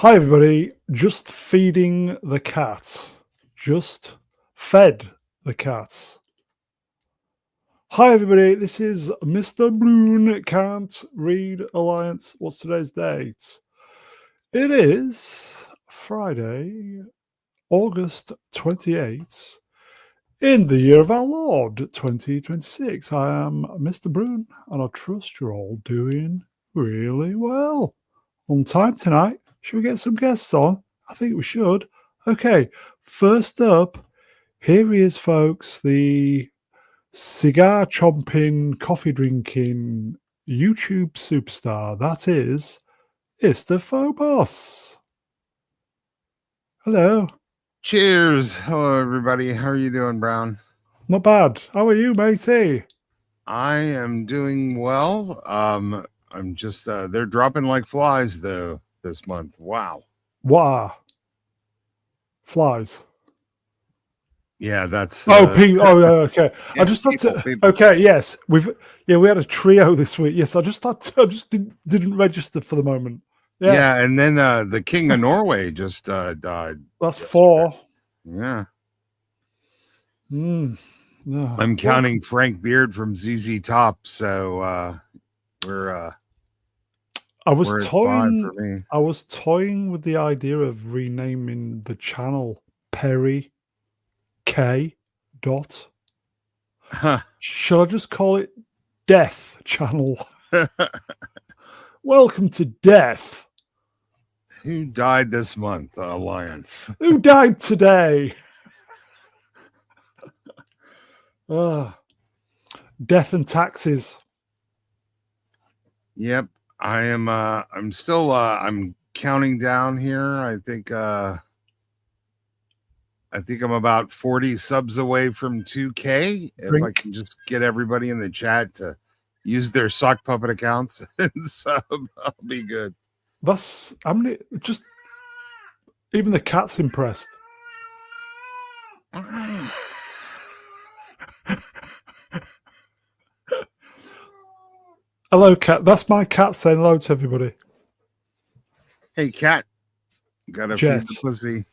Hi, everybody. Just feeding the cat. Just fed the cats. Hi, everybody. This is Mr. Bloon Can't Read Alliance. What's today's date? It is Friday, August 28th, in the year of our Lord, 2026. I am Mr. Bloon, and I trust you're all doing really well. On time tonight. Should we get some guests on? I think we should. Okay, first up, here he is, folks, the cigar chomping, coffee drinking YouTube superstar. That is Mr. Phobos. Hello. Cheers. Hello, everybody. How are you doing, Brown? Not bad. How are you, matey? I am doing well. I'm just they're dropping like flies though this month. Wow. Wow. Flies. Yeah, that's okay. yeah, I just thought people. okay, yes. We had a trio this week. Yes, I just didn't register for the moment. Yes. Yeah, and then the King of Norway just died. That's yesterday. 4. Yeah. No. I'm counting Frank Beard from ZZ Top, so we're I was toying for me. I was toying with the idea of renaming the channel Perry K. Dot. Huh. Should I just call it Death Channel? Welcome to Death. Who died this month, Alliance? Who died today? Death and taxes. Yep. I am I'm still I'm counting down here. I think I'm about 40 subs away from 2K. If I can just get everybody in the chat to use their sock puppet accounts and sub, I'll be good. That's how many, just even the cat's impressed. Hello, cat. That's my cat saying hello to everybody. Hey, cat. Got to feed the pussy.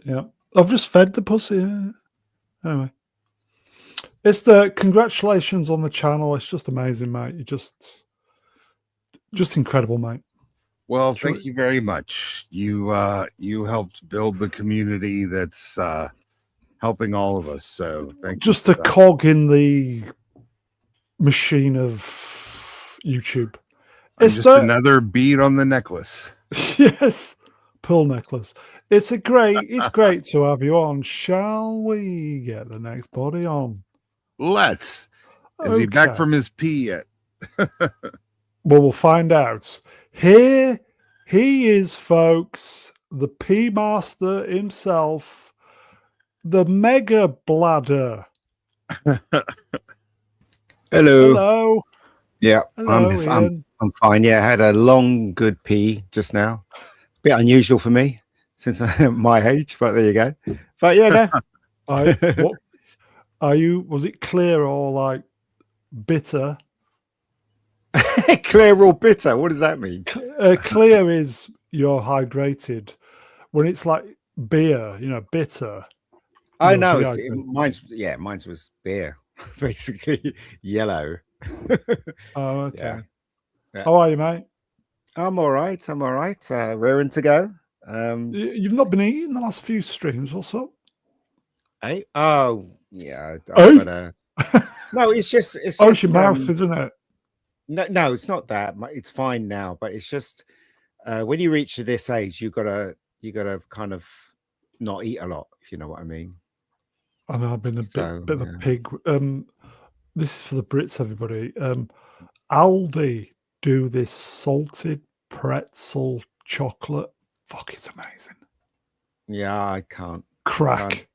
Yeah. I've just fed the pussy. Yeah. Anyway. It's the congratulations on the channel. It's just amazing, mate. You're just incredible, mate. Well, thank you very much. You helped build the community that's helping all of us. So thank you. Just a cog in the machine of YouTube. It's just another bead on the necklace. Yes, pearl necklace. It's great to have you on. Shall we get the next body on? Let's. Is he back from his pee yet? Well, we'll find out. Here he is, folks. The pee master himself. The mega bladder. Hello. Yeah, hello, I'm fine. Yeah, I had a long, good pee just now. Bit unusual for me since I'm my age, but there you go. But yeah, no. What are you? Was it clear or like bitter? Clear or bitter? What does that mean? Clear is you're hydrated. When it's like beer, bitter. I know. Mine was beer, basically yellow. Oh, okay. Yeah. How are you, mate? I'm all right. Raring to go. You've not been eating the last few streams. What's up? Hey? Oh, yeah. Hey? No, it's just. It's your mouth, isn't it? No, it's not that. It's fine now, but it's just when you reach this age, you gotta kind of not eat a lot, if you know what I mean. I know I've been a bit of a pig. This is for the Brits, everybody. Aldi do this salted pretzel chocolate. Fuck, it's amazing. Yeah, I can't. Crack.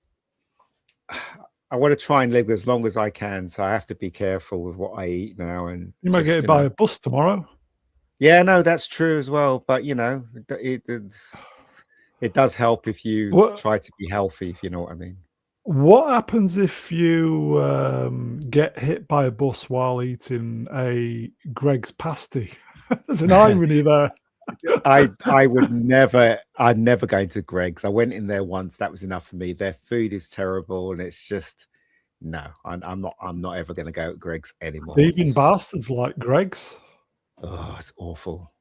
I want to try and live as long as I can, so I have to be careful with what I eat now. And you might get it by a bus tomorrow. Yeah, no, that's true as well. But it does help if you try to be healthy, if you know what I mean. What happens if you get hit by a bus while eating a Greg's pasty? There's an irony there. I would never. I'm never going to Greg's. I went in there once. That was enough for me. Their food is terrible, and it's just no. I'm not. I'm not ever going to go to Greg's anymore. Thieving It's just- bastards like Greg's. oh, it's awful.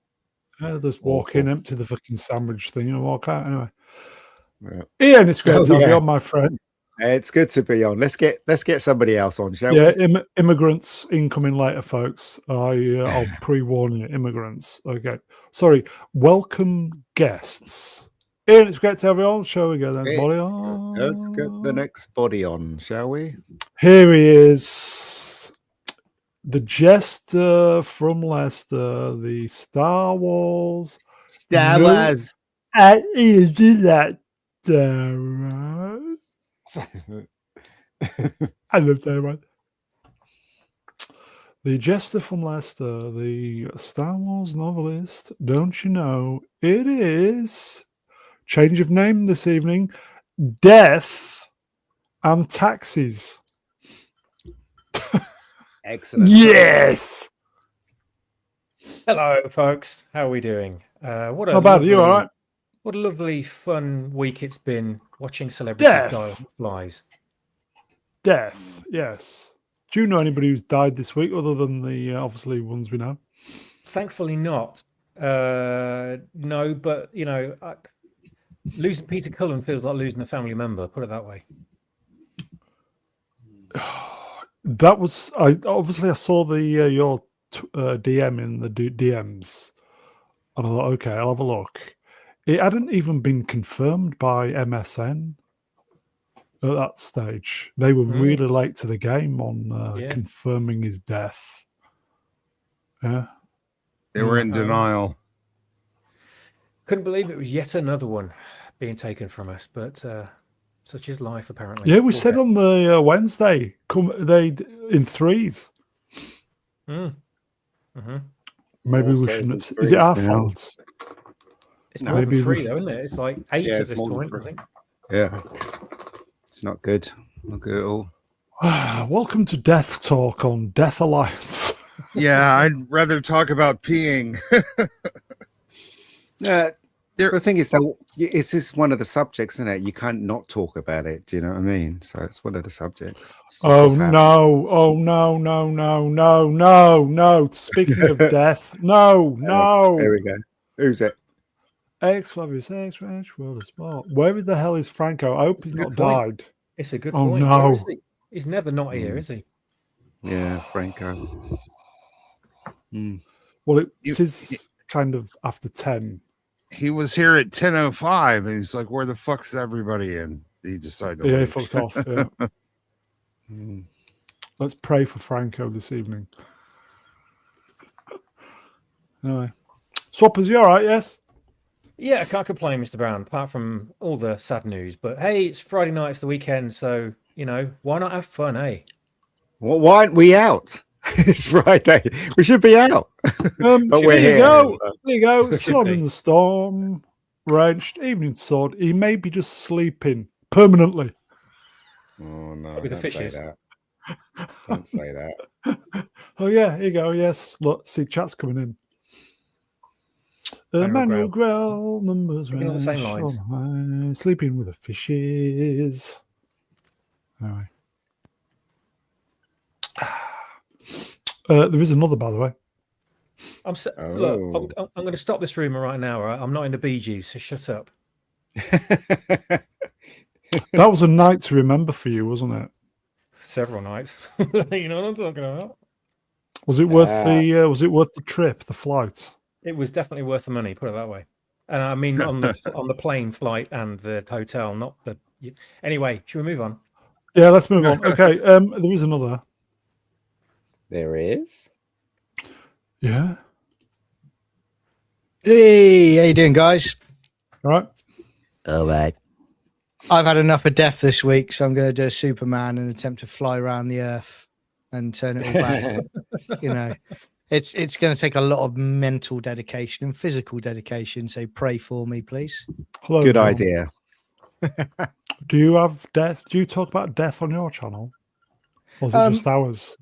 Just walk Awful. in, empty the fucking sandwich thing, and walk out anyway. Yeah. Ian, it's great to have you yeah. on, my friend. It's good to be on. Let's get somebody else on, shall Yeah, we? immigrants incoming later, folks. I'll pre-warn you, immigrants. Okay, sorry. Welcome guests. Ian, it's great to have you on. Shall we go then? Body on. Let's get the next body on, shall we? Here he is, the jester from Leicester, the Star Wars. Star Wars. I did that. Star Wars. I love that one. The jester from Leicester, the Star Wars novelist. Don't you know? It is change of name this evening. Death and Taxis. Excellent. Yes. Hello, folks. How are we doing? What a Not bad. Are you all right? What a lovely, fun week it's been watching celebrities Death. die off flies. Death. Yes. Do you know anybody who's died this week other than the obviously ones we know? Thankfully, not. No, but you know, losing Peter Cullen feels like losing a family member. Put it that way. That was I saw the your DM in the DMs, and I thought, okay, I'll have a look. It hadn't even been confirmed by MSN at that stage. They were really late to the game on confirming his death. Yeah, They were in denial. Couldn't believe it was yet another one being taken from us, but such is life, apparently. yeah. We said on the Wednesday, they in threes. Mm-hmm. Maybe we shouldn't have. Is it our fault? It's more than three, though, isn't it? It's like 8 at this point, I think. Yeah. It's not good. Not good at all. Welcome to Death Talk on Death Alliance. Yeah, I'd rather talk about peeing. Yeah. The thing is, though, it's just one of the subjects, isn't it? You can't not talk about it. Do you know what I mean? So it's one of the subjects. Oh no! Oh no! No! No! No! No! No! Speaking of death, no! There we go. Who's it? World of Sport. Where the hell is Franco? I hope he's not died. It's a good Oh, point. no. Where is he? He's never not here, is he? Yeah, Franco. Well, it is kind of after 10. He was here at 10:05, and he's like, "Where the fuck's everybody?" And he decided to Yeah, he leave. fucked off. Yeah. Let's pray for Franco this evening. Anyway, Swappers, you all right? Yes. Yeah, I can't complain, Mr. Brown, apart from all the sad news. But hey, it's Friday night, it's the weekend, so you know, why not have fun, eh? Well, why aren't we out? It's Friday. We should be out. But we're here. There you go. Should Sun be. in the storm, wrenched, evening sword. He may be just sleeping permanently. Oh no! With the Don't say fishes. that. Don't say that. Oh yeah, here you go. Yes, look, see, chat's coming in. Manuel Grell, numbers Looking on the same lines. high, sleeping with the fishes. Anyway. There is another, by the way. Look, I'm going to stop this rumor right now. Right? I'm not in the Bee Gees, so shut up. That was a night to remember for you, wasn't it? Several nights. You know what I'm talking about? Was it worth the trip, the flight? It was definitely worth the money. Put it that way. And I mean on the plane flight and the hotel, not the. Anyway, should we move on? Yeah, let's move on. Okay, there is another. There is. Yeah. Hey, how you doing, guys? All right. All right. I've had enough of death this week, so I'm going to do a Superman and attempt to fly around the Earth and turn it all back. You know, it's going to take a lot of mental dedication and physical dedication. So pray for me, please. Hello. Good John. idea. Do you have death? Do you talk about death on your channel? Or is it just ours?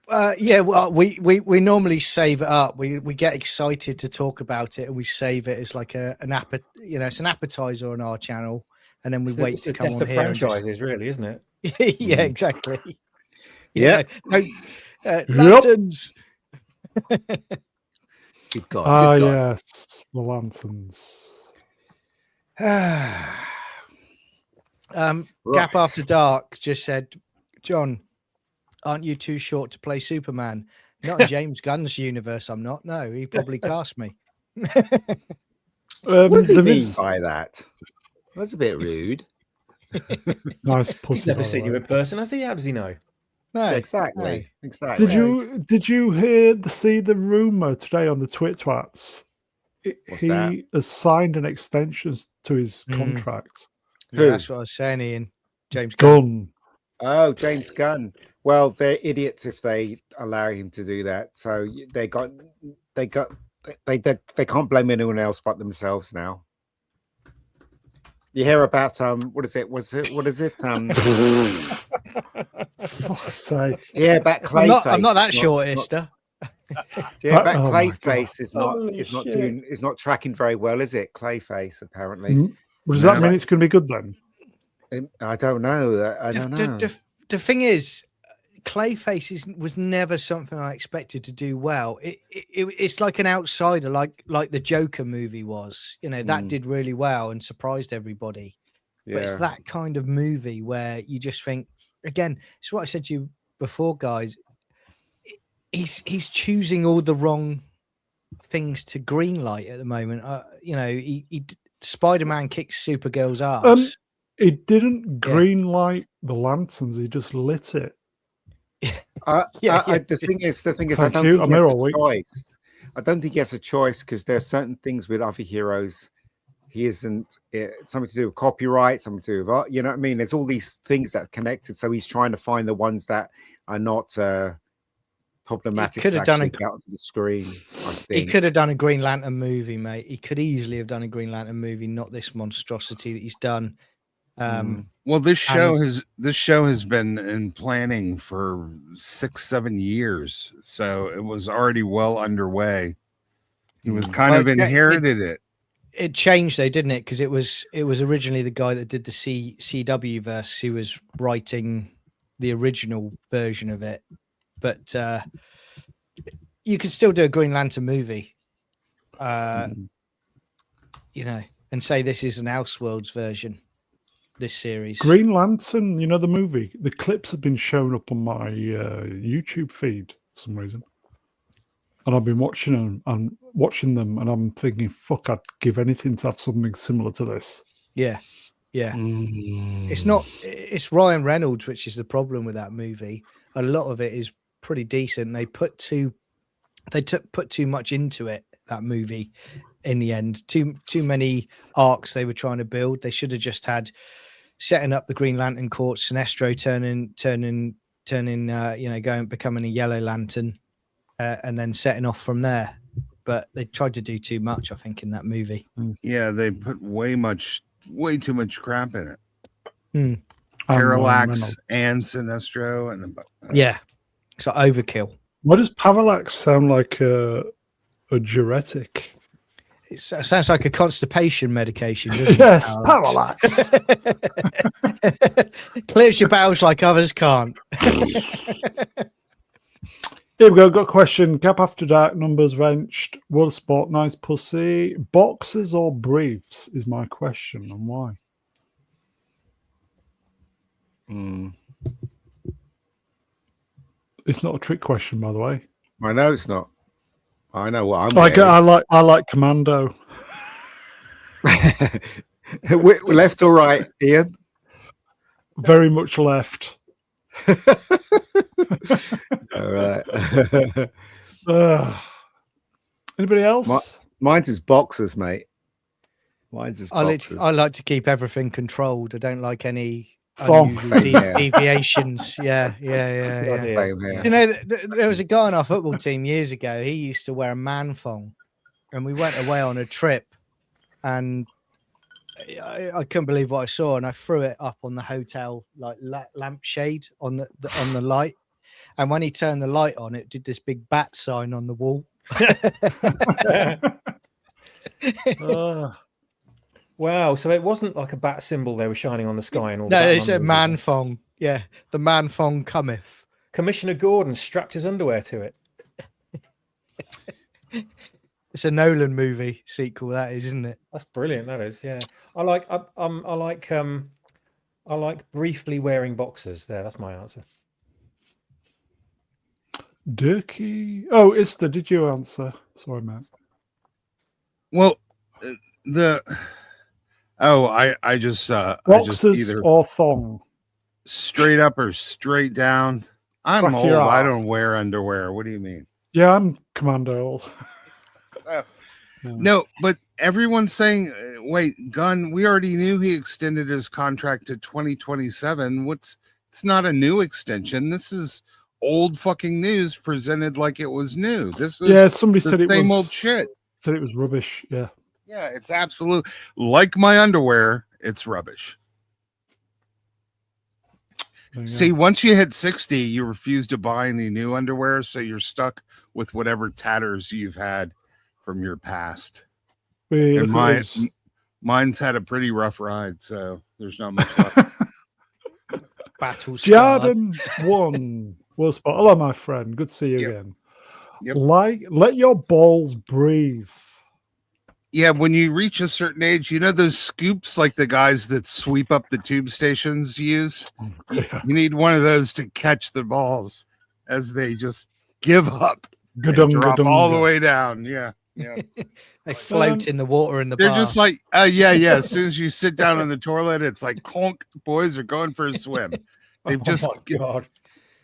Yeah, well, we normally save it up. We get excited to talk about it, and we save it as like an it's an appetizer on our channel, and then we It's wait the to come death on of here. And franchises, really, isn't it? yeah, exactly. Yeah. Lanterns. Good God. Ah, Good God. yes, the lanterns. Gap Right. After Dark just said, John, aren't you too short to play Superman? Not in James Gunn's universe, I'm not. No, he probably cast me. What does he There mean is by that? That's a bit rude. nice He's pussy. never by the seen you way. in person, has he? How does he know? No, Exactly. Exactly. Did you see the rumor today on the Twitwats? What's He that? has signed an extension to his Mm. contract. Yeah, Who? that's what I was saying, Ian. James Gunn. Gunn. Oh, James Gunn. Well, they're idiots if they allow him to do that. So they can't blame anyone else but themselves now. You hear about what is it? What is it? Fuck's sake. Yeah, about Clayface. I'm not that short, Esther. Yeah, but Oh my Clayface is not Holy shit. is not tracking very well, is it? Clayface apparently. Does No. that mean it's going to be good then? I don't know. I don't know. The thing is, Clayface was never something I expected to do well. It's like an outsider, like the Joker movie was. You know, that did really well and surprised everybody. But it's that kind of movie where you just think, again, it's what I said to you before, guys. He's choosing all the wrong things to greenlight at the moment. Spider-Man kicks Supergirl's ass. He didn't greenlight the lanterns. He just lit it. The thing is, I Thank don't you. think I'm he has here a all week. choice. I don't think he has a choice because there are certain things with other heroes. He isn't something to do with copyright, something to do with, you know what I mean? There's all these things that are connected. So he's trying to find the ones that are not problematic to actually get onto the screen. I think He could have done a Green Lantern movie, mate. He could easily have done a Green Lantern movie, not this monstrosity that he's done. Well, this show has been in planning for 6-7 years, so it was already well underway. He was kind of inherited it. It changed though, didn't it? Because it was originally the guy that did the CW verse who was writing the original version of it. But you could still do a Green Lantern movie, and say this is an Elseworlds version. This series, Green Lantern, you know the movie. The clips have been shown up on my YouTube feed for some reason, and I've been watching them, and I'm thinking, "Fuck, I'd give anything to have something similar to this." Yeah. It's Ryan Reynolds, which is the problem with that movie. A lot of it is pretty decent. They put too much into it. That movie, in the end, too many arcs they were trying to build. They should have just had setting up the Green Lantern Corps, Sinestro turning, becoming a Yellow Lantern, and then setting off from there. But they tried to do too much, I think, in that movie. Yeah, they put way too much crap in it. Ryan Parallax Reynolds. and Sinestro, and Yeah, it's like overkill. Why does Parallax sound like a diuretic? It sounds like a constipation medication, doesn't it? Yes, Parallax. Clears your bowels like others can't. Here we go. Got a question. Gap After Dark, numbers wrenched. World of Sport, nice pussy. Boxers or briefs is my question, and why? It's not a trick question, by the way. I know it's not. I know what I'm I like Commando. Left or right, Ian? Very much left. All right. Anybody else? Mine's is boxers, mate. Mine's is boxers. I like to keep everything controlled. I don't like any Thong. deviations. Yeah. Same here. You know, there was a guy on our football team years ago. He used to wear a man thong, and we went away on a trip, and I couldn't believe what I saw, and I threw it up on the hotel like lampshade on the light, And when he turned the light on, it did this big bat sign on the wall. Wow. So it wasn't like a bat symbol they were shining on the sky and all No, that. it's a man thong. Yeah, the man thong cometh. Commissioner Gordon strapped his underwear to it. It's a Nolan movie sequel, that is, isn't it? That's brilliant. That is, yeah. I like briefly wearing boxers. There, that's my answer. Dirky. Oh, Ista, did you answer? Sorry, man. Well, I just Boxers either or thong? straight up or straight down. I'm Crack old. your I ass. don't wear underwear. What do you mean? Yeah, I'm commando. No, but everyone's saying, wait, Gunn, we already knew he extended his contract to 2027. It's not a new extension. This is old fucking news presented like it was new. This is somebody said it same was old shit. Said it was rubbish. Yeah. Yeah, it's absolute like my underwear, it's rubbish. See, once you hit 60, you refuse to buy any new underwear, so you're stuck with whatever tatters you've had from your past. And mine's had a pretty rough ride, so there's not much left. Battle Jordan 1 was spot. Hello, my friend. Good to see you again. Yep. Let your balls breathe. Yeah, when you reach a certain age, you know those scoops like the guys that sweep up the tube stations use? Yeah. You need one of those to catch the balls as they just give up. Gadunga, All the way down. Yeah. Yeah. They float in the water in the They're bar. just like, yeah. As soon as you sit down on the toilet, it's like clunk, boys are going for a swim. They've just God.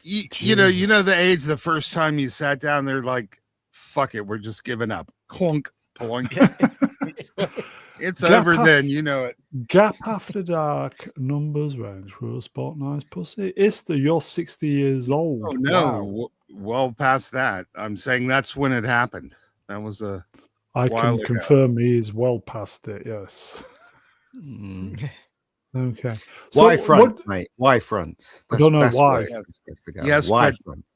You know the age the first time you sat down, they're like, fuck it, we're just giving up. Clunk, plunk. It's over then, you know it. Gap after dark, numbers range for a spot nice pussy. Ista, you're 60 years old. Oh no, Wow. well past that. I'm saying that's when it happened. That was a I while can ago. confirm he is well past it, yes. Okay. Why fronts, mate? Why fronts? I don't know why. Yes, why but fronts?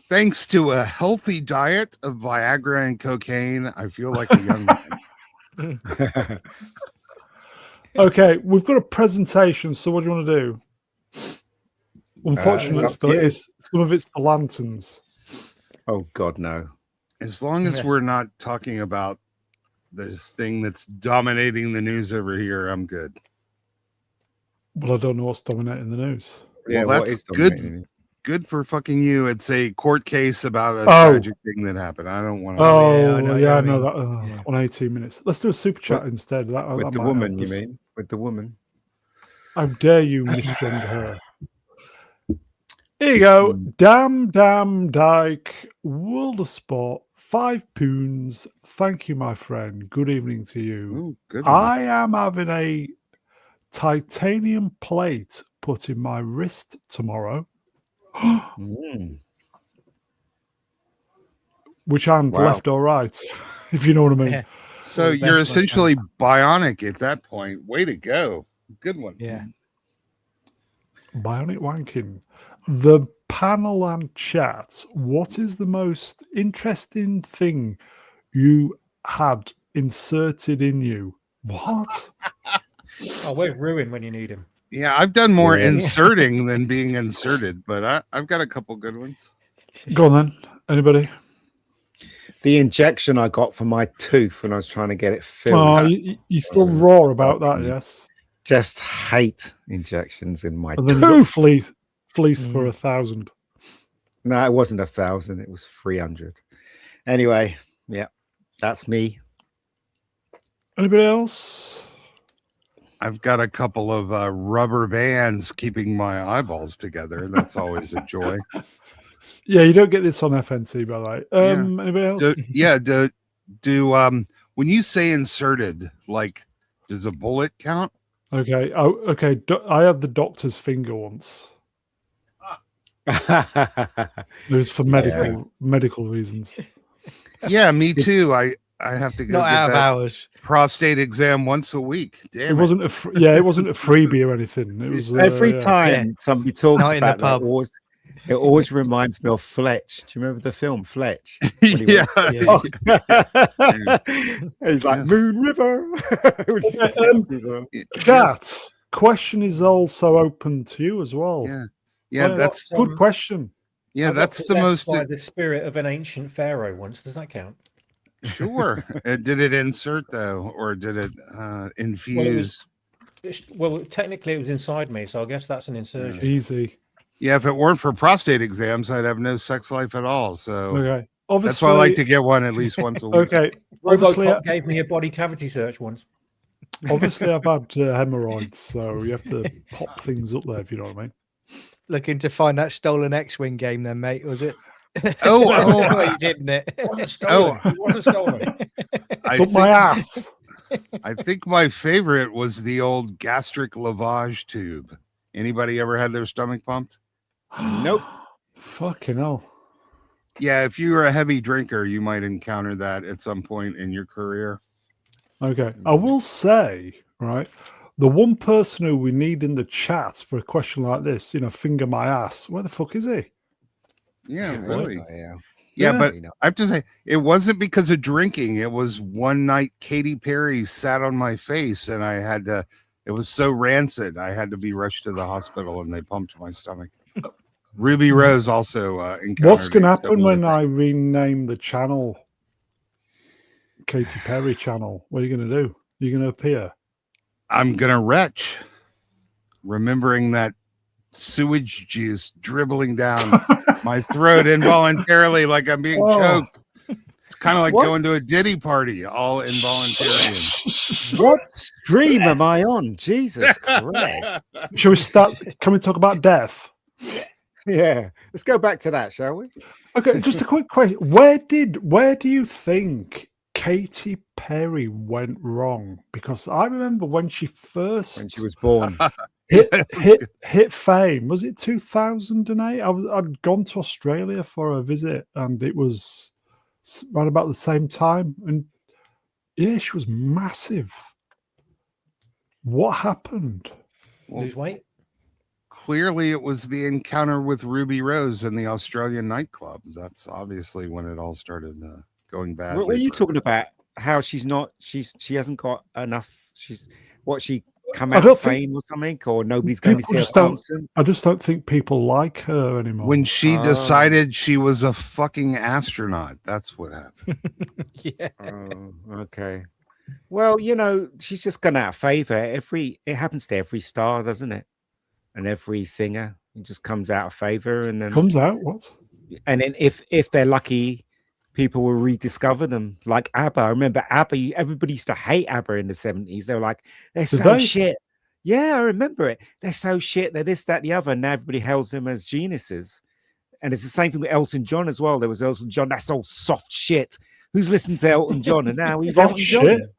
thanks to a healthy diet of Viagra and cocaine, I feel like a young man. Okay, we've got a presentation, so what do you want to do? Unfortunately, it's some of it's the lanterns. Oh God, no. As long as we're not talking about the thing that's dominating the news over here, I'm good. Well, I don't know what's dominating the news. Yeah, well, what that's is dominating it? good for fucking you. It's a court case about a tragic thing that happened. I don't want to. Oh, yeah, I know that. On 18 minutes. Let's do a super chat instead. With the woman, you mean? With the woman? How dare you misgender her? Here you go. Damn Dyke, World of Sport, 5 poons. Thank you, my friend. Good evening to you. Ooh, good. I am having a titanium plate put in my wrist tomorrow. Which hand, left or right? If you know what I mean. Yeah. So you're essentially bionic at that point. Way to go. Good one. Yeah. Bionic wanking. The panel and chat. What is the most interesting thing you had inserted in you? What? Oh, where's Ruin when you need him? Yeah, I've done more inserting than being inserted, but I've got a couple good ones. Go on then. Anybody? The injection I got for my tooth when I was trying to get it filled. Oh, you still raw about that, yes? Just hate injections in my And then tooth. you got fleece for 1,000. No, it wasn't 1,000. It was 300. Anyway, yeah, that's me. Anybody else? I've got a couple of rubber bands keeping my eyeballs together. That's always a joy. Yeah, you don't get this on FNT, by the way. Anybody else? Do when you say inserted, like, does a bullet count? Okay. Oh, okay. I had the doctor's finger once. It was for medical reasons. Yeah, me too. I have to go Not get out of that hours. prostate exam once a week. Damn, It wasn't it wasn't a freebie or anything. It was Every time somebody talks Not in the about that, pub. It always reminds me of Fletch. Do you remember the film Fletch? Yeah. Yeah. He's like Yes. Moon River. Chat, question is also open to you as well. Yeah, Well, that's good question. yeah, I got that's the possessed most by the spirit of an ancient pharaoh once. Does that count? sure. Did it insert though, or did it infuse? Well, technically it was inside me, so I guess that's an insertion. Easy. Yeah, if it weren't for prostate exams, I'd have no sex life at all. So Okay. Obviously, that's why I like to get one at least once a week. Okay. Obviously, Robocop gave me a body cavity search once. obviously, I've had hemorrhoids, so you have to pop things up there if you know what I mean. Looking to find that stolen X-wing game, then, mate? Was it? Oh, well, you didn't it? It wasn't stolen. It wasn't stolen. It's up my ass. I think my favorite was the old gastric lavage tube. Anybody ever had their stomach pumped? Nope. Fucking hell. Yeah, if you were a heavy drinker, you might encounter that at some point in your career. Okay. I will say, right, the one person who we need in the chat for a question like this, finger my ass, where the fuck is he? Yeah, really. Yeah. Yeah, Yeah. but I have to say, it wasn't because of drinking. It was one night Katy Perry sat on my face and it was so rancid. I had to be rushed to the hospital and they pumped my stomach. Ruby Rose also encountered What's going to a happen similar when thing. I rename the channel Katy Perry channel? What are you going to do? You're going to appear? I'm going to retch, remembering that sewage juice dribbling down my throat involuntarily like I'm being choked. It's kind of like going to a Diddy party, all involuntary. What stream am I on? Jesus Christ. Shall we start? Can we talk about death? Yeah. Let's go back to that, shall we? Okay, just a quick question. Where do you think Katy Perry went wrong? Because I remember when she was born. hit fame. Was it 2008? I'd gone to Australia for a visit, and it was right about the same time. And yeah, she was massive. What happened? Lose weight. Clearly, it was the encounter with Ruby Rose in the Australian nightclub. That's obviously when it all started going bad. What are you talking about? How she hasn't got enough. She come out of fame or something, or nobody's going to see her concert? I just don't think people like her anymore. When she decided she was a fucking astronaut, that's what happened. Yeah. Oh, okay. Well, she's just gone out of favor. It happens to every star, doesn't it? And every singer, it just comes out of favor, and then comes out what? And then if they're lucky, people will rediscover them. Like ABBA. I remember ABBA. Everybody used to hate ABBA in the 70s. They were like, they're so shit. Yeah, I remember it. They're so shit. They're this, that, the other. And now everybody hails them as geniuses. And it's the same thing with Elton John as well. There was Elton John. That's all soft shit. Who's listening to Elton John? And now he's Elton John.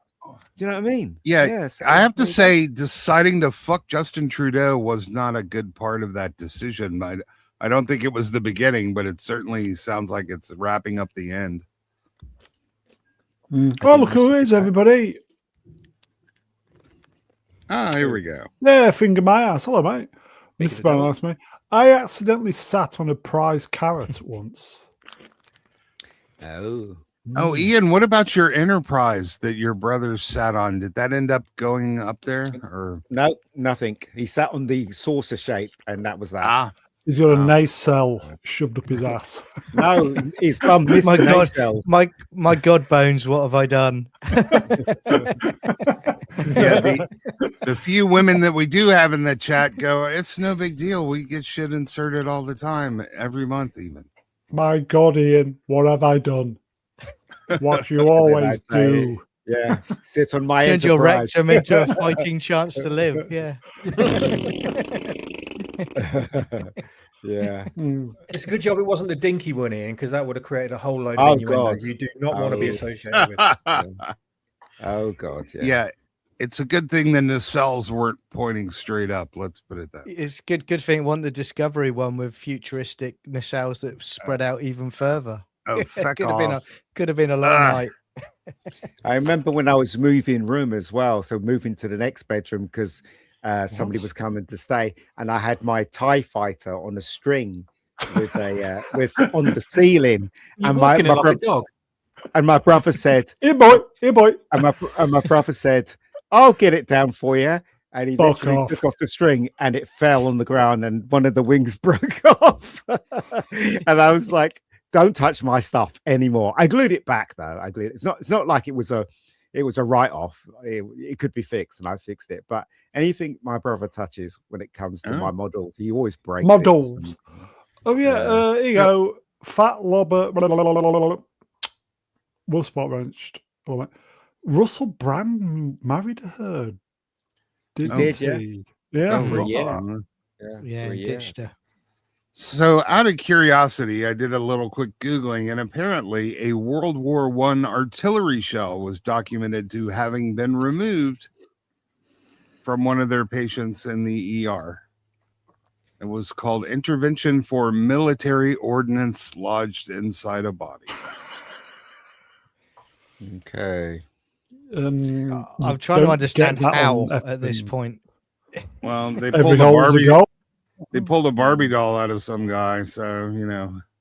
Do you know what I mean? Yeah, I have to say, deciding to fuck Justin Trudeau was not a good part of that decision. I don't think it was the beginning, but it certainly sounds like it's wrapping up the end. Oh, look who it is, everybody. Here we go. Yeah, finger my ass. Hello, mate. Mr. Brown asked me. I accidentally sat on a prize carrot once. Oh, Ian, what about your Enterprise that your brother sat on? Did that end up going up there? Or no, nothing. He sat on the saucer shape, and that was that. He's got a nacelle shoved up his ass. No, his bum missed my the God, nacelle. my God bones, what have I done? Yeah, the few women that we do have in the chat go, it's no big deal. We get shit inserted all the time, every month even. My God, Ian, what have I done? What you always do. Yeah, sit on my Turns your Enterprise. rectum into a fighting chance to live. Yeah. Yeah. It's a good job it wasn't the dinky one, Ian, because that would have created a whole load Oh, of innuendo God. you do not want to be associated with. Oh God. Yeah. Yeah, it's a good thing the nacelles weren't pointing straight up. Let's put it that way. It's good thing it wasn't the Discovery one with futuristic nacelles that spread out even further. Oh, feck off. Could have been a long night. I remember when I was moving room as well. So moving to the next bedroom because somebody was coming to stay, and I had my TIE fighter on a string with on the ceiling, You're and walking it like a dog. and my brother said, Here, boy. Here, boy. and my brother said, "I'll get it down for you." And he Fuck literally off. took off the string, and it fell on the ground, and one of the wings broke off. And I was like, "Don't touch my stuff anymore." I glued it back though. I glued it. It's not like it was a write-off. It could be fixed, and I fixed it. But anything my brother touches when it comes to my models, he always breaks it. Models. Oh yeah, here you go. Fat Lobber. Will Spot Wrenched. Russell Brand married her. Did he? Yeah, Oh, I forgot yeah. that. Yeah, ditched her. So, out of curiosity, I did a little quick Googling, and apparently a World War I artillery shell was documented to having been removed from one of their patients in the ER. It was called Intervention for Military Ordnance Lodged Inside a Body. Okay. I'm trying to understand how at this point. Well, they Every pulled a goal's a Barbie. goal. They pulled a Barbie doll out of some guy, so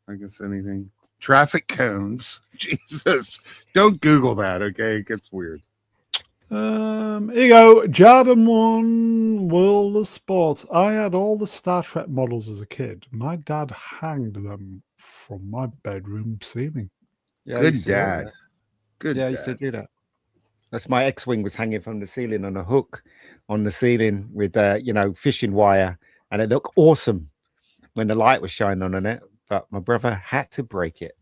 I guess anything. Traffic cones. Jesus, don't Google that. Okay, it gets weird. Here you go. Jordan won World of Sports. I had all the Star Trek models as a kid. My dad hanged them from my bedroom ceiling. Yeah, Good dad. Good. Yeah, I dad. used to do that. That's my X-wing was hanging from the ceiling on a hook on the ceiling with fishing wire, and it looked awesome when the light was shining on it. But my brother had to break it.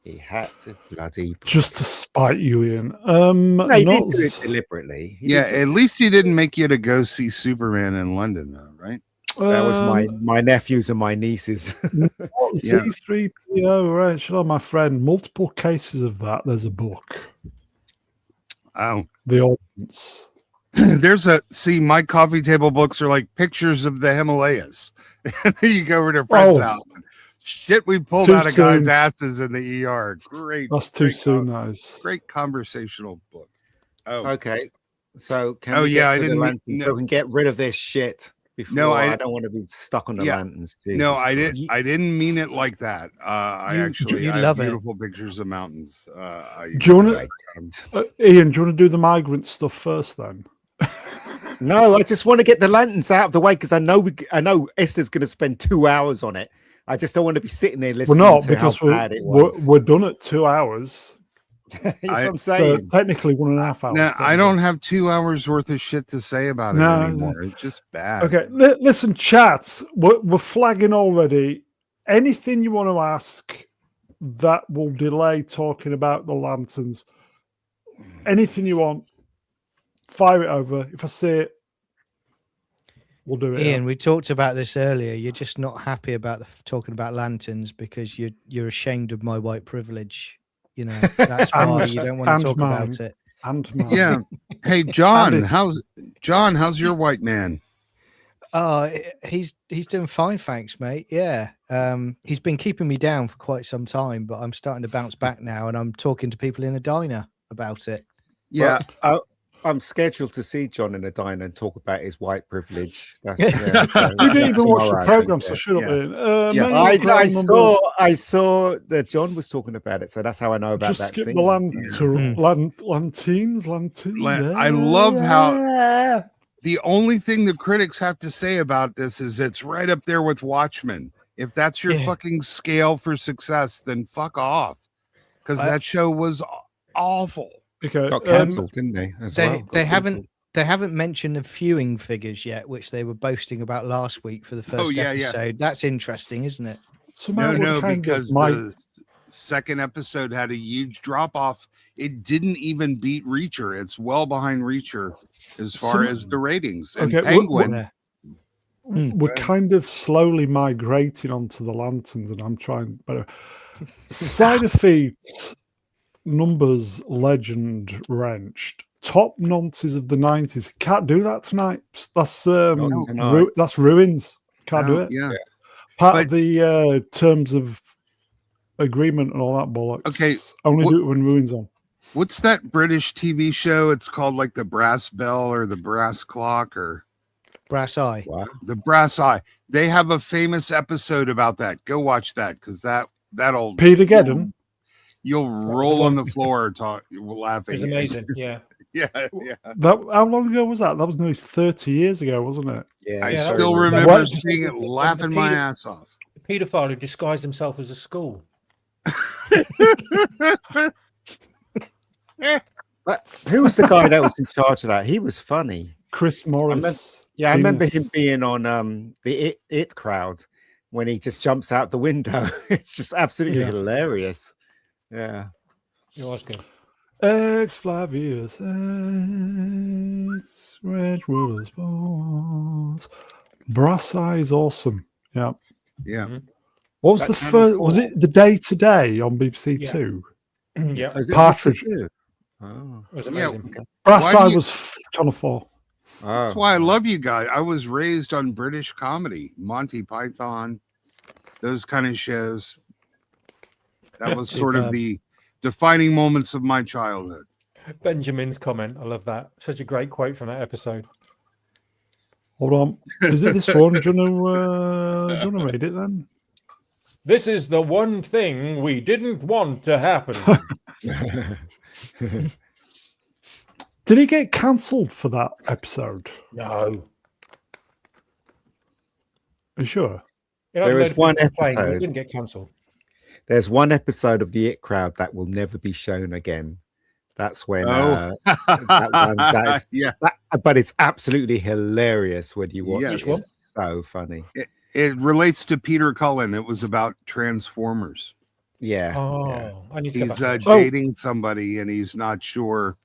He had to bloody just to spite you, Ian. No, he didn't do it deliberately. At least he didn't make you to go see Superman in London, though, right? That was my nephews and my nieces. Z3PO, right? Shall I, my friend? Multiple cases of that. There's a book. Oh, The audience. My coffee table books are like pictures of the Himalayas. And then you go over to a friend's house. Shit, we pulled out of guys' asses in the ER. Great. That's too soon, guys. Great conversational book. Oh, okay. So can we get to the lanterns so we can get rid of this shit? I don't want to be stuck on the lanterns. Jesus I didn't mean it like that. I have beautiful pictures of mountains. Ian, do you want to do the migrant stuff first then? No, I just want to get the lanterns out of the way because I know Esther's going to spend 2 hours on it. I just don't want to be sitting there listening to how bad it was. We're done at 2 hours. That's what I'm saying. So technically 1.5 hours. No, I don't have 2 hours worth of shit to say about it anymore. It's just bad. Okay, listen, chat. We're flagging already. Anything you want to ask that will delay talking about the lanterns? Anything you want, fire it over. If I say it, we'll do it. Ian, we talked about this earlier. You're just not happy about talking about lanterns because you're ashamed of my white privilege. That's why you don't want to talk about it. And mine. Yeah. Hey, John, how's your white man? Oh, he's doing fine, thanks, mate. Yeah. He's been keeping me down for quite some time, but I'm starting to bounce back now, and I'm talking to people in a diner about it. Yeah. Well, I'm scheduled to see John in a diner and talk about his white privilege. That's you didn't even watch the program, so shut up. I saw that John was talking about it, so that's how I know about that. Skip scene. the lanterns. I love how the only thing the critics have to say about this is it's right up there with Watchmen. If that's your fucking scale for success, then fuck off, because that show was awful. Okay. Got cancelled, didn't they? They haven't mentioned the viewing figures yet, which they were boasting about last week for the first episode. Yeah. That's interesting, isn't it? No, because the second episode had a huge drop off. It didn't even beat Reacher. It's well behind Reacher as far as the ratings. And Penguin. We're kind of slowly migrating onto the lanterns, and I'm trying better. Side effects. Numbers, legend, wrenched, top nonces of the 90s. Can't do that tonight. That's that's ruins. Can't do it. Yeah. Part of the terms of agreement and all that bollocks. Okay. Only do it when ruins on. What's that British TV show? It's called like the Brass Bell or the Brass Clock or Brass Eye. Wow. The Brass Eye. They have a famous episode about that. Go watch that because that'll Peter Geddon. You'll roll on the floor laughing. It's amazing. Yeah. Yeah. How long ago was that? That was nearly 30 years ago, wasn't it? Yeah, I Yeah, still very remember What? seeing it, laughing my ass off. The paedophile who disguised himself as a school. But who was the guy that was in charge of that? He was funny. Chris Morris. I remember him Venus. being on the It crowd when he just jumps out the window. It's just absolutely Yeah. hilarious. Yeah. It was good. Ex Flavius. Ex Wedgwood Sports. Brass Eye is awesome. Yeah. Yeah. What was That the Channel first? Was 4. it The Day Today on BBC Yeah. Two? Yeah. Is it Partridge. BBC? Oh. It was Yeah. amazing. Brass Why do Eye you- was Channel 4. That's why I love you guys. I was raised on British comedy, Monty Python, those kind of shows. That was sort of Superb. the defining moments of my childhood. Benjamin's comment. I love that. Such a great quote from that episode. Hold on. Is it this one? Do you want to read it then? This is the one thing we didn't want to happen. Did he get cancelled for that episode? No. Are you sure? There is one It episode. didn't get cancelled. There's one episode of the It crowd that will never be shown again. That's when Oh. that one, that's, Yeah. but it's absolutely hilarious when you watch Yes. it. It's so funny. It relates to Peter Cullen. It was about Transformers. Yeah. Oh, I need to go He's back. dating somebody and he's not sure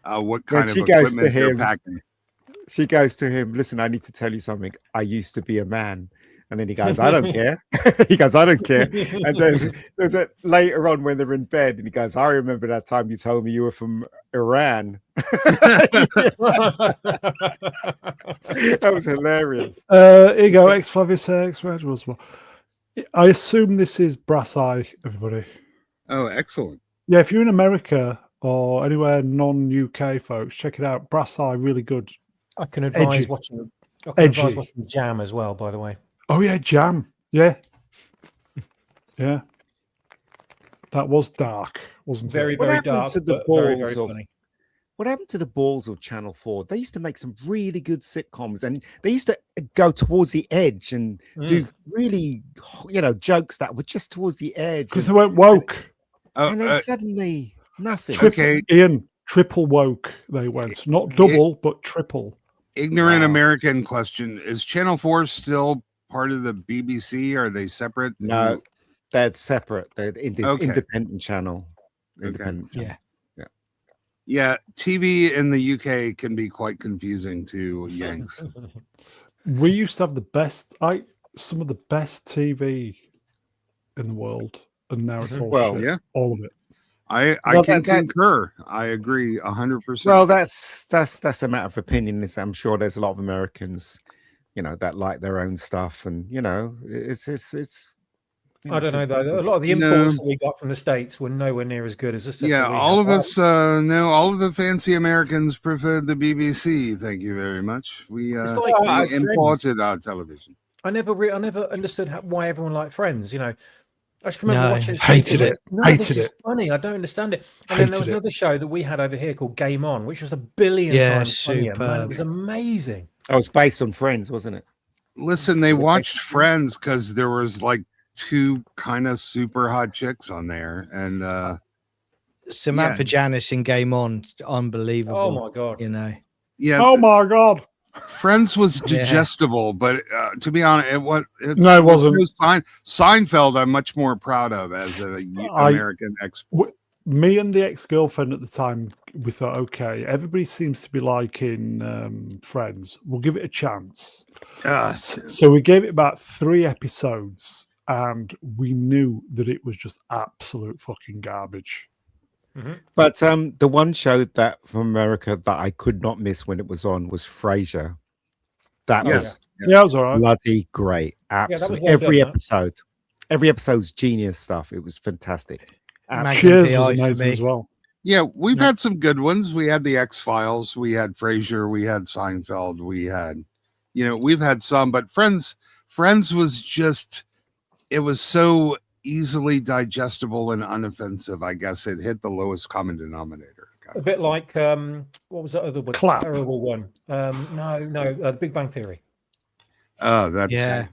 what kind of she goes to equipment they're him. packing. She goes to him, listen, I need to tell you something. I used to be a man. And then he goes, I don't care. He goes, I don't care. And then there's a later on when they're in bed, and he goes, I remember that time you told me you were from Iran. That was hilarious. Here you go. Ex Flavius, Ex Wedgwood as well. I assume this is Brass Eye, everybody. Oh, excellent. Yeah, if you're in America or anywhere non-UK, folks, check it out. Brass Eye, really good. I can advise Edgy. watching. I can advise Edgy. watching Jam as well. By the way. Oh yeah, Jam. Yeah, yeah. That was dark, wasn't Very, it? What very happened dark, to the but very, balls very of- funny. What happened to the balls of Channel 4? They used to make some really good sitcoms, and they used to go towards the edge and do really, jokes that were just towards the edge. Because they And, went woke. and then suddenly nothing. Okay. Ian, triple woke. They went not double, but triple. Ignorant Wow. American question. Is Channel 4 still part of the BBC? Are they separate? No, they're separate. They're Okay. independent channel. Independent channel. Yeah. Yeah, TV in the UK can be quite confusing to Yanks. We used to have some of the best TV in the world, and now it's all Well, shit. yeah. All of it. I Well, can that- concur. I agree 100%. Well, that's a matter of opinion. I'm sure there's a lot of Americans, that like their own stuff, and it's. I don't know though. A lot of the imports that we got from the States were nowhere near as good as the stuff. yeah, that we all had. of us know all of the fancy Americans preferred the BBC. Thank you very much. We, It's like we imported our television. I never understood why everyone liked Friends. I just remember No, watching. hated it. No, Hated this is it. funny. I don't understand it. And then there was Hated it. another show that we had over here called Game On, which was a billion Yeah, times funnier. Man, it superb. was amazing. Oh, it's based on Friends, wasn't it? Listen, they Was it watched based on Friends because there was like two kind of super hot chicks on there, and Samantha Janice in Game On, unbelievable. Oh my god! yeah, Oh my god! Friends was Yeah. digestible, but to be honest, it No, it wasn't. was fine. Seinfeld, I'm much more proud of as an American export. Me and the ex-girlfriend at the time, we thought, okay, everybody seems to be liking Friends. We'll give it a chance. So we gave it about 3 episodes, and we knew that it was just absolute fucking garbage. But the one show that from America that I could not miss when it was on was Frasier. That was Yeah, it was all right. bloody great. that was Absolutely. well Every done, that. episode. Every episode's genius stuff. It was fantastic. Magnum Cheers PI was for amazing me. as well. Yeah, we've had some good ones. We had the X-Files, we had Frasier, we had Seinfeld, we had we've had some, but Friends was just, it was so easily digestible and unoffensive. I guess it hit the lowest common denominator. A bit like what was that other one? Clap. Terrible one. The Big Bang Theory. Oh, that's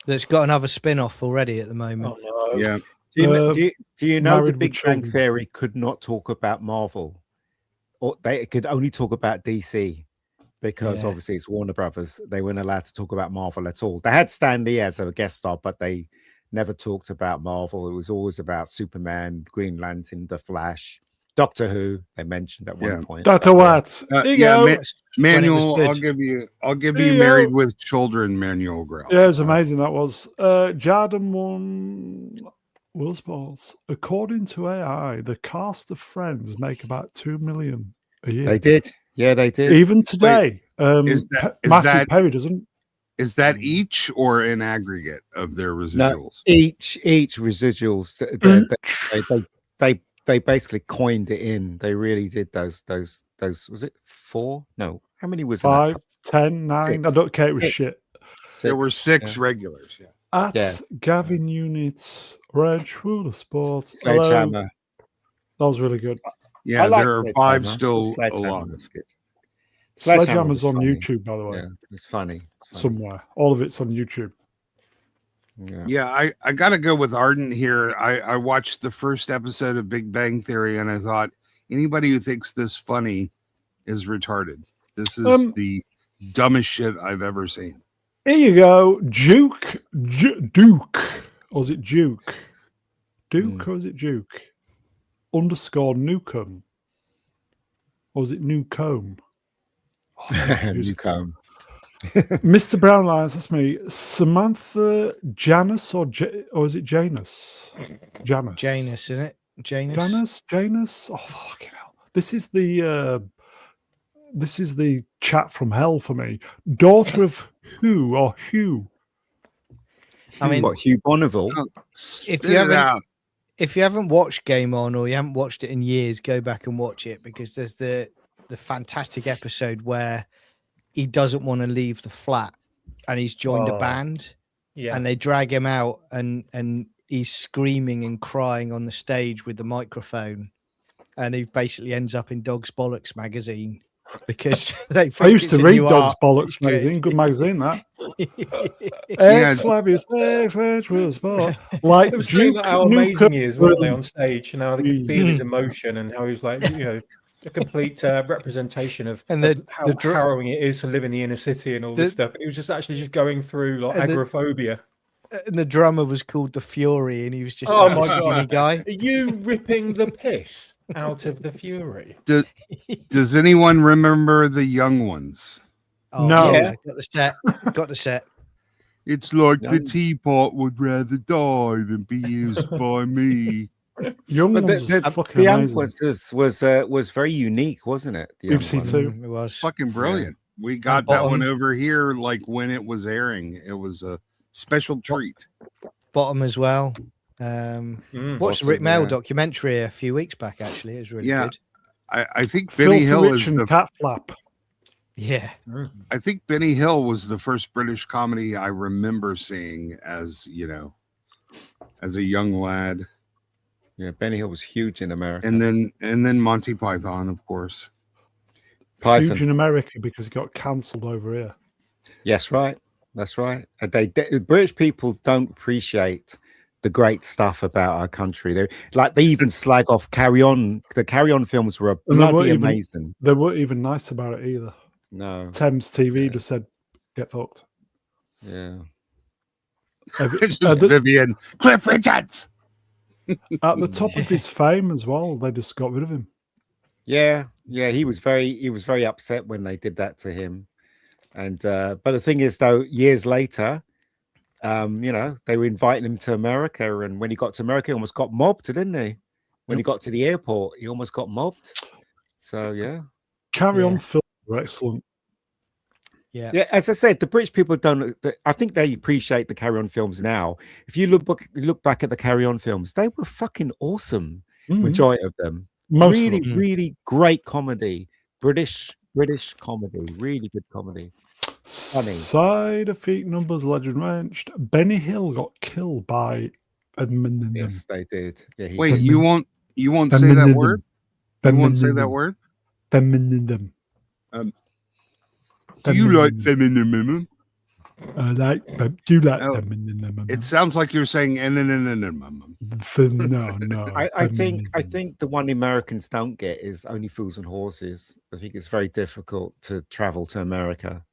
That's got another spin-off already at the moment. Oh no. yeah. Do you know the Married with Big Bang Children. Theory could not talk about Marvel, or they could only talk about DC because Yeah. obviously it's Warner Brothers. They weren't allowed to talk about Marvel at all. They had Stan Lee as a guest star, but they never talked about Marvel. It was always about Superman, Green Lantern, The Flash, Doctor Who. They mentioned at one point. Dr. Watts. Here you go. Manual, good. I'll give Here you you Married go. with Children, Manual Grill. Yeah, it was amazing. That was. Jarden won Will Sports. According to AI, the cast of Friends make about 2 million a year. They did. Yeah, they did. Even today. is that- is Matthew that- Perry doesn't. Is that each or in aggregate of their residuals? Each residuals. They basically coined it in. They really did those. Was it 4? No. How many was in that 5, couple? 10, 9. 6. I don't care. It was 6. shit. There were 6 regulars. Yeah. At Yeah. Gavin Units, Reg, World of Sports. Hello. Sledgehammer. That was really good. Yeah, I like there are Sledgehammer. 5 still Sledgehammer alive. was good. Sledgehammer's on funny. YouTube, by the way. Yeah, it's funny. Somewhere. All of it's on YouTube. Yeah, I got to go with Arden here. I watched the first episode of Big Bang Theory and I thought anybody who thinks this funny is retarded. This is the dumbest shit I've ever seen. Here you go. Duke. Or is it Duke? Duke or is it Duke? _ Newcomb. Or is it Newcomb? Newcomb. Mr. Brown Lions, that's me. Samantha Janus or is it Janus? Janus. Janus, isn't it? Janus. Janus. Oh fucking hell! This is the chat from hell for me. Daughter of who or Hugh? I mean, What, Hugh Bonneville? if you haven't watched Game On or you haven't watched it in years, go back and watch it because there's the fantastic episode where he doesn't want to leave the flat and he's joined a band and they drag him out and he's screaming and crying on the stage with the microphone and he basically ends up in Dog's Bollocks magazine because they think I used to it's a read new Dog's art. Bollocks magazine. Good magazine, that. Yeah. Flavius, Reg with sport. Like It was saying Duke how amazing he is, weren't they, Nukem. on stage, and how they could feel his emotion and how he was like, a complete representation of, And how harrowing it is to live in the inner city and all this stuff. It was just actually just going through like agoraphobia. And the drummer was called the Fury and he was just Oh a my skinny God. guy. Are you ripping the piss out of the Fury? Does anyone remember the Young Ones? Oh, No. yeah, got the set. It's like the teapot would rather die than be used by me. Young But Ones was fucking the Young amazing. Ones was very unique, wasn't it? The Young BBC Ones. Two. It was. Fucking brilliant. We got that one over here like when it was airing. It was a special treat. Bottom as well. Watched the Bottom, Rick Mail yeah. documentary a few weeks back. Actually, it was really good. I think Benny Filthy Hill Rich is and the Cat Flap. Yeah, I think Benny Hill was the first British comedy I remember seeing as a young lad. Yeah, Benny Hill was huge in America. And then Monty Python, of course. Huge in America because it got cancelled over here. Yes, right. That's right. British people don't appreciate the great stuff about our country. They even slag off Carry On. The Carry On films were bloody amazing. They weren't even nice about it either. No. Thames TV just said, "Get fucked." Yeah. Vivian Cliff Richards. At the top of his fame as well, they just got rid of him. Yeah, he was very upset when they did that to him. And but the thing is, though, years later, they were inviting him to America, and when he got to America, he almost got mobbed, didn't he? When he got to the airport, he almost got mobbed. So yeah, Carry On films were excellent. yeah. As I said, the British people don't. I think they appreciate the Carry On films now. If you look back at the Carry On films, they were fucking awesome. Majority of them, Most really, of them. really great comedy. British comedy, really good comedy. Side of feet numbers legend wrenched. Benny Hill got killed by Edmund. Yes, they did. Yeah, he Wait, did. you won't say that word? You won't say that word? Feminism. Do you like feminism? I like. Do you like Oh, feminism? It sounds like you're saying No. I think the one Americans don't get is Only Fools and Horses. I think it's very difficult to travel to America.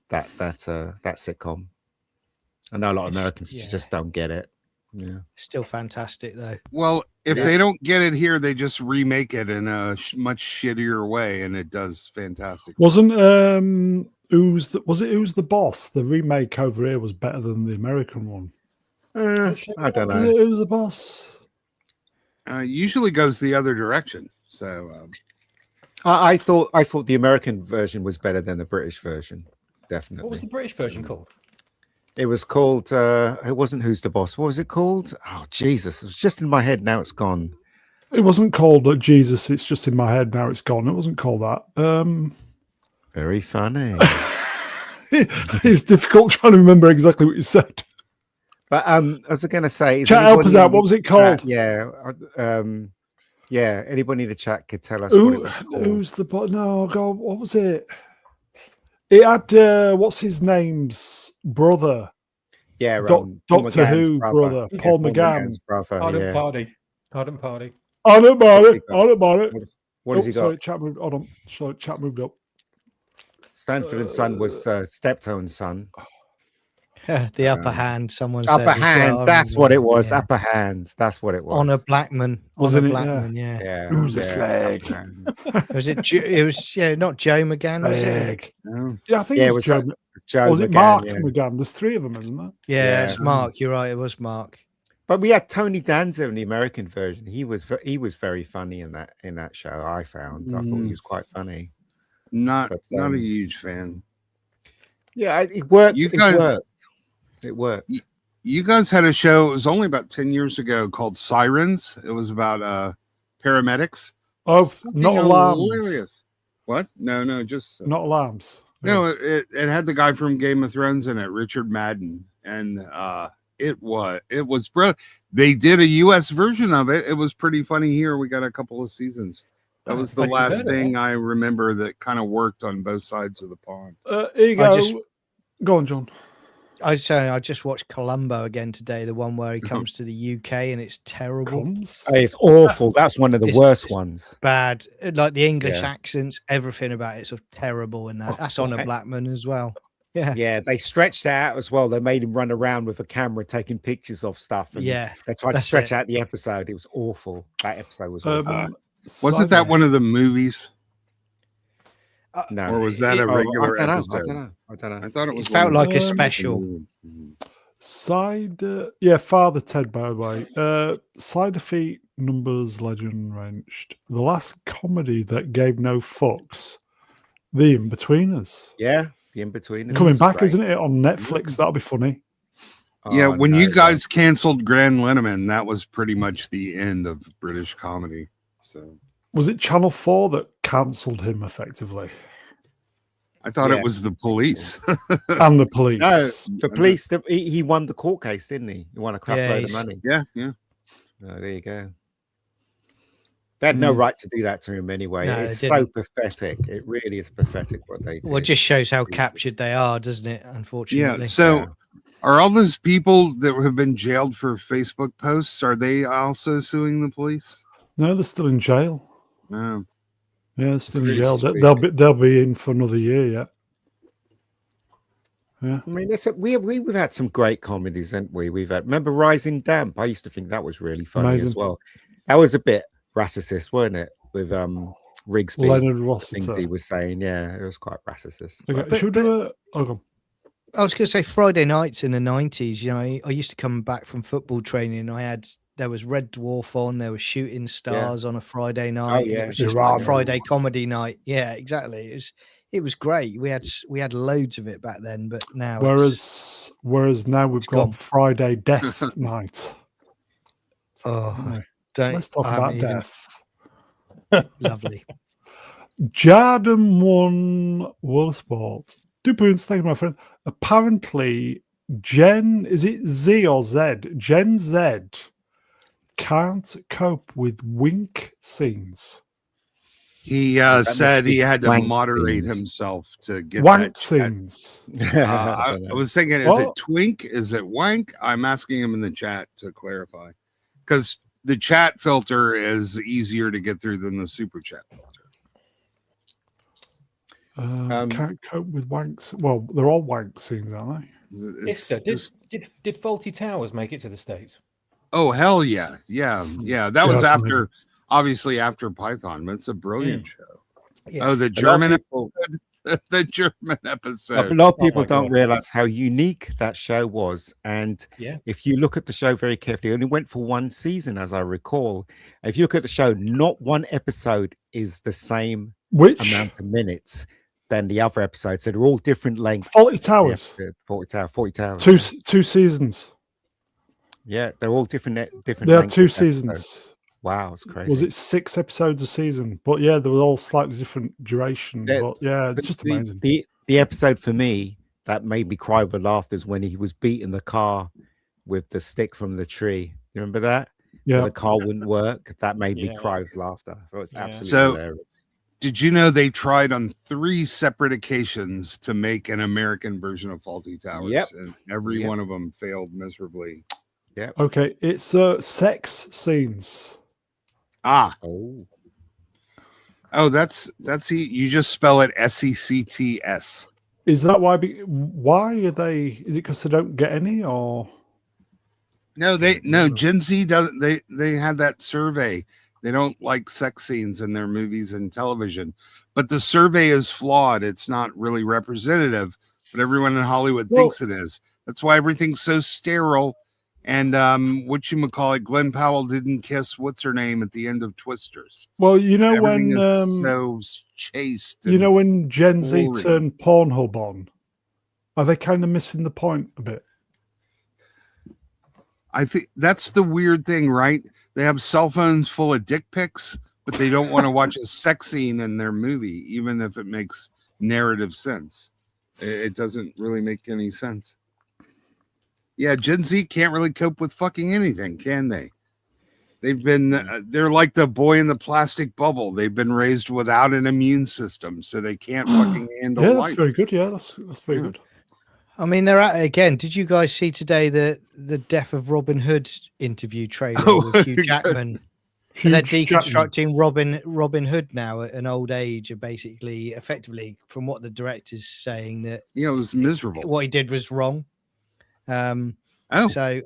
That sitcom. I know a lot of Americans just don't get it. Yeah, Still fantastic though. Well, if they don't get it here, they just remake it in a much shittier way, and it does fantastic. Wasn't Who's the Boss? The remake over here was better than the American one. I don't know. Who's the Boss? Usually goes the other direction. So I thought the American version was better than the British version. Definitely. What was the British version called? It was called. It wasn't Who's the Boss. What was it called? Oh Jesus! It was just in my head. Now it's gone. It wasn't called Jesus. It's just in my head now. It's gone. It wasn't called that. Very funny. It's difficult trying to remember exactly what you said. But I was going to say, chat, help us out. What was it called? Yeah. Anybody in the chat could tell us what it was called. Who's the boss? No, God, what was it? It had what's his name's brother? Yeah, Doctor Who brother, Paul McGann's brother. Ardent Party. Ardent Party. I don't mind it. What has he got? Sorry, chat moved. Hold on. Sorry, chat moved up. Stanford and Son was Steptoe and Son. The upper hand. Someone upper said hand. well, That's what it was. yeah. Upper hand. That's what it was. Honor Blackman. Wasn't Honor it? Blackman. Yeah. Who's the slag? Was it? It was not Joe McGann. Was it? Yeah, I think it was Joe. Joe Was it McGann, Mark yeah. McGann? There's three of them, isn't there? Yeah, it's Mark. You're right. It was Mark. But we had Tony Danza in the American version. He was very funny in that show. I found. I thought he was quite funny. Not a huge fan. Yeah, it worked. It worked. You guys had a show. It was only about 10 years ago called Sirens. It was about paramedics. Oh, not alarms. Hilarious. What? No, just not alarms. No, it had the guy from Game of Thrones in it, Richard Madden, and it was brilliant. They did a U.S. version of it. It was pretty funny here. We got a couple of seasons. That was the last thing I remember that kind of worked on both sides of the pond. Here you go. Go on, John. I just watched Columbo again today, the one where he comes to the UK and it's terrible. It's awful. That's one of the worst ones. Bad. Like the English accents, everything about it's terrible in that. That's Honor Blackman as well. Yeah. Yeah, they stretched out as well. They made him run around with a camera taking pictures of stuff. And they tried to stretch out the episode. It was awful. That episode was awful. Wasn't that one of the movies? No. Or was that a regular episode? I don't know. I thought it was. It felt like a special. Father Ted, by the way. Side of feet numbers legend wrenched. The last comedy that gave no fucks. The In-Betweeners. Yeah, The In-Betweeners. Coming back, isn't it, on Netflix? That'll be funny. Yeah, when you guys canceled Grand Linneman, that was pretty much the end of British comedy. So was it Channel 4 that cancelled him effectively? I thought it was the police. And the police. No, the police. He won the court case, didn't he? He won a crap load of money. Yeah. Oh, there you go. They had no right to do that to him anyway. No, it's so pathetic. It really is pathetic what they did. Well, it just shows how captured they are, doesn't it? Unfortunately. Yeah. So are all those people that have been jailed for Facebook posts, are they also suing the police? No, they're still in jail. No. Yeah, they're still in jail. They'll be in for another year yet. Yeah. I mean, we've had some great comedies, haven't we? Remember Rising Damp? I used to think that was really funny as well. That was a bit racist, weren't it? With Rigsby, Leonard Rossiter. Things he was saying, yeah, it was quite racist. Okay, should we do I was going to say Friday nights in the 90s. You know, I used to come back from football training. There was Red Dwarf on. There was Shooting Stars on a Friday night. It was just like Friday comedy night. Yeah, exactly. It was great. We had loads of it back then, but now whereas now we've got Friday Death Night. Let's talk about death. Lovely. Jardim won World of Sport. Dupoons, thank you, my friend. Apparently, Gen, is it Z or Z? Gen Z can't cope with wink scenes. He That said must be he had to wank moderate scenes. himself to get Wank that chat. scenes. I was thinking, is What? it twink? Is it wank? I'm asking him in the chat to clarify, because the chat filter is easier to get through than the super chat filter. Can't cope with wanks. Well, they're all wank scenes, aren't they? Iska, did Faulty Towers make it to the States? Oh, hell yeah. Yeah. That was that's after, amazing. obviously after Python, but it's a brilliant show. Yes. Oh, the A lot of German people, the German a episode. lot of Oh people my don't God. realize how unique that show was. And Yeah. if you look at the show very carefully, it only went for one season, as I recall. If you look at the show, not one episode is the same Which amount of minutes than the other episodes. So they're all different lengths. Fawlty Towers? 40 Towers. Two seasons. Yeah, they're all different. Different. They had lengths 2 of episodes. seasons. Wow, it's crazy. Was it 6 episodes a season? But yeah, they were all slightly different duration. Yeah, But yeah, it's But just amazing. The episode for me that made me cry with laughter is when he was beating the car with the stick from the tree. You remember that? Where Yeah. the car wouldn't work. That made me Yeah. cry with laughter. It was Yeah. absolutely So- hilarious. Did you know they tried on 3 separate occasions to make an American version of Faulty Towers? Yep. And every Yep. one of them failed miserably. Okay, it's sex scenes. Oh, That's you just spell it SECTS. Is that why? Why are they? Is it because they don't get any, or No, Gen Z doesn't. They had that survey. They don't like sex scenes in their movies and television, but the survey is flawed. It's not really representative, but everyone in Hollywood thinks it is. That's why everything's so sterile. And whatchamacallit, Glenn Powell didn't kiss what's her name at the end of Twisters. well, you know Everything when is so chaste. you know when Gen Z boring. turned Pornhub on, are they kind of missing the point a bit? I think that's the weird thing, right? They have cell phones full of dick pics, but they don't want to watch a sex scene in their movie, even if it makes narrative sense. It doesn't really make any sense. Yeah, Gen Z can't really cope with fucking anything, can they? They've been, they're like the boy in the plastic bubble. They've been raised without an immune system, so they can't fucking handle Yeah, that's life. very good. Yeah, that's very good. I mean, they're at it again. Did you guys see today the death of Robin Hood interview trailer with Hugh Jackman? They're Hugh Jackman. deconstructing Robin Hood now at an old age, and basically, effectively, from what the director's saying, that Yeah, it was miserable. what he did was wrong. Oh, So,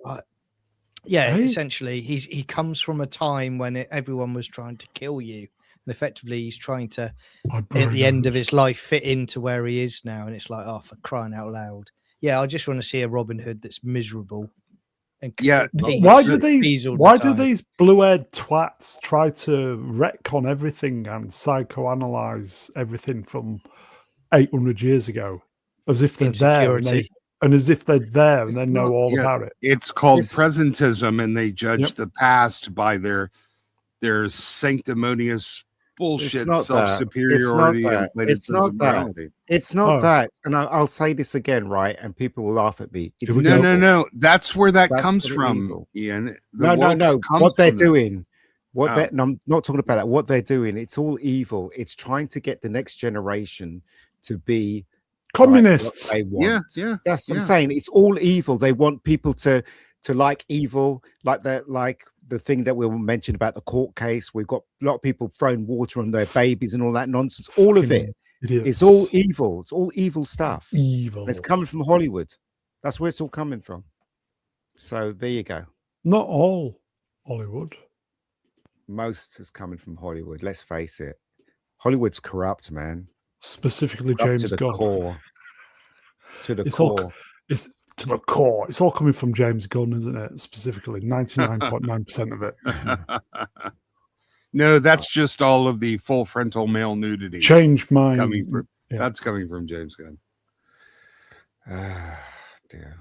yeah, Hey. essentially, he comes from a time when everyone was trying to kill you, and effectively, he's trying to, at the end of his life, fit into where he is now. And it's like, oh, for crying out loud! Yeah, I just want to see a Robin Hood that's miserable. And Yeah, Why do peas these? all the Why do time. these blue-haired twats try to retcon everything and psychoanalyze everything from 800 years ago, as if they're there, Insecurity. and as if they're there and It's they know not- all yeah. about it? it's called It's- presentism, and they judge Yep. the past by their sanctimonious bullshit not that. self-superiority It's not and that. inflated It's not sense of that. morality. it's not Oh. that. And I'll say this again, right? And people will laugh at me. It's we No, go. no. That's where that That's comes what it from, evil. Ian. No. woke comes What they're from that. doing, Oh. no, I'm not talking about that. What they're doing, it's all evil. It's trying to get the next generation to be Communists. like what they want. Yeah. That's what yeah. I'm saying. It's all evil. They want people to like evil, like the thing that we mentioned about the court case. We've got a lot of people throwing water on their babies and all that nonsense. All of it. Idiots. It's all evil. It's all evil stuff. evil. And it's coming from Hollywood. That's where it's all coming from. So there you go. Not all Hollywood. Most is coming from Hollywood. Let's face it. Hollywood's corrupt, man. Specifically, Corrupt James to the Gunn. core. To the It's all- core. It's to the core. It's all coming from James Gunn, isn't it? Specifically, 99.9% of it. No, that's just all of the full frontal male nudity Change my. coming from. yeah. That's coming from James Gunn. Dear.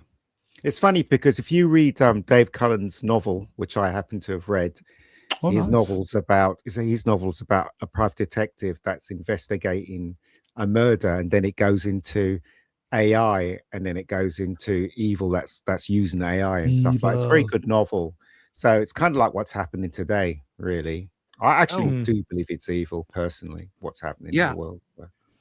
It's funny because if you read Dave Cullen's novel, which I happen to have read, Oh, his nice. novels about a private detective that's investigating a murder, and then it goes into AI, and then it goes into evil that's using AI and stuff like. It's a very Evil. good novel. So it's kind of like what's happening today, really. I actually do believe it's evil, personally, what's happening in the world.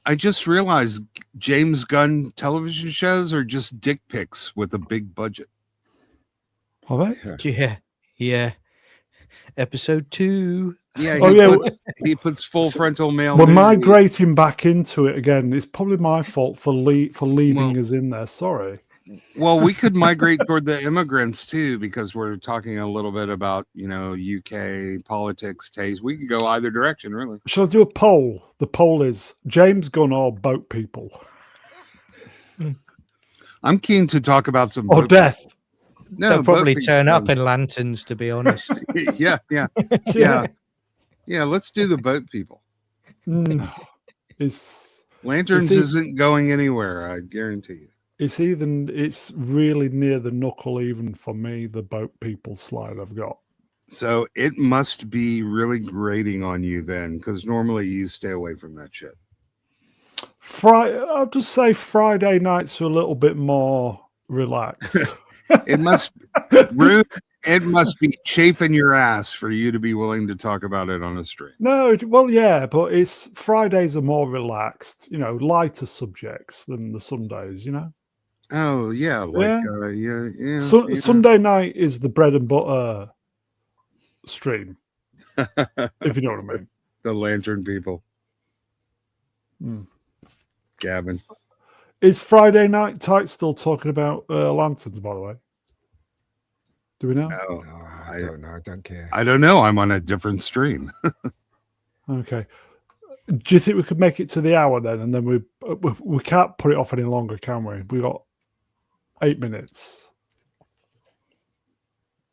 I just realized James Gunn television shows are just dick pics with a big budget. Are they? Yeah. Episode 2. Yeah, he puts full frontal male. We're nudity. migrating back into it again. It's probably my fault for leading us in there. Sorry. Well, we could migrate toward the immigrants too, because we're talking a little bit about, UK politics, taste. We could go either direction, really. Shall I do a poll? The poll is James Gunn or boat people? I'm keen to talk about some or death. People. No, they'll probably turn up in lanterns, to be honest. yeah. Let's do the boat people. No. Lanterns isn't going anywhere, I guarantee you. It's really near the knuckle even for me, the boat people slide I've got. So it must be really grating on you then, because normally you stay away from that shit. I'll just say Friday nights are a little bit more relaxed. It must be chafing your ass for you to be willing to talk about it on a stream. No, well, yeah, but it's Fridays are more relaxed, lighter subjects than the Sundays, Oh yeah, Sunday night is the bread and butter stream, if you know what I mean. The lantern people. Gavin. Is Friday Night Tight still talking about lanterns, by the way? Do we know? No, I don't know. I don't care. I don't know. I'm on a different stream. Okay. Do you think we could make it to the hour then? And then we can't put it off any longer, can we? We got 8 minutes.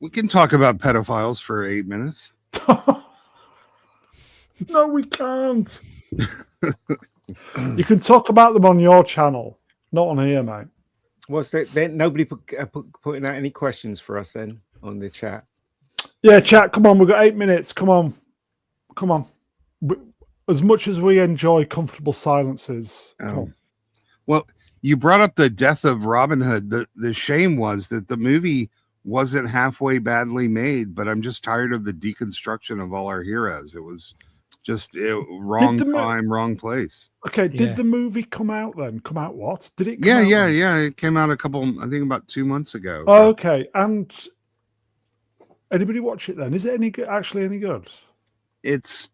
We can talk about pedophiles for 8 minutes. No, we can't. You can talk about them on your channel, not on here, mate. What's that? Then nobody putting out any questions for us then on the chat. Yeah, chat. Come on, we've got 8 minutes. Come on. As much as we enjoy comfortable silences. Come on. Well, you brought up the death of Robin Hood. The shame was that the movie wasn't halfway badly made, but I'm just tired of the deconstruction of all our heroes. It was just wrong time, wrong place. Okay, did the movie come out then? Come out what? Did it come out? Yeah. It came out I think about 2 months ago. Oh, okay. And anybody watch it then? Is it actually any good? It's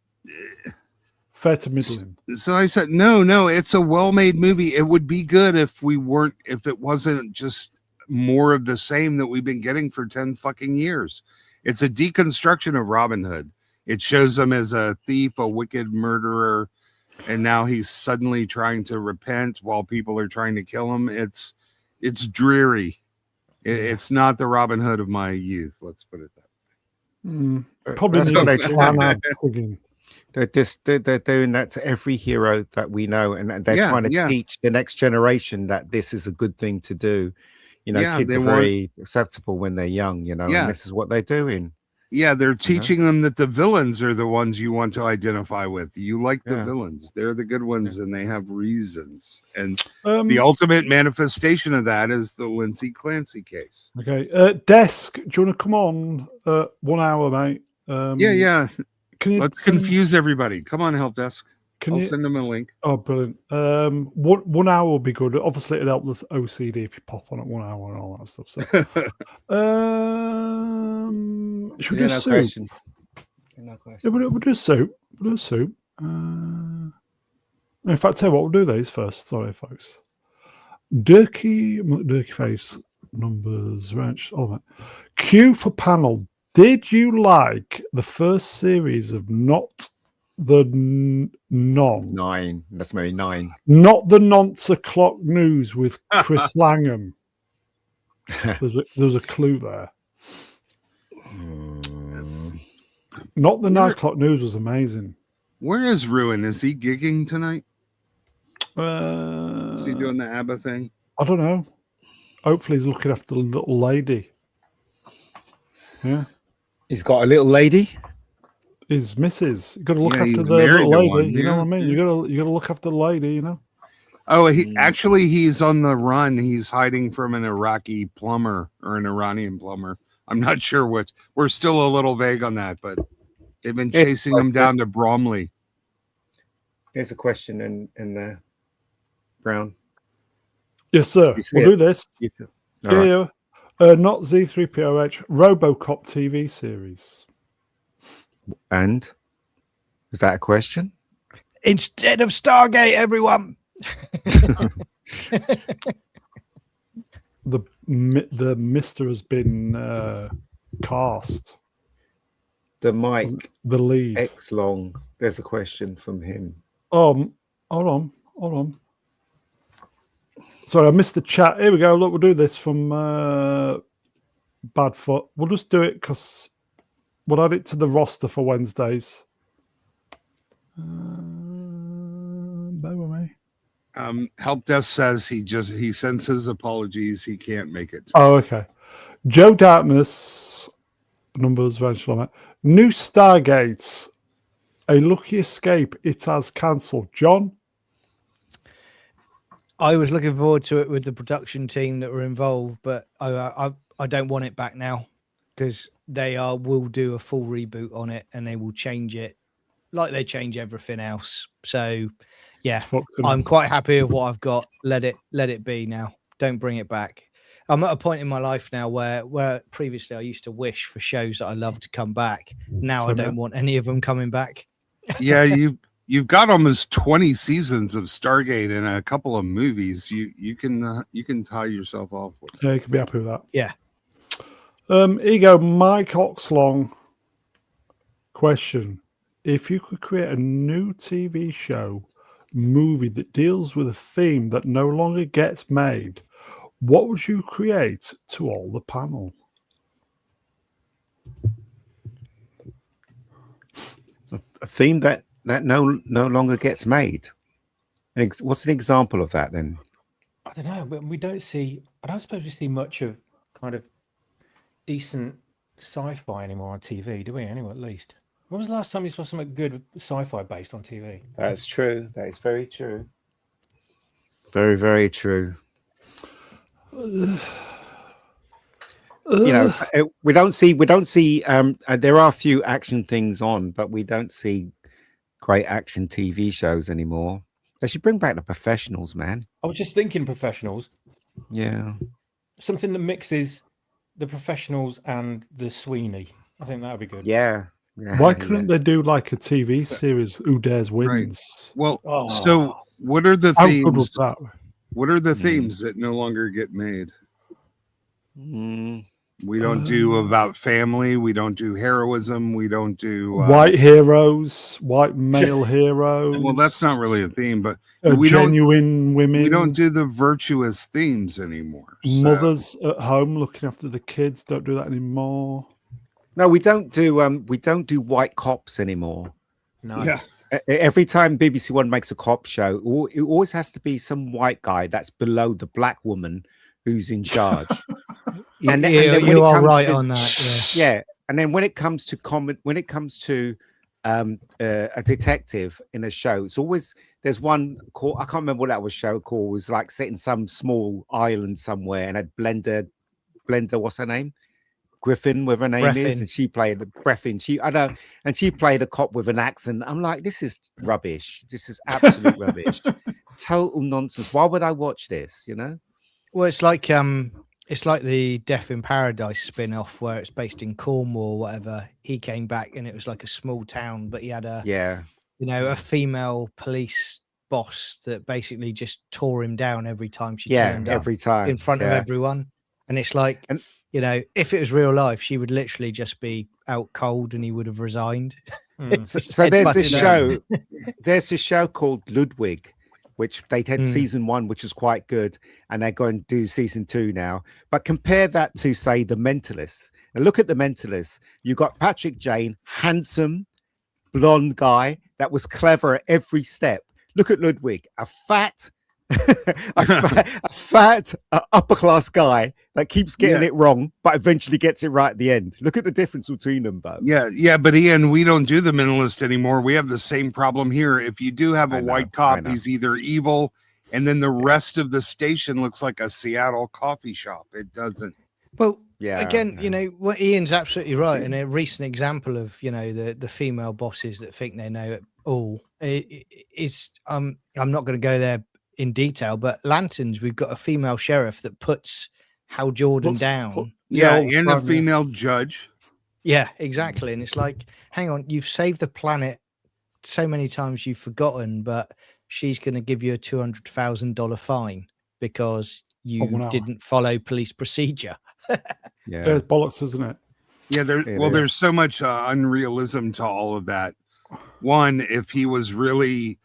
fair to middling. So I said, no, it's a well-made movie. It would be good if it wasn't just more of the same that we've been getting for 10 fucking years. It's a deconstruction of Robin Hood. It shows him as a thief, a wicked murderer, and now he's suddenly trying to repent while people are trying to kill him. It's dreary. It's not the Robin Hood of my youth. Let's put it that way. Probably they're doing that to every hero that we know, and they're trying to teach the next generation that this is a good thing to do. Kids are very acceptable when they're young, and this is what they're doing. Yeah, they're teaching them that the villains are the ones you want to identify with. You like the villains. They're the good ones, and they have reasons. And the ultimate manifestation of that is the Lindsay Clancy case. Okay. Desk, do you want to come on 1 hour, mate? Yeah. Let's confuse everybody. Come on, Help Desk. I'll send them a link. Oh, brilliant. 1 hour would be good. Obviously, it'd help with OCD if you pop on at 1 hour and all that stuff. So, should we do soup? Questions. No questions. Yeah, we'll do soup. We'll do soup. In fact, tell you what, we'll do these first. Sorry, folks. Durkey face, numbers, ranch, all that. Q for panel. Did you like the first series of Not the Non? 9. That's maybe 9. Not the Nonce O'Clock News with Chris Langham. There's a clue there. Not the 9 o'clock news was amazing. Where is Ruin? Is he gigging tonight? Is he doing the ABBA thing? I don't know. Hopefully he's looking after the little lady. Yeah. He's got a little lady. His missus. You got to look after the little lady. You know what I mean? You got to look after the lady. Oh, he's on the run. He's hiding from an Iraqi plumber or an Iranian plumber. I'm not sure which. We're still a little vague on that, but they've been chasing him down to Bromley. Here's a question in there, Brown. Yes, sir. We'll do this. Right. Not Z3POH, RoboCop TV series. And is that a question? Instead of Stargate, everyone. The Mister has been cast. The Mike the lead. X Long. There's a question from him. Hold on. Sorry, I missed the chat. Here we go. Look, we'll do this from Badfoot. We'll just do it because we'll add it to the roster for Wednesdays. Bear with me. Help Desk says he sends his apologies. He can't make it. Oh, okay. Joe Darkness, numbers, new Stargates, a lucky escape. It has cancelled. John? I was looking forward to it with the production team that were involved, but I don't want it back now because will do a full reboot on it and they will change it like they change everything else. So yeah, I'm quite happy with what I've got. Let it be now. Don't bring it back. I'm at a point in my life now where previously I used to wish for shows that I loved to come back. Now I don't want any of them coming back. Yeah, you've got almost 20 seasons of Stargate and a couple of movies. You can tie yourself off with. Yeah, you can be happy with that. Yeah. Here you go, Mike Oxlong. Question: if you could create a new TV show, movie that deals with a theme that no longer gets made, what would you create to all the panel? A theme that no longer gets made. What's an example of that then? I don't know, but we don't see. I don't suppose we see much of kind of decent sci-fi anymore on TV, do we? Anyway, at least. When was the last time you saw something good sci-fi based on TV? That's true. That is very true. Very, very true. We don't see. There are a few action things on, but we don't see great action TV shows anymore. They should bring back The Professionals, man. I was just thinking Professionals. Yeah. Something that mixes The Professionals and The Sweeney. I think that would be good. Yeah. Why couldn't they do like a TV series? Who Dares Wins? Right. Well, so what are the themes? How good was that? What are the themes that no longer get made? We don't do about family. We don't do heroism. We don't do white heroes, white male heroes. Well, that's not really a theme, but genuine women. We don't do the virtuous themes anymore. Mothers at home looking after the kids don't do that anymore. No, we don't do white cops anymore. No. Yeah. Every time BBC One makes a cop show, it always has to be some white guy that's below the black woman who's in charge. And then you are right on that. Yeah. And then when it comes to a detective in a show, it's always there's one called, I can't remember what that was show called. It was like set in some small island somewhere and had Blender, what's her name? Griffin, whatever her name is, and she played Breffin. She played a cop with an accent. I'm like, this is rubbish. This is absolute rubbish. Total nonsense. Why would I watch this? You know? Well, it's like the Death in Paradise spin-off where it's based in Cornwall or whatever. He came back and it was like a small town, but he had a female police boss that basically just tore him down every time she turned up in front of everyone. And it's like, if it was real life, she would literally just be out cold and he would have resigned. So there's this show. There's this show called Ludwig, which they had season 1, which is quite good, and they're going to do season 2 now. But compare that to, say, The Mentalist. And look at The Mentalist. You got Patrick Jane, handsome, blonde guy that was clever at every step. Look at Ludwig, a fat upper class guy that keeps getting it wrong, but eventually gets it right at the end. Look at the difference between them both. Yeah, but Ian, we don't do The Mentalist anymore. We have the same problem here. If you do have a white cop, he's either evil, and then the rest of the station looks like a Seattle coffee shop. It doesn't. Well, Yeah. again, you know, what Ian's absolutely right. And a recent example of, you know, the female bosses that think they know it all is I'm not going to go there in detail, but Lanterns, we've got a female sheriff that puts Hal Jordan down. Yeah, all the and a time, yeah. female judge. Yeah, exactly. And it's like, hang on, you've saved the planet so many times you've forgotten, but she's going to give you a $200,000 fine because you 1 hour. didn't follow police procedure. Yeah, it's bollocks, isn't it? Yeah, there's so much unrealism to all of that. One, if he was really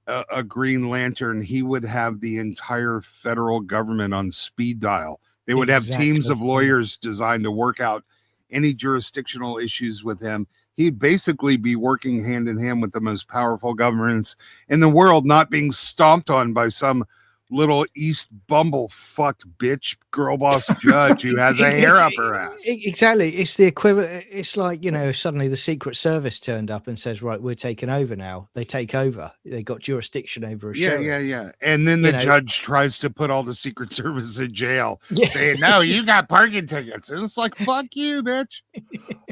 a Green Lantern, he would have the entire federal government on speed dial. They would have teams of lawyers designed to work out any jurisdictional issues with him. He'd basically be working hand in hand with the most powerful governments in the world, not being stomped on by some little East bumblefuck bitch girl boss judge who has a hair up her ass. Exactly. It's the equivalent. It's like, you know, suddenly the Secret Service turned up and says, right, we're taking over now. They take over. They got jurisdiction over a show. Yeah. And then the judge tries to put all the Secret Service in jail, saying, no, you got parking tickets. And it's like, fuck you, bitch.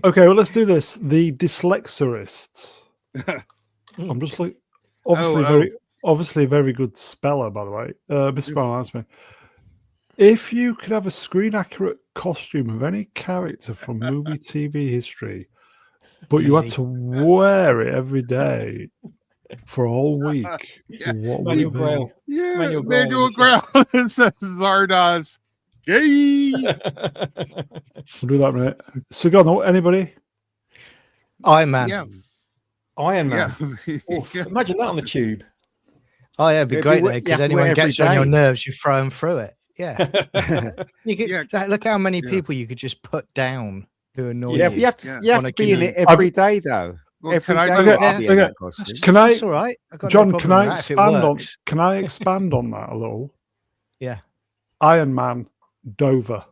Okay, well, let's do this. The dyslexerists. I'm just like, obviously, very good speller, by the way. Mr. Brown asked me, if you could have a screen-accurate costume of any character from movie, TV history, but you had to wear it every day for a whole week, what would it be? Yeah, Manuel Grail. It says Zardoz. Yay! We'll do that in a minute. So, go on, anybody? Iron Man. Yeah. Iron Man. Yeah. Imagine that on the tube. Oh, yeah, it'd be great there because anyone gets on your nerves, you throw them through it. Yeah. You could, look how many people you could just put down who annoy you. Yeah, but you have to be in it every day, though. Well, every can day I- you have to be in that costume. Can I, That's all right. I've got no John, problem can I with that if it expand on? works. Can I expand on that a little? Yeah. Iron Man, Dover.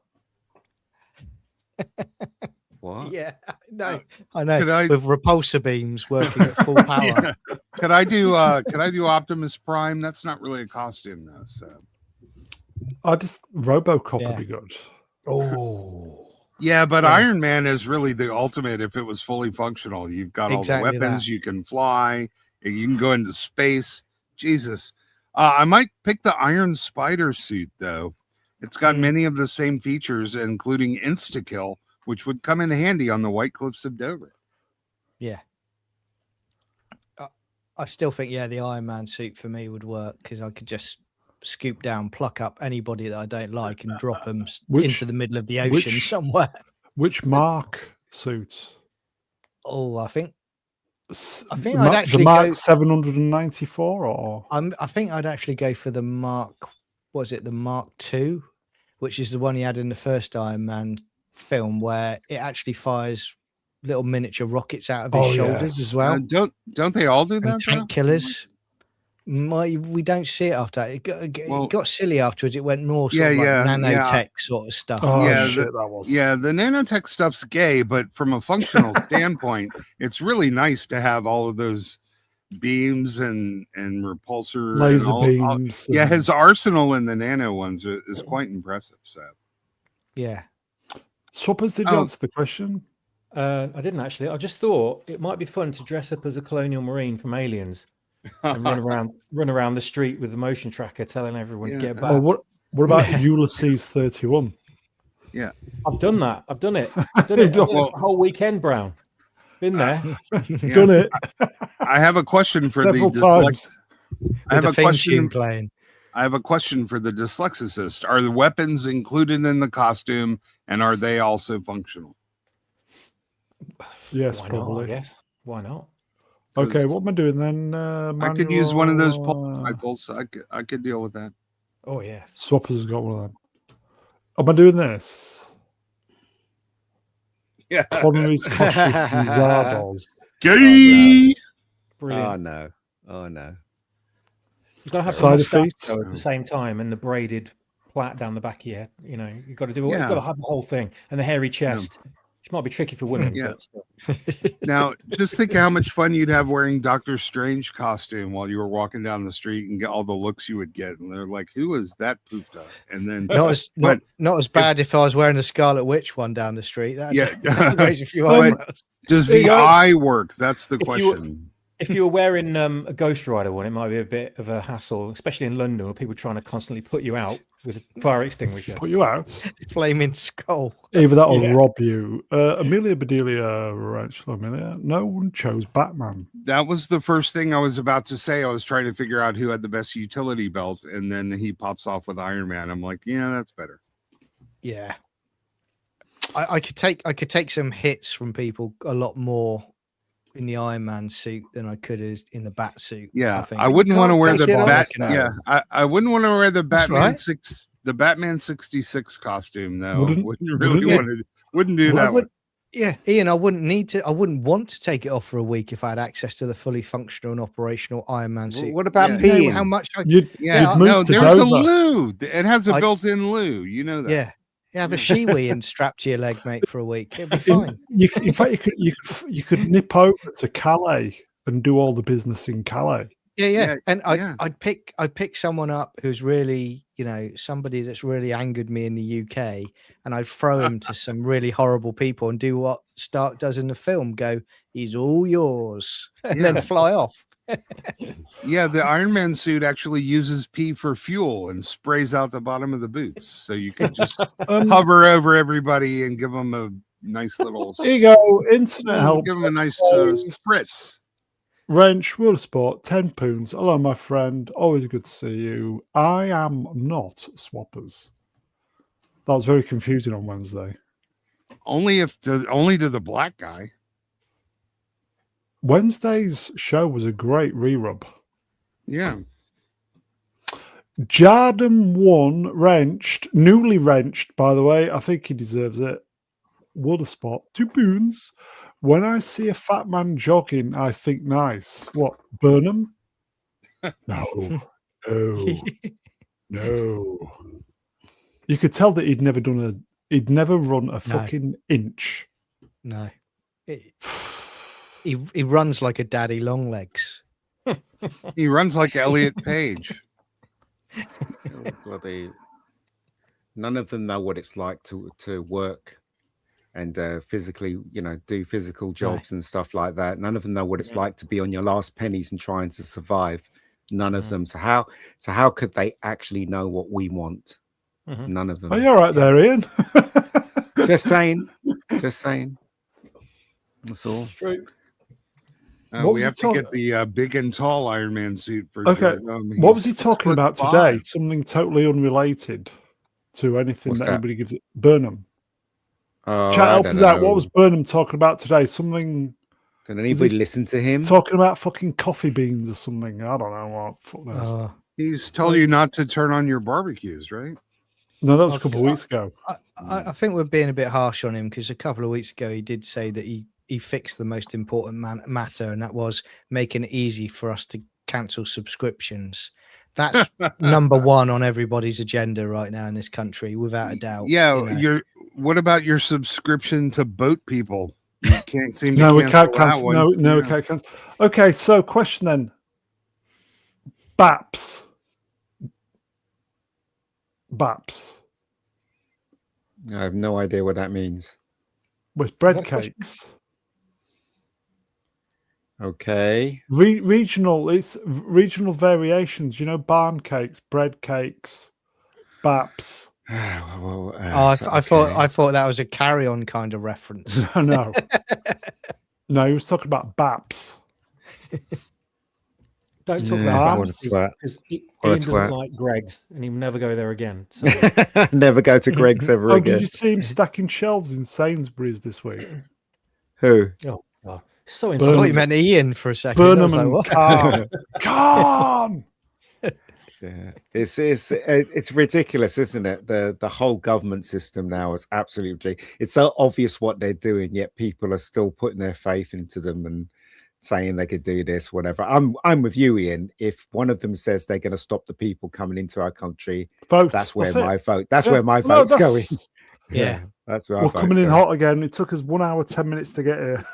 What? Yeah, no, I know. Could I- With repulsor beams working at full power. Yeah. Could I do Optimus Prime? That's not really a costume though. So RoboCop Yeah. would be good. Oh. yeah, but Yeah. Iron Man is really the ultimate if it was fully functional. You've got all Exactly the weapons, that. you can fly, you can go into space. Jesus. I might pick the Iron Spider suit though. It's got many of the same features, including insta-kill, which would come in handy on the White Cliffs of Dover. Yeah. I still think, the Iron Man suit for me would work because I could just scoop down, pluck up anybody that I don't like and drop them into the middle of the ocean somewhere. Which Mark suit? Oh, I think I'd The actually Mark go- 794 or I think I'd actually go for the Mark, the Mark II, which is the one he had in the first Iron Man film where it actually fires little miniature rockets out of his shoulders as well. Don't they all do And that? tank killers. We don't see it after that. It got silly afterwards. It went more sort of like nanotech sort of stuff. oh Yeah, shit, that was Yeah, the nanotech stuff's gay, but from a functional standpoint, it's really nice to have all of those beams and repulsor laser and all. beams. Yeah, and- his arsenal in the nano ones is quite impressive. So Yeah. Swappers, did you answer the question? I didn't actually. I just thought it might be fun to dress up as a colonial marine from Aliens and run around the street with the motion tracker, telling everyone to get back. Oh, what about Ulysses 31? I've done that. I've done it. I've done it for the whole weekend, Brown. Been there. Done it I have a question for several the times. I have With a the theme question. tune playing. I have a question for the dyslexicist. Are the weapons included in the costume, and are they also functional? Yes, Why probably. not? Yes. Why not? Okay, what am I doing then? I could use one of those manual, rifles. I could deal with that. Oh yes. Swappers has got one of them. Am I doing this? Yeah. Connery's costume from Zardoz. Gay. Brilliant. Oh no. You've got to have Side the of feet. mustache, though, at the same time and the braided plait down the back of your head. You know, you've got to do. Yeah. You've got to have the whole thing and the hairy chest. which might be tricky for women. Yeah. But still. Now, just think how much fun you'd have wearing Doctor Strange costume while you were walking down the street and get all the looks you would get. And they're like, who is that poofta? And then not as bad if I was wearing a Scarlet Witch one down the street. That'd raise a few eyebrows. Does the eye work? That's the question. If you were wearing a Ghost Rider one, it might be a bit of a hassle, especially in London, where people are trying to constantly put you out with a fire extinguisher. Put you out. Flaming skull. Either that or rob you. Amelia Bedelia, Rachel Amelia. No one chose Batman. That was the first thing I was about to say. I was trying to figure out who had the best utility belt, and then he pops off with Iron Man. I'm like, yeah, that's better. Yeah. I could take some hits from people a lot more in the Iron Man suit than I could as in the Bat suit. Yeah, I wouldn't want to wear the Bat. Yeah, I wouldn't want to wear the Batman the Batman 66 costume. No, wouldn't do that one. Yeah, Ian, I wouldn't want to take it off for a week if I had access to the fully functional and operational Iron Man suit. What about peeing? How much? No, there's a loo. It has a built-in loo. You know that. Yeah. You have a shiwi and strapped to your leg, mate, for a week. It'll be fine. In fact, you could nip over to Calais and do all the business in Calais. Yeah. And I'd pick someone up who's really, somebody that's really angered me in the UK, and I'd throw him to some really horrible people and do what Stark does in the film: go, he's all yours, and then fly off. Yeah, the Iron Man suit actually uses pee for fuel and sprays out the bottom of the boots, so you could just hover over everybody and give them a nice little. Here you go, internet help. Give them a nice spritz. Wrench, World of Sport, £10. Hello, my friend. Always good to see you. I am not Swappers. That was very confusing on Wednesday. Only to the black guy. Wednesday's show was a great re-rub. Yeah. Jardim won, newly wrenched, by the way. I think he deserves it. What a spot. £2. When I see a fat man jogging, I think nice. What, Burnham? No. You could tell that he'd never run a fucking inch. No. He runs like a daddy long legs. He runs like Elliot Page. None of them know what it's like to work and physically, do physical jobs and stuff like that. None of them know what it's like to be on your last pennies and trying to survive. None of them. So how could they actually know what we want? None of them. Are you all right there, Ian? Just saying. That's all. We have to get the big and tall Iron Man suit for. Okay. What was he talking about today? Something totally unrelated to anything that anybody gives it. Burnham. Chat, help us out. What was Burnham talking about today? Something. Can anybody listen to him? Talking about fucking coffee beans or something. I don't know what. Fuck knows. He's telling you not to turn on your barbecues, right? No, that was a couple of weeks ago. I think we're being a bit harsh on him because a couple of weeks ago he did say that he fixed the most important matter, and that was making it easy for us to cancel subscriptions. That's number one on everybody's agenda right now in this country, without a doubt. Yeah, what about your subscription to Boat People? You can't seem to we can't cancel. We can't cancel. Okay, so question then. Baps. I have no idea what that means. With bread cakes. Okay. Regional. It's regional variations. Barn cakes, bread cakes, baps. I thought that was a carry-on kind of reference. No. No, he was talking about baps. Don't talk about baps because Ian doesn't like Greg's, and he'll never go there again. So. Never go to Greg's ever again. Did you see him stacking shelves in Sainsbury's this week? Who? Oh God. So I thought you meant Ian for a second. Burnham and Khan. Yeah, it's ridiculous, isn't it? The whole government system now is absolutely ridiculous. It's so obvious what they're doing, yet people are still putting their faith into them and saying they could do this, whatever. I'm with you, Ian. If one of them says they're going to stop the people coming into our country, that's where my vote. That's where my vote's going. Yeah. That's where We're coming in hot again. It took us 1 hour, 10 minutes to get here.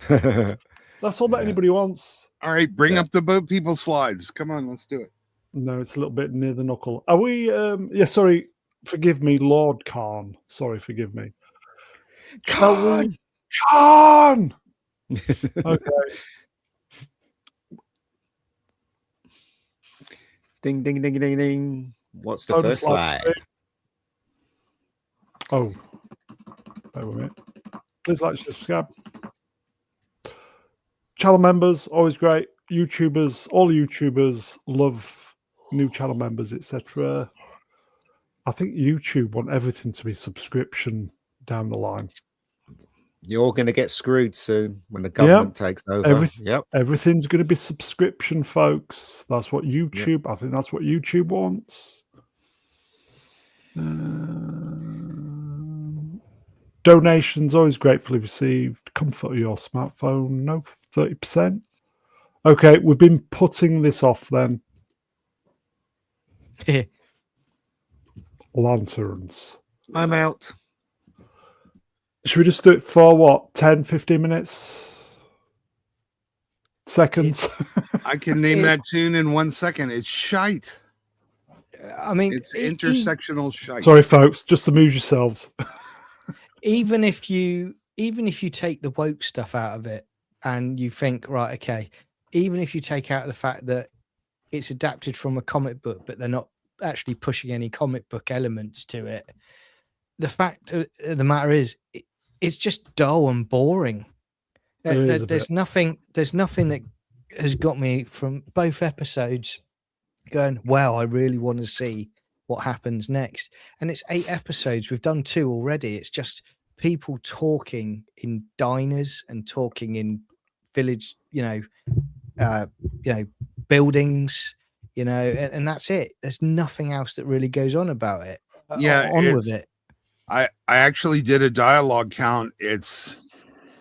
hot. That's all that anybody wants. All right, bring up the boat people slides. Come on, let's do it. No, it's a little bit near the knuckle. Are we? Yeah, sorry. Forgive me, Lord Khan. Sorry, forgive me. Shall we? Khan! Okay. Ding, ding, ding, ding, ding. What's the Bonus first slide? Oh, bear with me. Please like, share, subscribe. Channel members, always great. YouTubers, all YouTubers love new channel members, etc. I think YouTube want everything to be subscription down the line. You're all going to get screwed soon when the government takes over. Everything's going to be subscription, folks. That's what YouTube. I think that's what YouTube wants. Donations always gratefully received. Comfort of your smartphone. No, 30%. Okay, we've been putting this off then. Lanterns. I'm out. Should we just do it for what? 10, 15 minutes? Seconds? I can name that tune in 1 second. It's shite. I mean, It's intersectional shite. Sorry, folks. Just amuse yourselves. even if you take the woke stuff out of it and you think, right, okay, even if you take out the fact that it's adapted from a comic book, but they're not actually pushing any comic book elements to it, the fact of the matter is it's just dull and boring. There's nothing that has got me from both episodes going, wow, I really want to see what happens next. And it's 8 episodes. We've done 2 already. It's just people talking in diners and talking in village, buildings, and that's it. There's nothing else that really goes on about it. On with it. I actually did a dialogue count. It's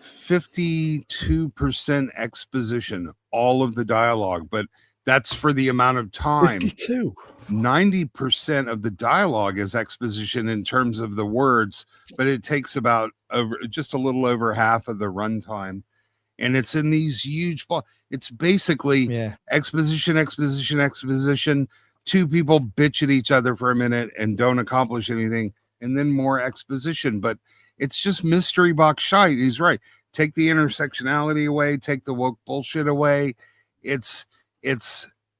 52% exposition, all of the dialogue, but that's for the amount of time. 52. 90% of the dialogue is exposition in terms of the words, but it takes about just a little over half of the runtime. And it's in these huge it's basically exposition. 2 people bitch at each other for a minute and don't accomplish anything, and then more exposition. But it's just mystery box shite. He's right. Take the intersectionality away, take the woke bullshit away. It's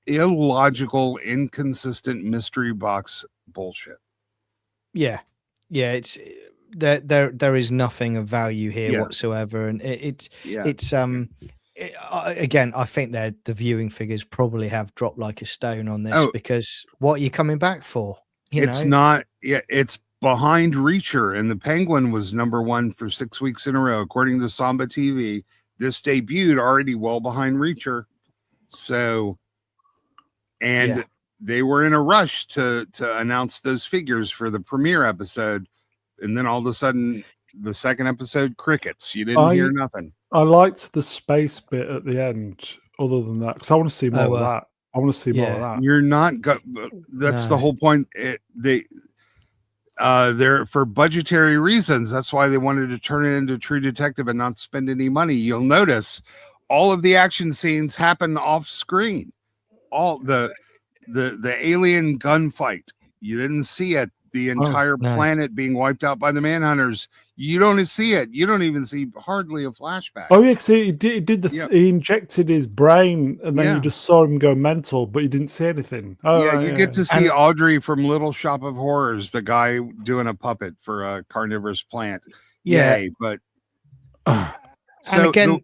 illogical, inconsistent mystery box bullshit. Yeah. It's there is nothing of value here whatsoever, and again, I think that the viewing figures probably have dropped like a stone on this, because what are you coming back for? It's behind Reacher, and the Penguin was #1 for 6 weeks in a row, according to Samba TV. This debuted already well behind Reacher, so they were in a rush to announce those figures for the premiere episode, and then all of a sudden, the second episode, crickets. You didn't hear nothing. I liked the space bit at the end. Other than that, because I want to see more of that. I want to see more of that. You're not. That's the whole point. They're for budgetary reasons. That's why they wanted to turn it into True Detective and not spend any money. You'll notice all of the action scenes happen off screen. All the alien gunfight, you didn't see it. The entire planet being wiped out by the Manhunters, you don't see it. You don't even see hardly a flashback. Oh yeah, because he injected his brain, and then you just saw him go mental, but you didn't see anything. You get to see Audrey from Little Shop of Horrors, the guy doing a puppet for a carnivorous plant. But and again,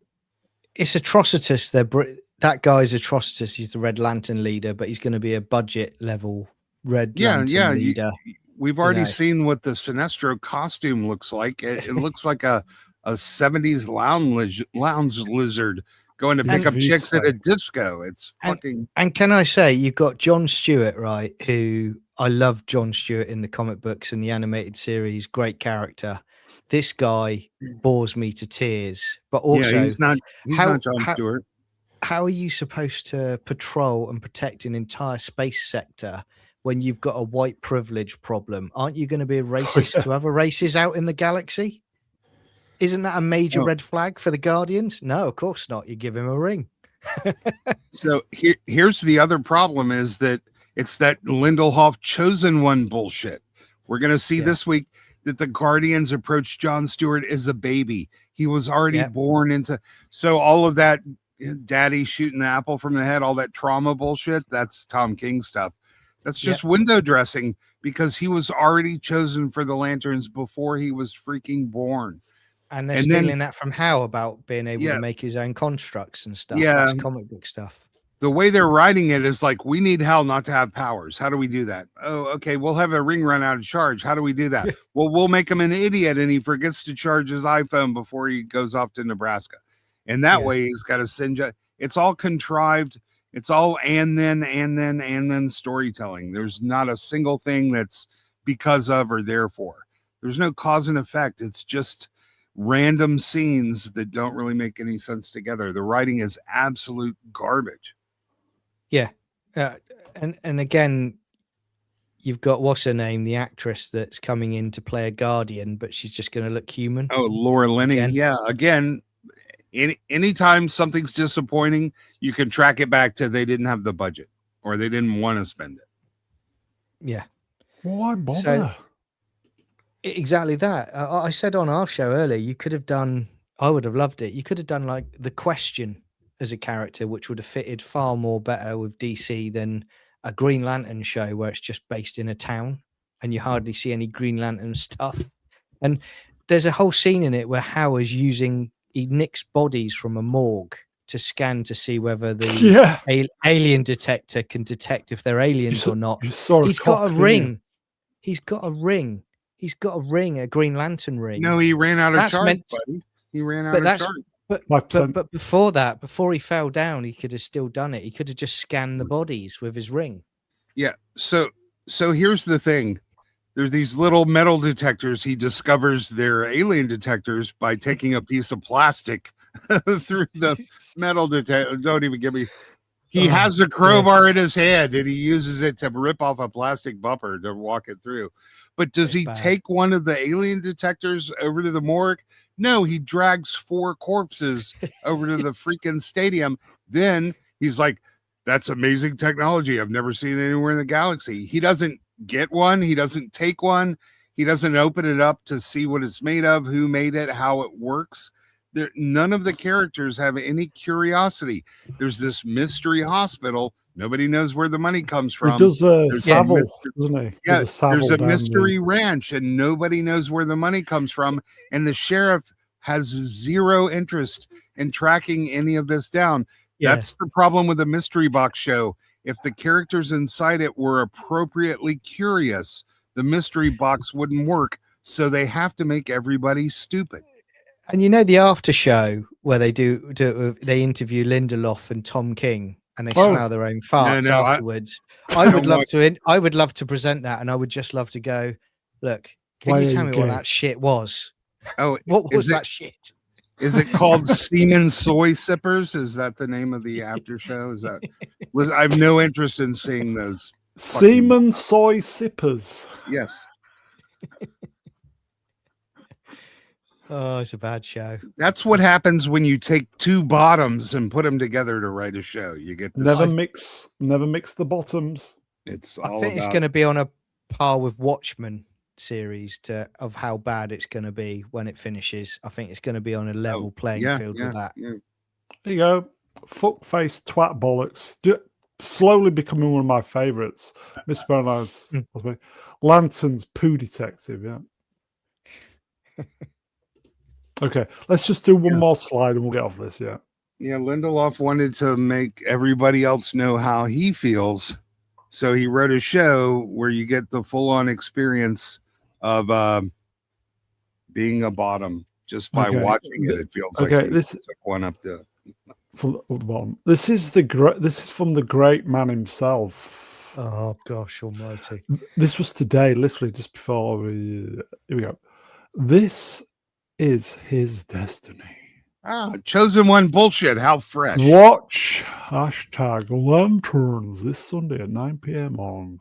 it's Atrocitus. That guy's Atrocitus. He's the Red Lantern leader, but he's going to be a budget level Red Lantern leader. We've already seen what the Sinestro costume looks like. It looks like a 70s lounge lizard going to pick up chicks at a disco. It's fucking. And can I say, you've got Jon Stewart, right? Who I love Jon Stewart in the comic books and the animated series. Great character. This guy bores me to tears. But also, he's not Jon Stewart. How are you supposed to patrol and protect an entire space sector when you've got a white privilege problem? Aren't you going to be a racist to other races out in the galaxy? Isn't that a major red flag for the Guardians? No, of course not. You give him a ring. So here's the other problem is that it's that Lindelof chosen one bullshit. We're going to see this week that the Guardians approached Jon Stewart as a baby. He was already born into, so all of that daddy shooting the apple from the head, all that trauma bullshit, that's Tom King stuff. That's just window dressing because he was already chosen for the Lanterns before he was freaking born. And they're stealing that from Howe about being able to make his own constructs and stuff. Yeah. That's comic book stuff. The way they're writing it is like, we need Hal not to have powers. How do we do that? Oh, okay. We'll have a ring run out of charge. How do we do that? Well, we'll make him an idiot and he forgets to charge his iPhone before he goes off to Nebraska. And that way he's got to send you. It's all contrived. It's all and then storytelling. There's not a single thing that's because of or therefore. There's no cause and effect. It's just random scenes that don't really make any sense together. The writing is absolute garbage. Yeah. And again, you've got what's her name, the actress that's coming in to play a Guardian, but she's just going to look human. Oh, Laura Linney. Again. Yeah. Again, anytime something's disappointing, you can track it back to they didn't have the budget or they didn't want to spend it. Yeah. Well, why bother? So, exactly that. I said on our show earlier, you could have done, I would have loved it. You could have done like The Question as a character, which would have fitted far more better with DC than a Green Lantern show where it's just based in a town and you hardly see any Green Lantern stuff. And there's a whole scene in it where Howard's he nicks bodies from a morgue to scan to see whether the alien detector can detect if they're aliens or not. He's got a ring. He's got a ring. He's got a ring, a Green Lantern ring. No, he ran out of charge, buddy. He ran out of charge. But before that, before he fell down, he could have still done it. He could have just scanned the bodies with his ring. Yeah. So here's the thing. There's these little metal detectors. He discovers they're alien detectors by taking a piece of plastic through the metal detector. Don't even give me. He has a crowbar in his hand and he uses it to rip off a plastic bumper to walk it through. But does he take one of the alien detectors over to the morgue? No, he drags 4 corpses over to the freaking stadium. Then he's like, that's amazing technology. I've never seen it anywhere in the galaxy. He doesn't get one. He doesn't take one. He doesn't open it up to see what it's made of, who made it, how it works. None of the characters have any curiosity. There's this mystery hospital. Nobody knows where the money comes from. He does Savile, doesn't he? Yeah, there's a mystery ranch, and nobody knows where the money comes from. And the sheriff has zero interest in tracking any of this down. Yeah. That's the problem with a mystery box show. If the characters inside it were appropriately curious, the mystery box wouldn't work. So they have to make everybody stupid. And you know the after show where they they interview Lindelof and Tom King and they smell their own farts afterwards. I would love to present that, and I would just love to go, look, can you tell me what that shit was? Oh, what was that shit? Is it called Semen Soy Sippers? Is that the name of the after show? Is that? I have no interest in seeing those. Semen Soy Sippers. Yes. Oh, it's a bad show. That's what happens when you take 2 bottoms and put them together to write a show. You get never mix the bottoms. It's I think it's going to be on a par with Watchmen series of how bad it's going to be when it finishes. I think it's going to be on a level playing field with that. Yeah. There you go. Fuck-face twat bollocks. Slowly becoming one of my favorites. Miss Bernard's Lantern's Poo Detective. Yeah. Okay, let's just do one more slide and we'll get off this. Yeah. Yeah, Lindelof wanted to make everybody else know how he feels. So he wrote a show where you get the full-on experience of being a bottom just by watching it. It feels like this took one up from the bottom. This is from the great man himself. Oh gosh almighty. This was today, literally just before here we go. This is his destiny. Chosen one bullshit. How fresh. Watch #Lanterns this Sunday at 9 p.m. on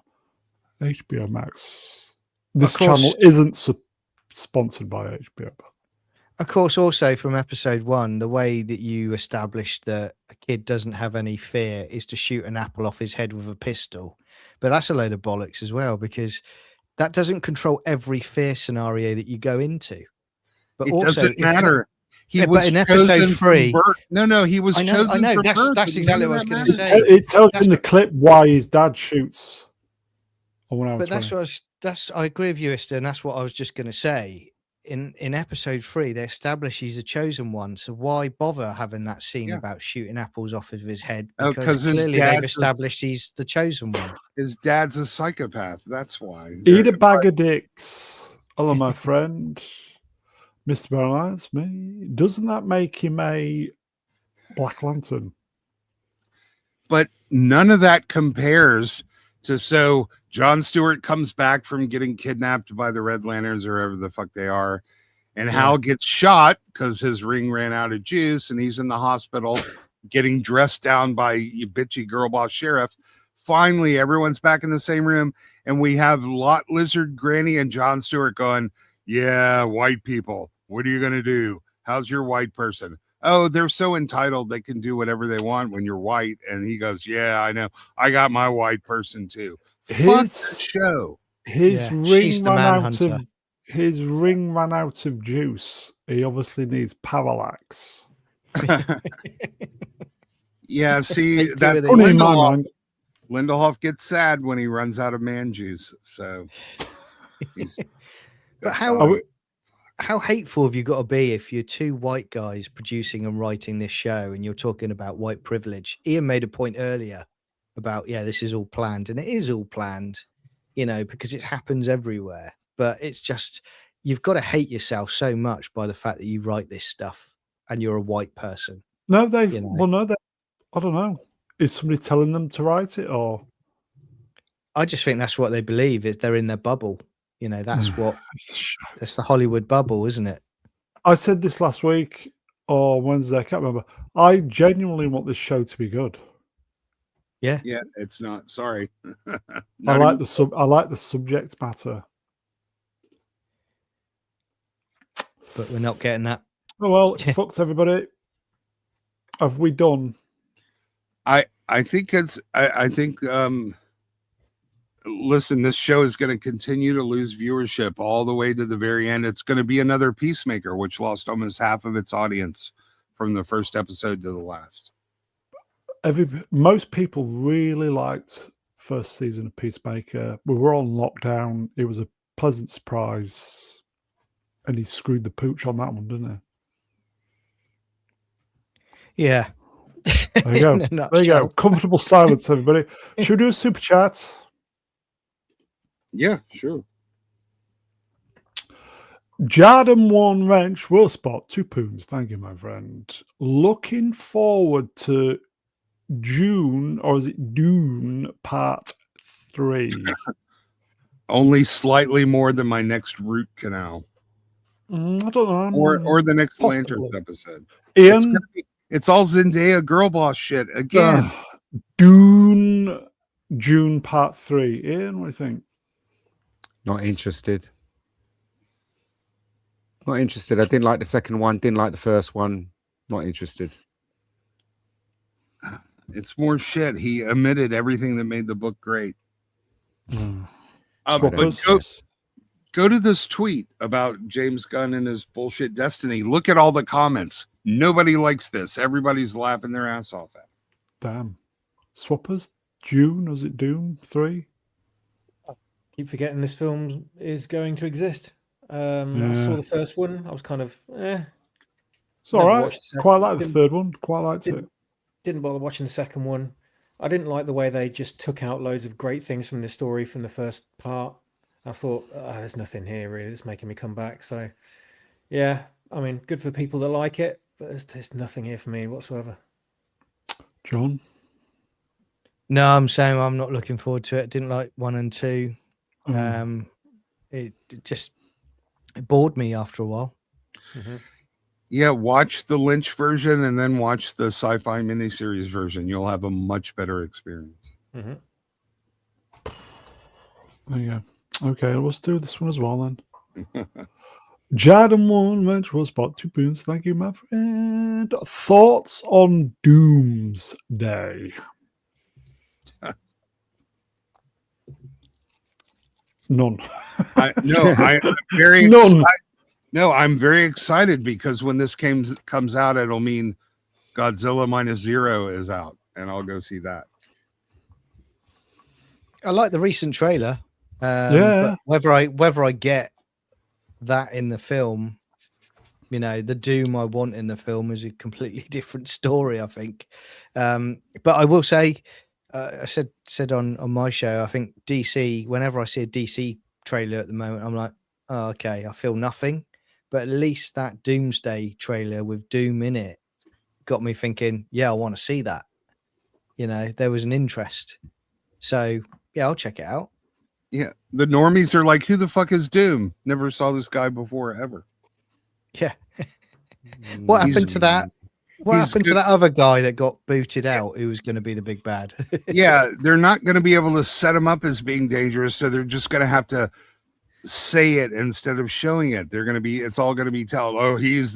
HBO Max. This course. channel isn't sponsored by HBO. Of course, also from episode 1, the way that you established that a kid doesn't have any fear is to shoot an apple off his head with a pistol. But that's a load of bollocks as well, because that doesn't control every fear scenario that you go into. But It also, doesn't matter. He but was in episode chosen from 3, birth. No, he was I know, chosen from birth. that's and exactly none what I of was that going to matters. say. It tells That's in the clip why his dad shoots. But I agree with you, Esther, and that's what I was just going to say. In episode 3, they establish he's a chosen one, so why bother having that scene about shooting apples off of his head? Oh, Because 'cause his clearly they've dad's established he's the chosen one. His dad's a psychopath. That's why. Eat a bag of dicks. Hello, my friend. Mr. Brown, that's me. Doesn't that make him a Black Lantern? But none of that compares to John Stewart comes back from getting kidnapped by the Red Lanterns or whoever the fuck they are, and Hal gets shot because his ring ran out of juice, and he's in the hospital getting dressed down by you bitchy girl boss sheriff. Finally, everyone's back in the same room, and we have Lot Lizard Granny and John Stewart going, "Yeah, white people. What are you gonna do? How's your white person? Oh, they're so entitled they can do whatever they want when you're white." And he goes, "Yeah, I know. I got my white person too." Fuck the show. His she's ring the ran out manhunter. of his ring ran out of juice. He obviously needs parallax. Yeah, see They do that it Funny in my mind. Lindelof gets sad when he runs out of man juice. So, But how hateful have you got to be if you're two white guys producing and writing this show and you're talking about white privilege? Ian made a point earlier about, this is all planned, and it is all planned, because it happens everywhere. But it's just, you've got to hate yourself so much by the fact that you write this stuff and you're a white person. No, I don't know. Is somebody telling them to write it, or? I just think that's what they believe, is they're in their bubble. That's that's the Hollywood bubble, isn't it? I said this last week or Wednesday, I can't remember. I genuinely want this show to be good. Yeah, it's not. Sorry. I like the subject matter. But we're not getting that. Oh well, it's fucked, everybody. Have we done? I think listen, this show is going to continue to lose viewership all the way to the very end. It's going to be another Peacemaker, which lost almost half of its audience from the first episode to the last. Most people really liked first season of Peacemaker. We were on lockdown. It was a pleasant surprise, and he screwed the pooch on that one, didn't he? Yeah. There you go. There you go. Comfortable silence, everybody. Should we do a super chat? Yeah, sure. Jardim One Wrench will spot 2 poons. Thank you, my friend. Looking forward to June, or is it Dune Part 3? Only slightly more than my next root canal. I don't know. Or the next Possibly. Lanterns episode. Ian? It's all Zendaya girl boss shit again. Dune June Part 3. Ian, what do you think? Not interested. Not interested. I didn't like the second one. Didn't like the first one. Not interested. It's more shit. He omitted everything that made the book great. But go to this tweet about James Gunn and his bullshit Destiny. Look at all the comments. Nobody likes this. Everybody's laughing their ass off at it. Damn. Swappers? June? Was it Doom 3? Keep forgetting this film is going to exist. I saw the first one. I was kind of, It's all right. Quite like the third one. Quite liked it. Didn't bother watching the second one. I didn't like the way they just took out loads of great things from the story from the first part. I thought, there's nothing here really that's making me come back. So, yeah, I mean, good for people that like it, but there's nothing here for me whatsoever. John? No, I'm saying I'm not looking forward to it. Didn't like 1 and 2. It bored me after a while. Mm-hmm. Yeah, watch the Lynch version and then watch the sci-fi miniseries version. You'll have a much better experience. Mm-hmm. There you go. Okay, let's do this one as well then. Jad and one venture was about 2 pounds. Thank you, my friend. Thoughts on Doomsday? None. I'm very None. I'm very excited because when this comes out, it'll mean Godzilla -0 is out, and I'll go see that. I like the recent trailer. Yeah. But whether I get that in the film, you know, the Doom I want in the film is a completely different story, I think. But I will say, I said on my show, I think DC, whenever I see a DC trailer at the moment, I'm like, oh, okay, I feel nothing. But at least that Doomsday trailer with Doom in it got me thinking, yeah, I want to see that. You know, there was an interest. So yeah, I'll check it out. Yeah, the normies are like, who the fuck is Doom? Never saw this guy before ever. Yeah. What happened to that? What happened to that other guy that got booted out who was going to be the big bad? Yeah, they're not going to be able to set him up as being dangerous, so they're just going to have to say it instead of showing it. It's all going to be told, oh, he's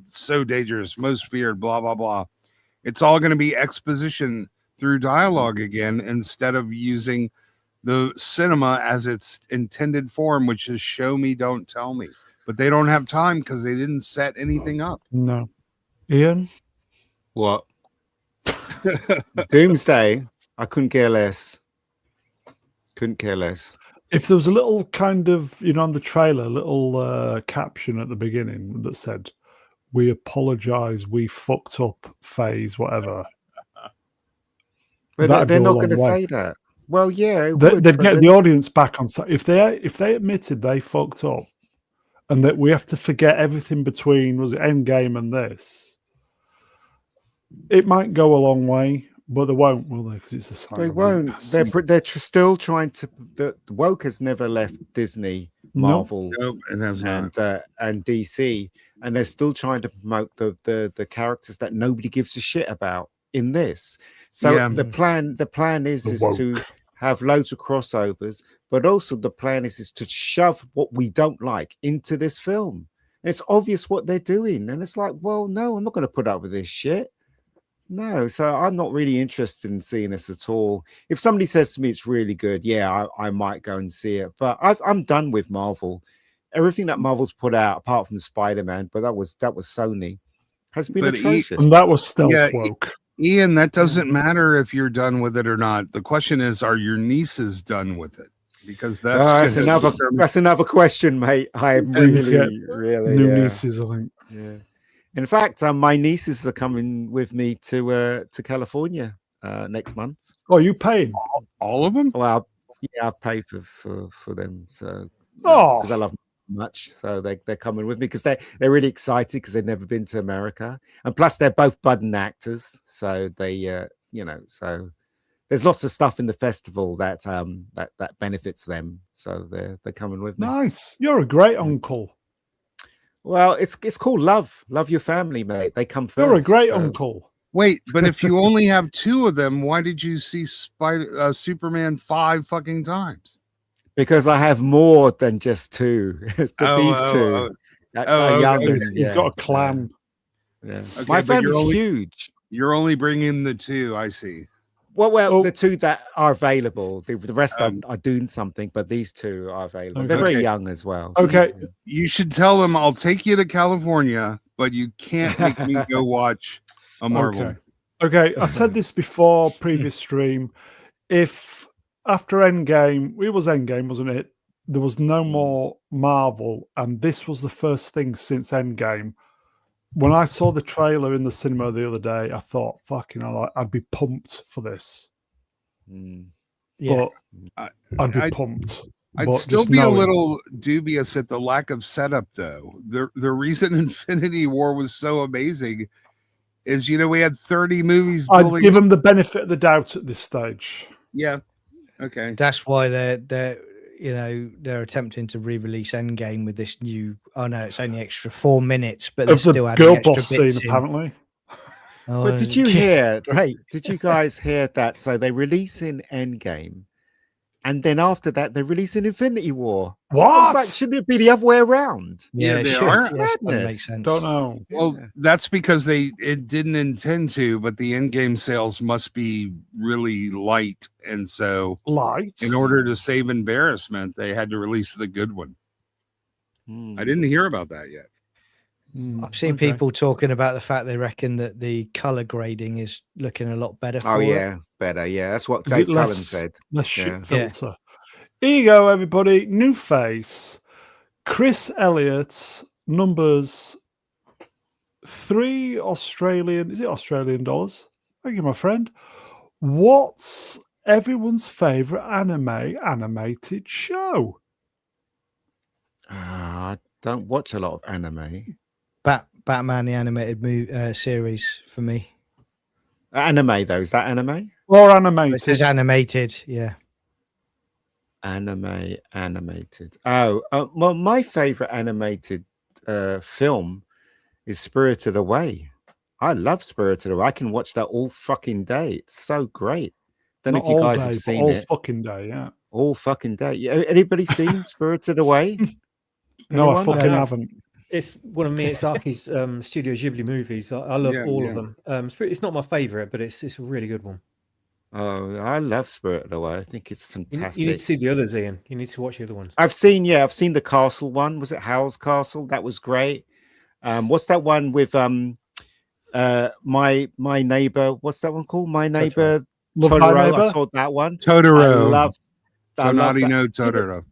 so dangerous, most feared, blah, blah, blah. It's all going to be exposition through dialogue again instead of using the cinema as its intended form, which is show me, don't tell me. But they don't have time because they didn't set anything up. No. Ian? What? Doomsday? I couldn't care less. Couldn't care less. If there was a little kind of, on the trailer, little caption at the beginning that said, "We apologize, we fucked up, phase, whatever." But they're not going to say that. Well, yeah, they'd get the audience back on side. If they admitted they fucked up and that we have to forget everything between, was it Endgame and this, it might go a long way, but they won't, will they? Because it's a sign. They won't. They're still trying to. The woke has never left Disney, Marvel, and DC, and they're still trying to promote the characters that nobody gives a shit about in this. So the plan is to have loads of crossovers, but also the plan is to shove what we don't like into this film. And it's obvious what they're doing, and it's like, well, no, I'm not going to put up with this shit. No, so I'm not really interested in seeing this at all. If somebody says to me it's really good, yeah, I might go and see it. But I'm done with Marvel. Everything that Marvel's put out, apart from Spider-Man, but that was Sony, has been atrocious. And that was stealth woke. Ian, that doesn't matter if you're done with it or not. The question is, are your nieces done with it? Because that's another question, mate. I am really new nieces, I think. Yeah. In fact, my nieces are coming with me to California next month. Oh, you paying all of them? Well, I pay for them. So because I love them much, so they're coming with me because they're really excited because they've never been to America, and plus they're both budding actors, so they so there's lots of stuff in the festival that benefits them. So they're coming with me. Nice, you're a great uncle. Well, it's called love your family, mate. They come first. You're a great uncle. Wait, but if you only have 2 of them, why did you see Superman 5 fucking times? Because I have more than just 2. These 2 are younger. He's got a clan. Yeah. Okay, my family's huge. You're only bringing the 2, I see. Well, the 2 that are available. The rest are doing something, but these 2 are available. Okay. They're very young as well. Okay. So you should tell them, I'll take you to California, but you can't make me go watch a Marvel. Okay. I said this before, previous stream. If after Endgame, it was Endgame, wasn't it? There was no more Marvel, and this was the first thing since Endgame. When I saw the trailer in the cinema the other day, I thought, fucking hell, I'd be pumped for this. Yeah. But I'd be pumped. I'd still be a little dubious at the lack of setup, though. The reason Infinity War was so amazing is, we had 30 movies. I'd give them the benefit of the doubt at this stage. Yeah. Okay. That's why they're attempting to re-release Endgame with this new. Oh no, it's only extra 4 minutes, but they're still adding girl extra boss bits scene, apparently. Oh, but did you hear? Great. Did you guys hear that? So they release in Endgame, and then after that, they released an Infinity War. I was What? like, shouldn't it be the other way around? Yeah, it they should. are. Yes, that Madness. makes sense. Don't know. Well, Yeah. that's because it didn't intend to, but the in-game sales must be really light, and so Light. in order to save embarrassment, they had to release the good one. Hmm. I didn't hear about that yet. I've seen Okay. people talking about the fact they reckon that the color grading is looking a lot better. Oh for it. yeah, better. Yeah, that's what Is Dave it Cullen less, said. less shit Yeah. Yeah. filter? Here you go, everybody. New face. Chris Elliott's numbers 3 Australian. Is it Australian dollars? Thank you, my friend. What's everyone's favorite animated show? I don't watch a lot of anime. Batman the animated series for me. Anime though, is that anime? Or It animated? says animated, yeah. Animated. Oh, well, my favorite animated film is Spirited Away. I love Spirited Away. I can watch that all fucking day. It's so great. Don't know Not if you all guys day, have but seen all it. fucking day. Yeah. All fucking day. Yeah, anybody seen Spirited Away? No, I Anyone? fucking No. haven't. It's one of Miyazaki's Studio Ghibli movies. I love Yeah, all yeah. of them. It's not my favorite, but it's a really good one. Oh, I love Spirited Away. I think it's You fantastic. need to see the others, Ian. You need to watch the other ones. I've seen the Castle one. Was it Howl's Castle? That was great. What's that one with my neighbor? What's that one called? My neighbor Love Thy Totoro. I Neighbor? saw that one. I Totoro. love that. Tonari no Totoro.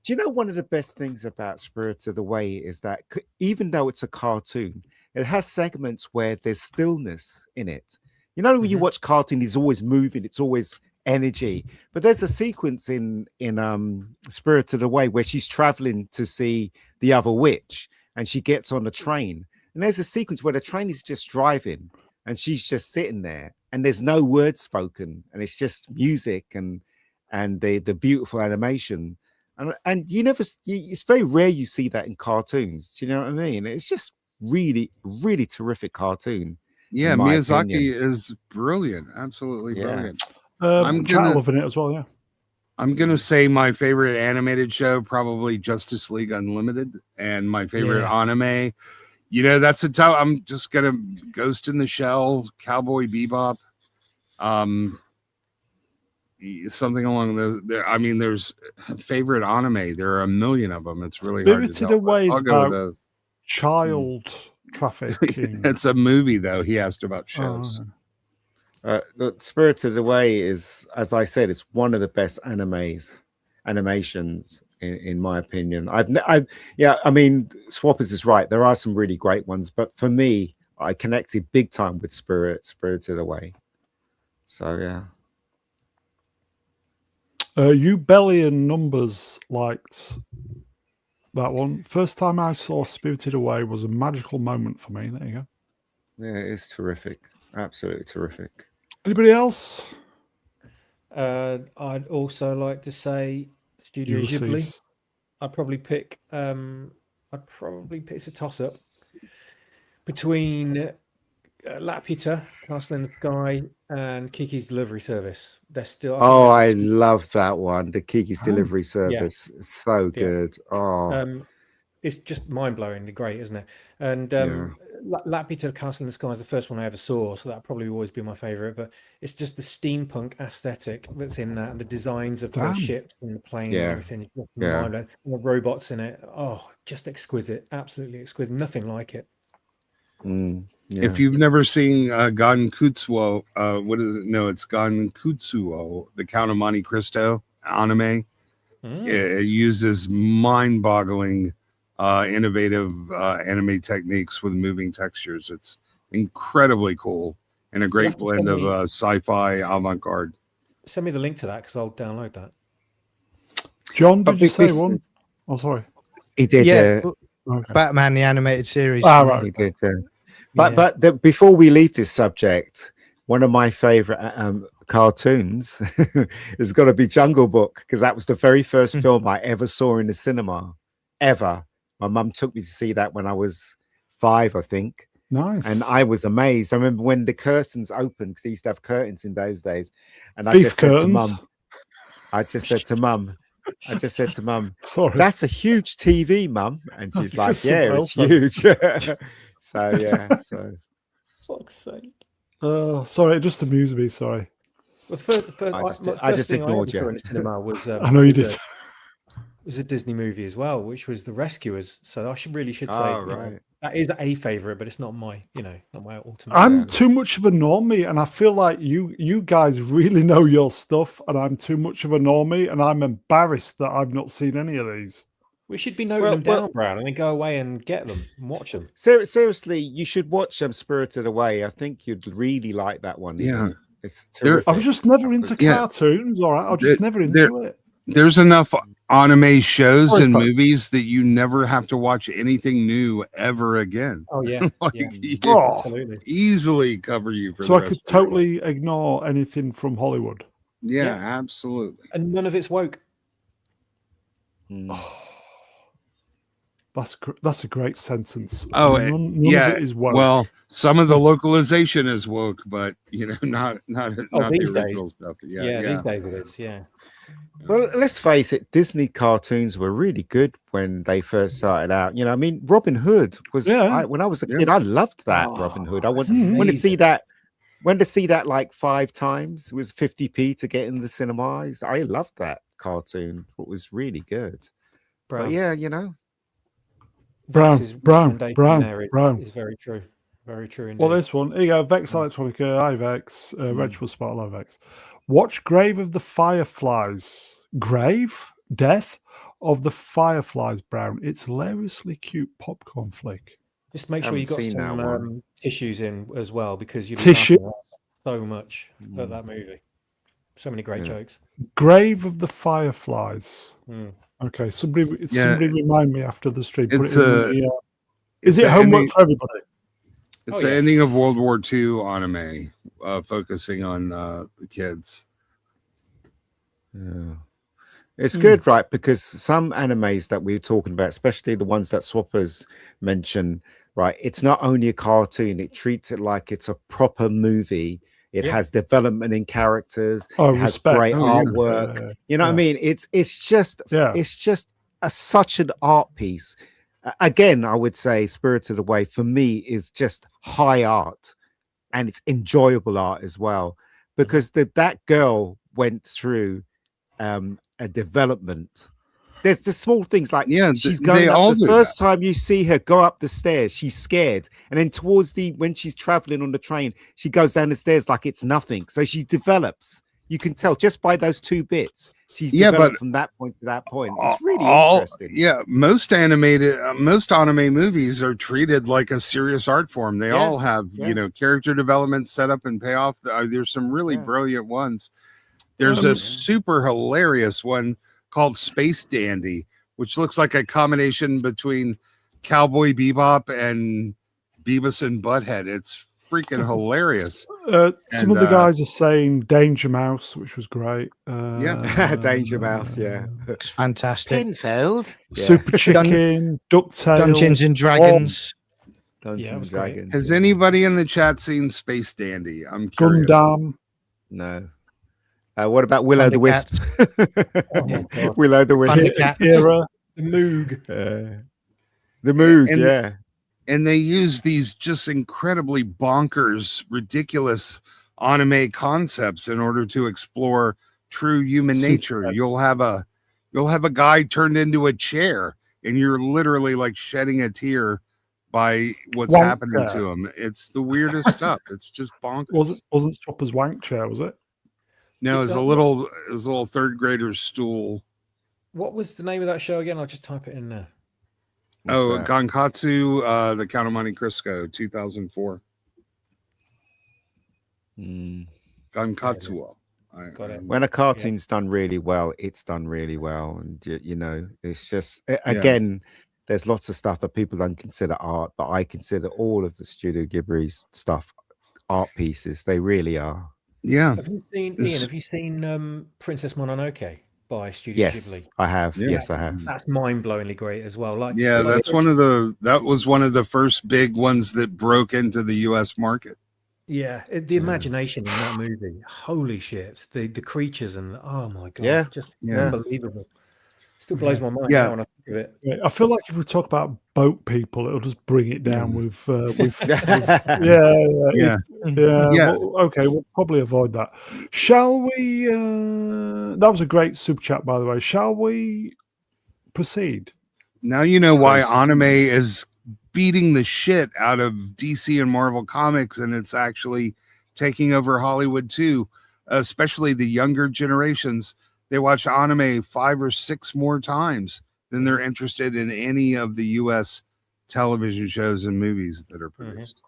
Do you know one of the best things about Spirited Away is that even though it's a cartoon, it has segments where there's stillness in it. You know, when you watch cartoon, it's always moving, it's always energy. But there's a sequence in Spirited Away where she's traveling to see the other witch, and she gets on the train. And there's a sequence where the train is just driving, and she's just sitting there, and there's no words spoken, and it's just music and the beautiful animation. And you never, it's very rare you see that in cartoons. Do you know what I mean? It's just really, really terrific cartoon. Yeah, in my Miyazaki opinion. is brilliant. Absolutely Yeah. brilliant. I'm gonna- loving it as well. Yeah. I'm gonna say my favorite animated show, probably Justice League Unlimited, and my favorite anime. You know, that's a tough. I'm just gonna Ghost in the Shell, Cowboy Bebop, something along those. I mean, there's favorite anime. There are a million of them. It's really hard to Spirited tell. Away is I'll go with about those. child trafficking. It's a movie, though. He asked about Oh, shows. okay. Look, Spirited Away is, as I said, it's one of the best animations in my opinion. I mean, Swappers is right. There are some really great ones, but for me, I connected big time with Spirited Away. So yeah. You Belly and Numbers liked that one. First time I saw Spirited Away was a magical moment for me. There you go. Yeah, it's terrific. Absolutely terrific. Anybody else? I'd also like to say Studio Ghibli. Ulysses. I'd probably pick it's a toss up between Laputa, Castle in the Sky, and Kiki's Delivery Service. They're still. I love that one. The Kiki's Delivery Service is so good. It's just mind-blowingly great, isn't it? And Laputa, Castle in the Sky is the first one I ever saw, so that'll probably always be my favorite. But it's just the steampunk aesthetic that's in that, and the designs of the ships and the plane and everything. It's just mind-blowing. And the robots in it, just exquisite, absolutely exquisite. Nothing like it. If you've never seen Gankutsuo, what is it? No, it's Gankutsuo, the Count of Monte Cristo anime. It uses mind-boggling, innovative anime techniques with moving textures. It's incredibly cool and a great blend of sci-fi avant-garde. Send me the link to that because I'll download that. John, did you say one? Oh, sorry. He did, Yeah, Okay. Batman the animated series. Right. He did, But before we leave this subject, one of my favorite cartoons has got to be Jungle Book, because that was the very first film I ever saw in the cinema, ever. My mum took me to see that when I was 5, I think. Nice. And I was amazed. I remember when the curtains opened, because they used to have curtains in those days. And I Beef just said to curtains. Mum, I just said to Mum, Sorry. that's a huge TV, Mum. And she's like, Because yeah, someone it's else huge. So, yeah. So, Fuck's sake. Sorry, it just amused me. Sorry. The first I just thing ignored I ever saw you. in the cinema was I know you did. was a Disney movie as well, which was The Rescuers. So I really should say Oh, you know, right. that is a favorite, but it's not my not my ultimate. I'm too much of a normie, and I feel like you guys really know your stuff, and I'm too much of a normie, and I'm embarrassed that I've not seen any of these. We should be noting them down, Brown, and then go away and get them and watch them. Seriously, you should watch Spirited Away. I think you'd really like that one. Yeah. It's terrific. I was just never into cartoons, all right? I was just never into it. There's enough anime shows Sorry, and folks. movies that you never have to watch anything new ever again. Oh yeah, You Oh, absolutely. easily cover you for so the I rest could of your life. totally ignore anything from Hollywood. Yeah, Yeah. absolutely. And none of it's woke. That's a great sentence. Oh, none yeah. of it is woke. Well, some of the localization is woke, but not these the original stuff. Yeah, these days it is. Yeah. Well, let's face it, Disney cartoons were really good when they first started out. You know, I mean, Robin Hood was when I was a kid, I loved that Robin Hood. I went to see that. Went to see that like 5 times. It was 50p to get in the cinemas. I loved that cartoon. It was really good. Brown. But yeah, you know. Brown Is very true. Very true indeed. Well, this one, here you go, Vex Electronica, hi Vex, Reg for Spotlight Vex. Watch Grave of the Fireflies. Grave? Death of the Fireflies, Brown. It's hilariously cute popcorn flick. Just make sure you got seen that some tissues in as well, because you've Tissue? so much at that movie. So many great jokes. Grave of the Fireflies. Okay, somebody remind me after the stream. It's is it homework for everybody? It's the ending of World War II anime, focusing on the kids. Yeah. It's good, right? Because some animes that we're talking about, especially the ones that Swappers mentioned, right? It's not only a cartoon, it treats it like it's a proper movie. It has development in characters, it has great artwork. You know what I mean? It's just such an art piece. Again, I would say Spirited Away for me is just high art, and it's enjoyable art as well, because that girl went through a development. There's the small things like she's going up the first time you see her go up the stairs, she's scared, and then towards when she's traveling on the train, she goes down the stairs like it's nothing. So she develops. You can tell just by those 2 bits. She's developed from that point to that point. It's really interesting. Yeah, most anime movies are treated like a serious art form. They all have character development set up and payoff. There's some really brilliant ones. There's a super hilarious one called Space Dandy, which looks like a combination between Cowboy Bebop and Beavis and Butthead. It's freaking hilarious. Some of the guys are saying Danger Mouse, which was great. Danger Mouse, it's fantastic. Pinfield, Super Chicken, DuckTales, Dungeons and Dragons. Dungeons and Dragons. Has anybody in the chat seen Space Dandy? I'm curious. Gundam. No. What about Willow the Wisp? Oh, Willow the Wisp era. The Moog. The Moog, and they use these just incredibly bonkers, ridiculous anime concepts in order to explore true human nature. You'll have a guy turned into a chair, and you're literally like shedding a tear by what's happening to him. It's the weirdest stuff. It's just bonkers. Wasn't Chopper's wank chair, was it? No, it was a little 3rd grader's stool. What was the name of that show again? I'll just type it in there. Gankatsu, the Count of Monte Cristo, 2004. Gankatsuo. Got it. When a cartoon's done really well, it's done really well. And, you know, it's just, again, there's lots of stuff that people don't consider art, but I consider all of the Studio Ghibli's stuff art pieces. They really are. Yeah. Have you seen, Ian, have you seen Princess Mononoke by Studio Ghibli? I have. Yes, I have. That's mind-blowingly great as well. That was one of the first big ones that broke into the US market. Yeah, the imagination in that movie, holy shit! The creatures and oh my god, just unbelievable. Still blows my mind now when I think of it. Yeah, I feel like if we talk about boat people, it'll just bring it down with Well, okay, we'll probably avoid that. Shall we? That was a great super chat, by the way. Shall we proceed? Now you know why anime is beating the shit out of DC and Marvel Comics, and it's actually taking over Hollywood too, especially the younger generations. They watch anime 5 or 6 more times than they're interested in any of the U.S. television shows and movies that are produced.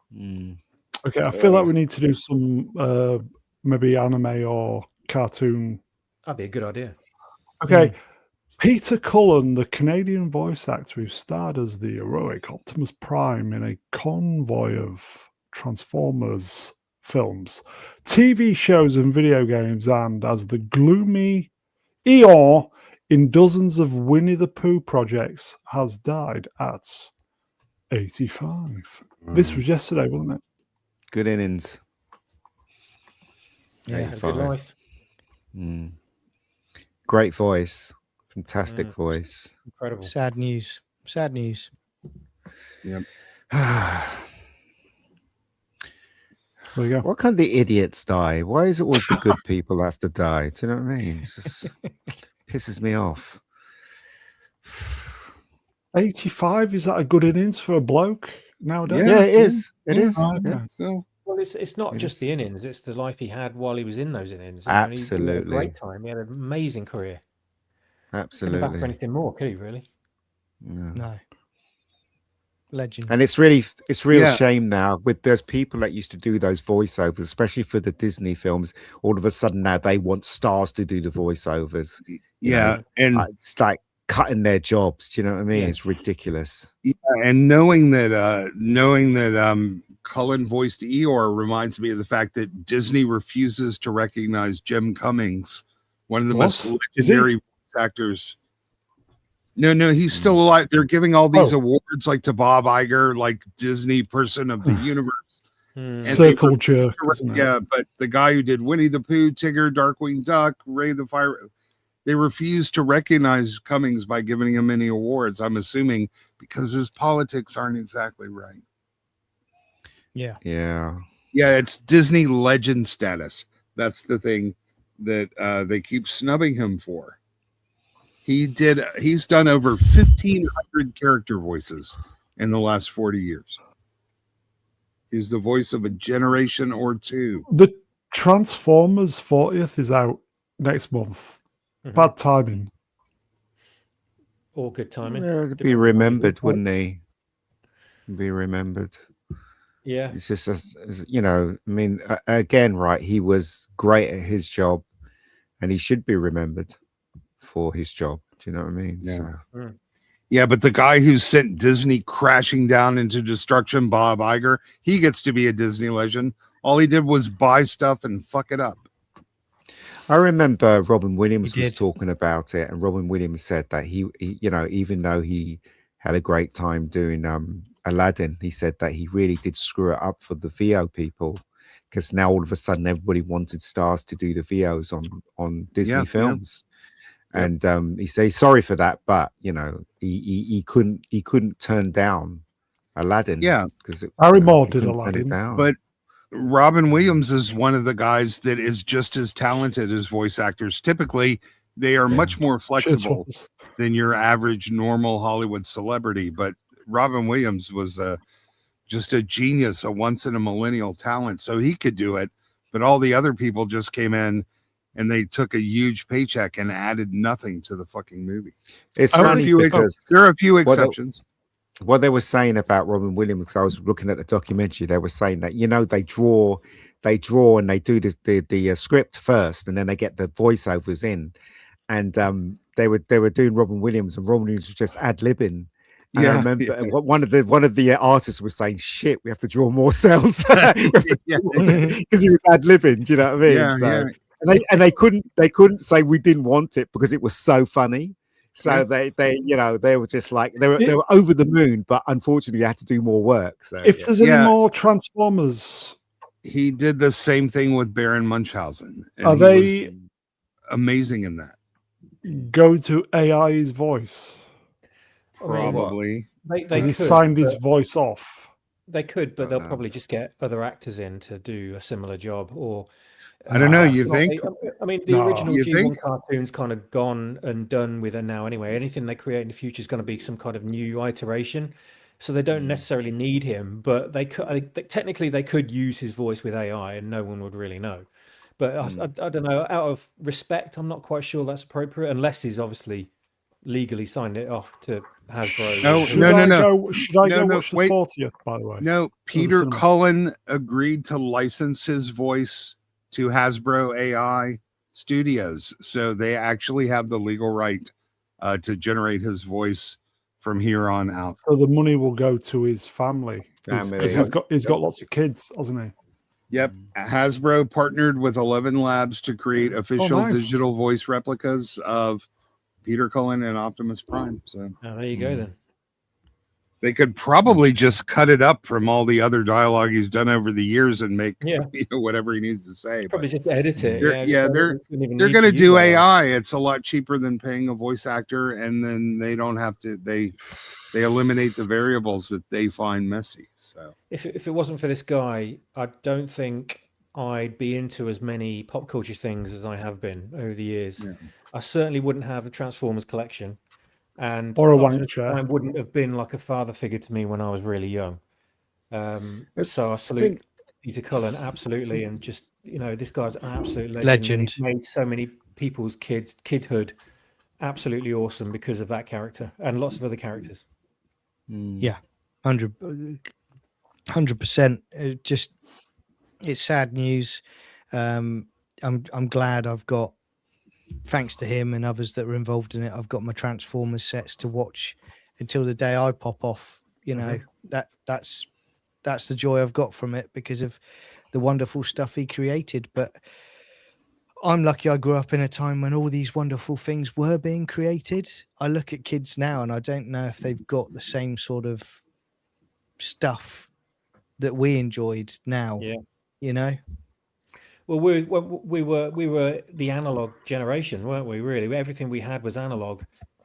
Okay, I feel like we need to do some maybe anime or cartoon. That'd be a good idea. Okay. Peter Cullen, the Canadian voice actor who starred as the heroic Optimus Prime in a convoy of Transformers films, TV shows and video games, and as the gloomy Eeyore in dozens of Winnie the Pooh projects, has died at 85. This was yesterday, wasn't it? Good innings. Yeah, had a good life. Great voice. Fantastic voice. Incredible. Sad news. Sad news. Yep. There you go. Why can't the idiots die? Why is it always the good people that have to die? Do you know what I mean? It just pisses me off. 85, is that a good innings for a bloke nowadays? Yeah, it is. It is. So, well, it's not just the innings; it's the life he had while he was in those innings. Absolutely, he had a great time. He had an amazing career. Absolutely. Couldn't back for anything more, could he? Really? No. Legend. And it's real shame now with those people that used to do those voiceovers, especially for the Disney films. All of a sudden now they want stars to do the voiceovers. and it's like cutting their jobs. Do you know what I mean? It's ridiculous. Yeah, and knowing that Cullen voiced Eeyore reminds me of the fact that Disney refuses to recognize Jim Cummings, one of the most legendary voice actors. No, he's still alive. They're giving all these awards like to Bob Iger, like Disney Person of the Universe. Circle jerk. Yeah, but the guy who did Winnie the Pooh, Tigger, Darkwing Duck, Ray the Fire, they refuse to recognize Cummings by giving him any awards. I'm assuming because his politics aren't exactly right. Yeah. It's Disney legend status. That's the thing that they keep snubbing him for. He's done over 1,500 character voices in the last 40 years. He's the voice of a generation or two. The Transformers 40th is out next month. Bad timing. All good timing. Yeah, it'd be remembered, wouldn't he? Be remembered. Yeah. It's just, I mean, again, right, he was great at his job and he should be remembered for his job. Do you know what I mean? Yeah, but the guy who sent Disney crashing down into destruction, Bob Iger, he gets to be a Disney legend. All he did was buy stuff and fuck it up. I remember Robin Williams was talking about it, and Robin Williams said that he even though he had a great time doing Aladdin, he said that he really did screw it up for the VO people, because now all of a sudden everybody wanted stars to do the VOs on Disney films. And he says sorry for that, but he couldn't turn down Aladdin. Yeah, because Harry Moore did Aladdin, but Robin Williams is one of the guys that is just as talented as voice actors. Typically, they are much more flexible than your average normal Hollywood celebrity. But Robin Williams was just a genius, a once in a millennial talent, so he could do it. But all the other people just came in and they took a huge paycheck and added nothing to the fucking movie. It's funny because there are a few exceptions. What they were saying about Robin Williams, because I was looking at the documentary, they were saying that, they draw and they do the script first, and then they get the voiceovers in. And they were doing Robin Williams, and Robin Williams was just ad-libbing. And I remember one of the artists was saying, "Shit, we have to draw more cells," because he was ad-libbing. Do you know what I mean? And they couldn't say we didn't want it because it was so funny. So they were just like they were over the moon, but unfortunately, they had to do more work. So if there's any more Transformers he did the same thing with Baron Munchausen. And Are he they was amazing in that? go to AI's voice? I mean, Probably. they Has he could, signed his but- voice off? They could, but they'll probably just get other actors in to do a similar job. Or I don't know. You it's not- think? I mean, the No. original You G1 think? cartoon's kind of gone and done with it now. Anyway, anything they create in the future is going to be some kind of new iteration. So they don't necessarily need him, but they could. Technically, they could use his voice with AI, and no one would really know. But I don't know. Out of respect, I'm not quite sure that's appropriate, unless he's obviously legally signed it off to Hasbro. No, Should no, I no. go? Should I No, go no, watch the wait. 40th? By the way, No, Peter cinema. Cullen agreed to license his voice to Hasbro AI Studios. So they actually have the legal right to generate his voice from here on out. So the money will go to his family because Family. he's got lots of kids, hasn't he? Yep. Hasbro partnered with 11 Labs to create official nice. digital voice replicas of Peter Cullen and Optimus Prime. So There you go then. they could probably just cut it up from all the other dialogue he's done over the years and make Yeah. whatever he needs to say. Probably But just edit it. they're going to do AI. It's a lot cheaper than paying a voice actor, and then they don't have to. They eliminate the variables that they find messy. So If it wasn't for this guy, I don't think I'd be into as many pop culture things as I have been over the years. Yeah. I certainly wouldn't have a Transformers collection, and Or a Optimus wank chair. Prime wouldn't have been like a father figure to me when I was really young. So I salute Peter Cullen absolutely, and just this guy's an absolute legend. He's made so many people's kidhood absolutely awesome because of that character and lots of other characters. Yeah, 100%. Just it's sad news. I'm glad I've got, thanks to him and others that were involved in it, I've got my Transformers sets to watch until the day I pop off. That's the joy I've got from it because of the wonderful stuff he created. But I'm lucky I grew up in a time when all these wonderful things were being created. I look at kids now and I don't know if they've got the same sort of stuff that we enjoyed now. Well, we were the analog generation, weren't we? Really, everything we had was analog,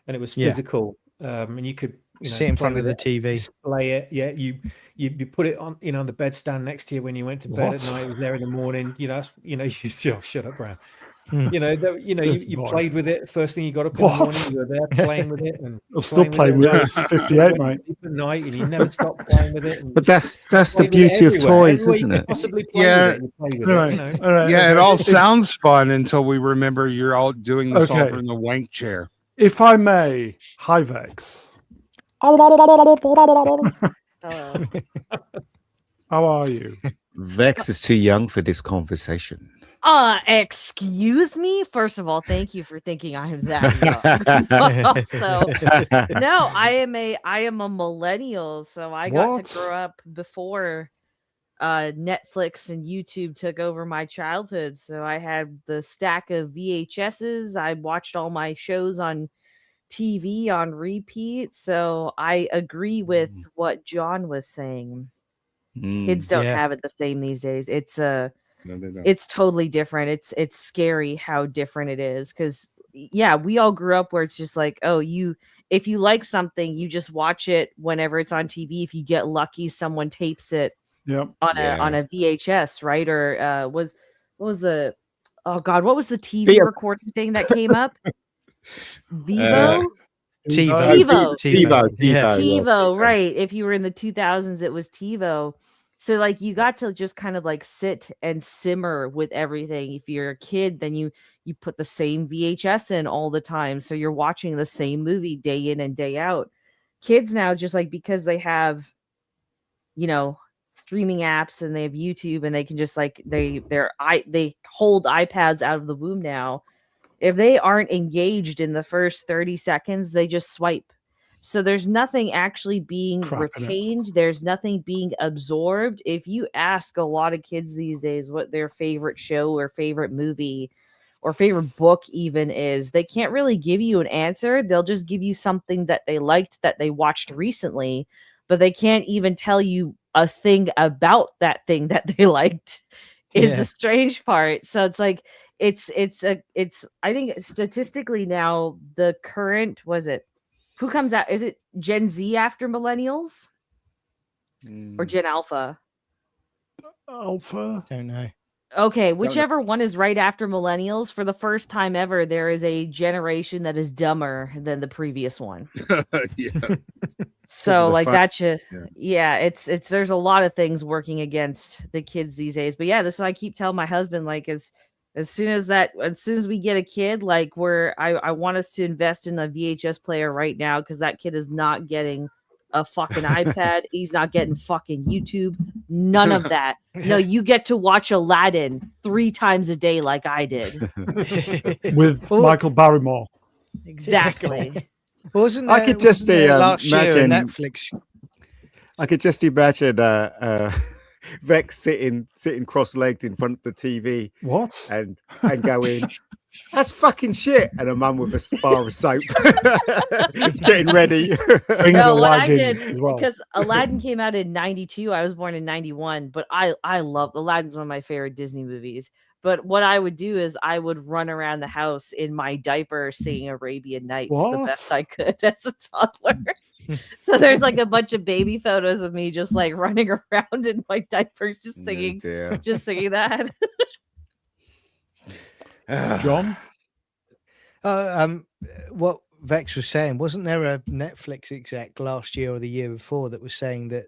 and it was physical. And you could sit in front of the TV, display it. Yeah, you put it on on the bedstand next to you when you went to bed at night. It was there in the morning. You shut up, Brown. You played with it. First thing you got up in the morning, you were there playing with it, and I'm still playing with it. It's 58, mate. At night, and you never stop playing with it. But that's the beauty of toys, isn't it? It all sounds fun until we remember you're all doing this all from the wank chair. If I may, hi Vex. How are you? Vex is too young for this conversation. Excuse me. First of all, thank you for thinking I am that young. So, no, I am a millennial. So I got to grow up before Netflix and YouTube took over my childhood. So I had the stack of VHSs. I watched all my shows on TV on repeat. So I agree with what John was saying. Kids don't have it the same these days. It's it's totally different. It's scary how different it is because we all grew up where it's just like, if you like something, you just watch it whenever it's on TV. If you get lucky, someone tapes it on a VHS, right? Or what was the TV recording thing that came up? TiVo, right? If you were in the 2000s, it was TiVo. So like you got to just kind of like sit and simmer with everything. If you're a kid, then you put the same VHS in all the time. So you're watching the same movie day in and day out. Kids now, just like because they have, streaming apps and they have YouTube and they can just like they hold iPads out of the womb now. If they aren't engaged in the first 30 seconds, they just swipe. So there's nothing actually being retained. There's nothing being absorbed. If you ask a lot of kids these days what their favorite show or favorite movie or favorite book even is, they can't really give you an answer. They'll just give you something that they liked, that they watched recently, but they can't even tell you a thing about that thing that they liked is the strange part. So it's like it's I think statistically now the current who comes out, is it Gen Z after millennials or Gen Alpha? Alpha. Don't know. Okay, whichever one is right after millennials, for the first time ever, there is a generation that is dumber than the previous one. Yeah. So like it's there's a lot of things working against the kids these days. But yeah, this is what I keep telling my husband, like as soon as we get a kid, like I want us to invest in a VHS player right now, because that kid is not getting a fucking iPad. He's not getting fucking YouTube. None of that. No, you get to watch Aladdin 3 times a day like I did. With Michael Barrymore. Exactly. Wasn't I could just last year imagine Netflix? I could just imagine Vex sitting cross-legged in front of the TV. What? And going, that's fucking shit. And a mum with a bar of soap getting ready. No, what I did, because Aladdin came out in 92. I was born in 91, but I love Aladdin's one of my favorite Disney movies. But what I would do is I would run around the house in my diaper singing Arabian Nights the best I could as a toddler. So there's like a bunch of baby photos of me just like running around in my diapers, just singing that. John? What Vex was saying, wasn't there a Netflix exec last year or the year before that was saying that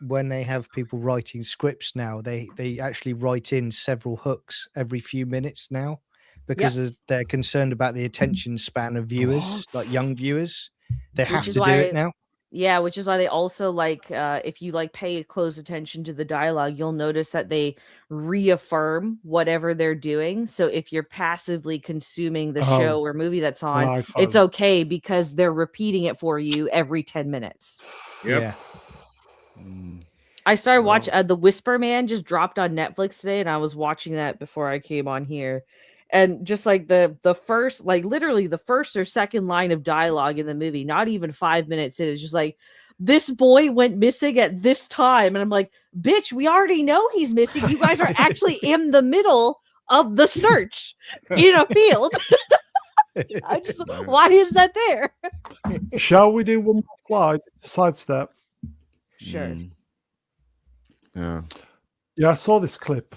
when they have people writing scripts now, they actually write in several hooks every few minutes now because they're concerned about the attention span of viewers, like young viewers. They have to do it now. Yeah, which is why they also if you pay close attention to the dialogue, you'll notice that they reaffirm whatever they're doing. So if you're passively consuming the show or movie that's on, it's okay because they're repeating it for you every 10 minutes. Yep. Yeah. I started watching The Whisper Man just dropped on Netflix today, and I was watching that before I came on here. And just like the first, literally the first or second line of dialogue in the movie, not even 5 minutes in, is just like, this boy went missing at this time. And I'm like, bitch, we already know he's missing. You guys are actually in the middle of the search in a field. Why is that there? Shall we do one more slide? Sidestep. Sure. Yeah, I saw this clip.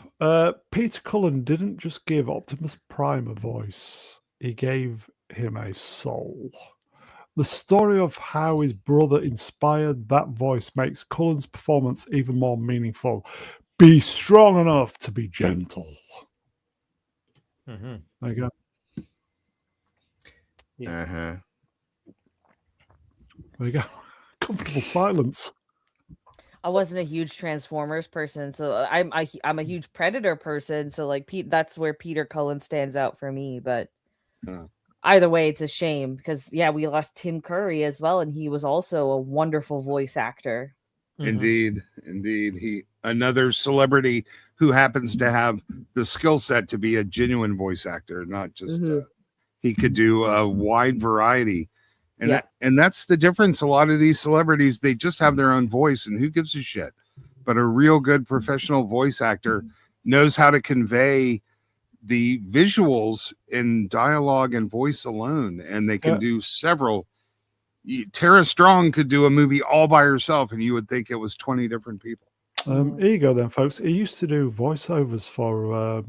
Peter Cullen didn't just give Optimus Prime a voice, he gave him a soul. The story of how his brother inspired that voice makes Cullen's performance even more meaningful. Be strong enough to be gentle. Mm-hmm. There you go. Yeah. There you go. Comfortable silence. I wasn't a huge Transformers person, so I'm a huge Predator person. So that's where Peter Cullen stands out for me. But either way, it's a shame because we lost Tim Curry as well, and he was also a wonderful voice actor. Indeed. He another celebrity who happens to have the skill set to be a genuine voice actor, not just he could do a wide variety. And that's the difference. A lot of these celebrities, they just have their own voice, and who gives a shit? But a real good professional voice actor knows how to convey the visuals in dialogue and voice alone, and they can do several. Tara Strong could do a movie all by herself, and you would think it was 20 different people. Here you go then, folks. He used to do voiceovers for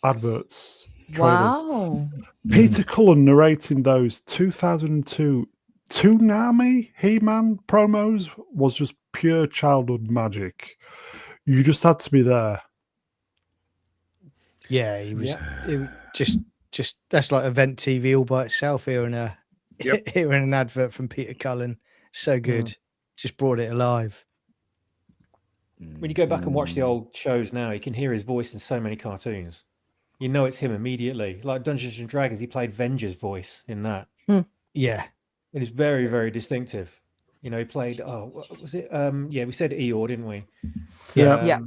adverts. Trailers. Wow. Peter Cullen narrating those 2002 Toonami He-Man promos was just pure childhood magic. You just had to be there. Yeah, he was it just that's like event TV all by itself, hearing an advert from Peter Cullen. So good. Just brought it alive. When you go back and watch the old shows now, you can hear his voice in so many cartoons. You know it's him immediately. Like Dungeons and Dragons, he played Venger's voice in that. Yeah. It is very, very distinctive. You know, he played, what was it? We said Eeyore, didn't we? Yeah.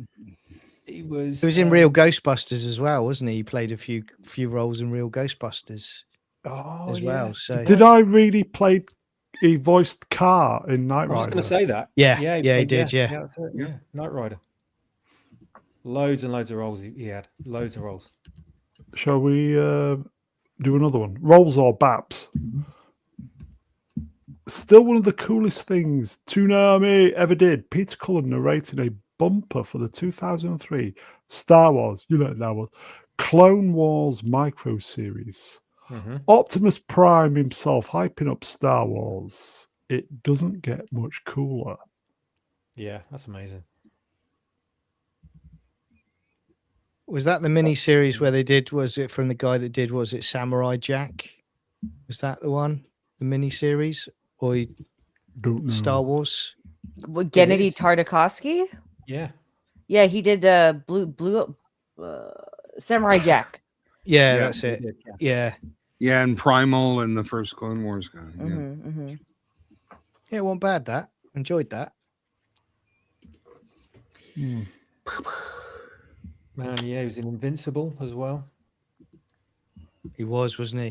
He was in Real Ghostbusters as well, wasn't he? He played a few roles in Real Ghostbusters as well. So did I really play he voiced Car in Knight I was just Rider. going to say that. Yeah, he he did. Yeah. that's it. Yeah, Knight Rider. Loads and loads of roles he had. Loads of roles. Shall we do another one? Rolls or Baps? Still one of the coolest things Toonami ever did. Peter Cullen narrating a bumper for the 2003 Star Wars, Clone Wars micro series. Mm-hmm. Optimus Prime himself hyping up Star Wars. It doesn't get much cooler. Yeah, that's amazing. Was that the mini series where they did? Was it from the guy that did? Was it Samurai Jack? Was that the one? The mini series or Don't know. Star Wars? Gennady is. Tartakovsky? Yeah. Yeah, he did Blue Samurai Jack. Yeah, Yeah, that's he it. did, Yeah. Yeah, and Primal and the first Clone Wars guy. Yeah. Mm-hmm. Yeah, it wasn't bad. That enjoyed that. Hmm. Man, yeah, he was in Invincible as well. He was, wasn't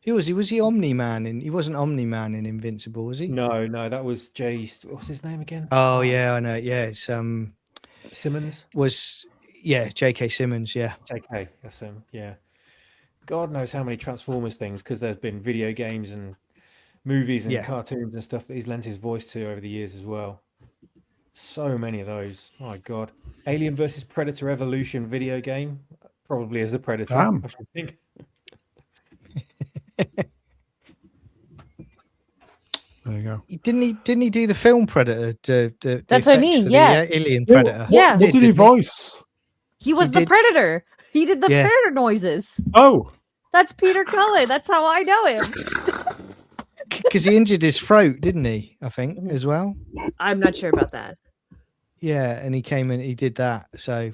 he? Was he Omni-Man? He wasn't Omni-Man in Invincible, was he? No, that was Jay. What's his name again? Oh yeah, I know. Yeah, it's Simmons. J.K. Simmons. Yeah. JK, that's him. Yeah. God knows how many Transformers things, because there's been video games and movies and Yeah. cartoons and stuff that he's lent his voice to over the years as well. So many of those. My God. Alien versus Predator Evolution video game. Probably as the Predator, Damn. I should think. There you go. Didn't he do the film Predator? The That's what I effects mean, for yeah. the Alien Predator. Yeah. What did he didn't voice? He was the did- Predator. He did the Yeah. Predator noises. Oh, That's Peter Cullen. That's how I know him. Because he injured his throat, didn't he? I think as well. I'm not sure about that. Yeah, and he came in, he did that. So,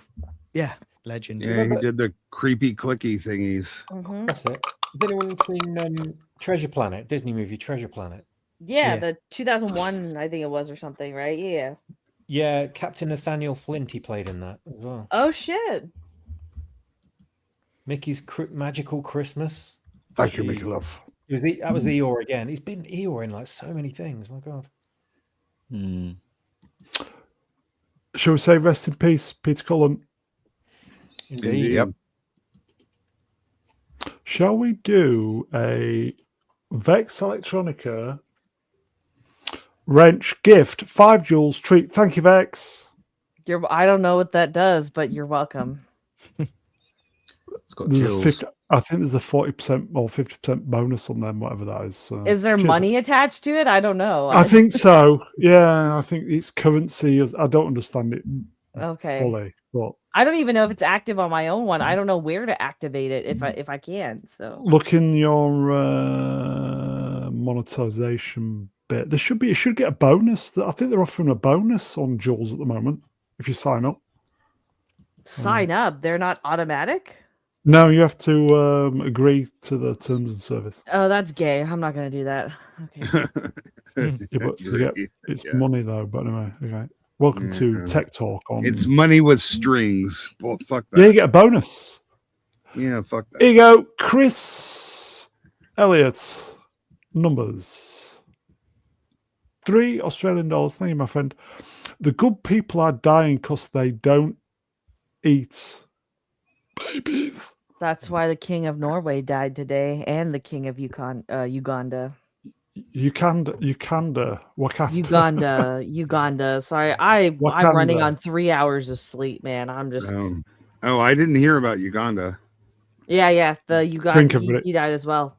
yeah, legend. Yeah, he did the creepy clicky thingies. Mhm. That's it. Has anyone seen Treasure Planet? Disney movie Treasure Planet? Yeah, Yeah. the 2001, I think it was, or something, right? Yeah. Yeah, Captain Nathaniel Flint, he played in that as well. Oh shit. Mickey's Magical Christmas. thank you, Jeez. Mickey Love. That was Eeyore again. He's been Eeyore in like so many things. My God. Shall we say rest in peace, Peter Cullen? Indeed. Yep. Shall we do a Vex Electronica wrench gift 5 joules treat? Thank you, Vex. I don't know what that does, but you're welcome. It's got There's a chills. 50, I think there's a 40% or 50% bonus on them, whatever that is. So Is there cheers. money attached to it? I don't know. I think so. Yeah, I think it's currency. I don't understand it Okay. fully, but I don't even know if it's active on my own one. I don't know where to activate it if I can. So look in your monetization bit. It should get a bonus. I think they're offering a bonus on Jules at the moment if you sign up. sign up. They're not automatic. No, you have to agree to the terms and service. Oh, that's gay. I'm not gonna do that. Okay. Yeah, but you get, it's Yeah. money though. But anyway, okay. Welcome to Yeah. Tech Talk. On It's money with strings. Well, fuck yeah, you that. get a bonus. Yeah, fuck that. Here you go, Chris Elliott. Numbers. $3 Thank you, my friend. The good people are dying because they don't eat babies. That's why the king of Norway died today, and the king of Uganda. Wakanda. Uganda. Sorry, I'm running Wakanda. on 3 hours of sleep, man. I'm just Oh, I didn't hear about Uganda. yeah. The Uganda Think of it. he died as well.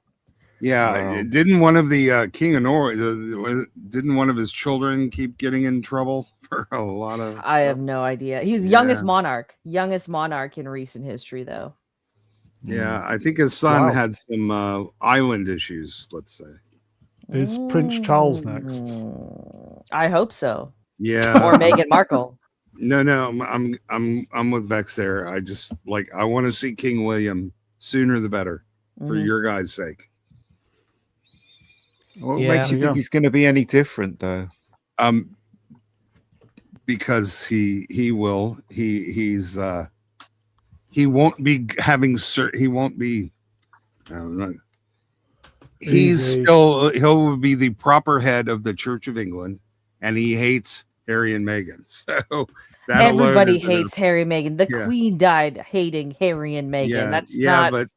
Yeah, Wow. didn't one of the king of Norway? Didn't one of his children keep getting in trouble for a lot of? I have stuff? no idea. He was the Yeah. youngest monarch in recent history, though. Yeah, I think his son Wow. had some island issues. Let's say. Is Prince Charles next? I hope so. Yeah. Or Meghan Markle. No, I'm with Vex there. I want to see King William sooner the better for Mhm. your guys' sake. What Yeah. makes you Yeah. think he's going to be any different, though? Because he won't be having he won't be Easy. He'll be the proper head of the Church of England, and he hates Harry and Meghan. So that Everybody alone is hates Harry and Meghan. The Yeah. Queen died hating Harry and Meghan. Yeah, That's yeah, not. but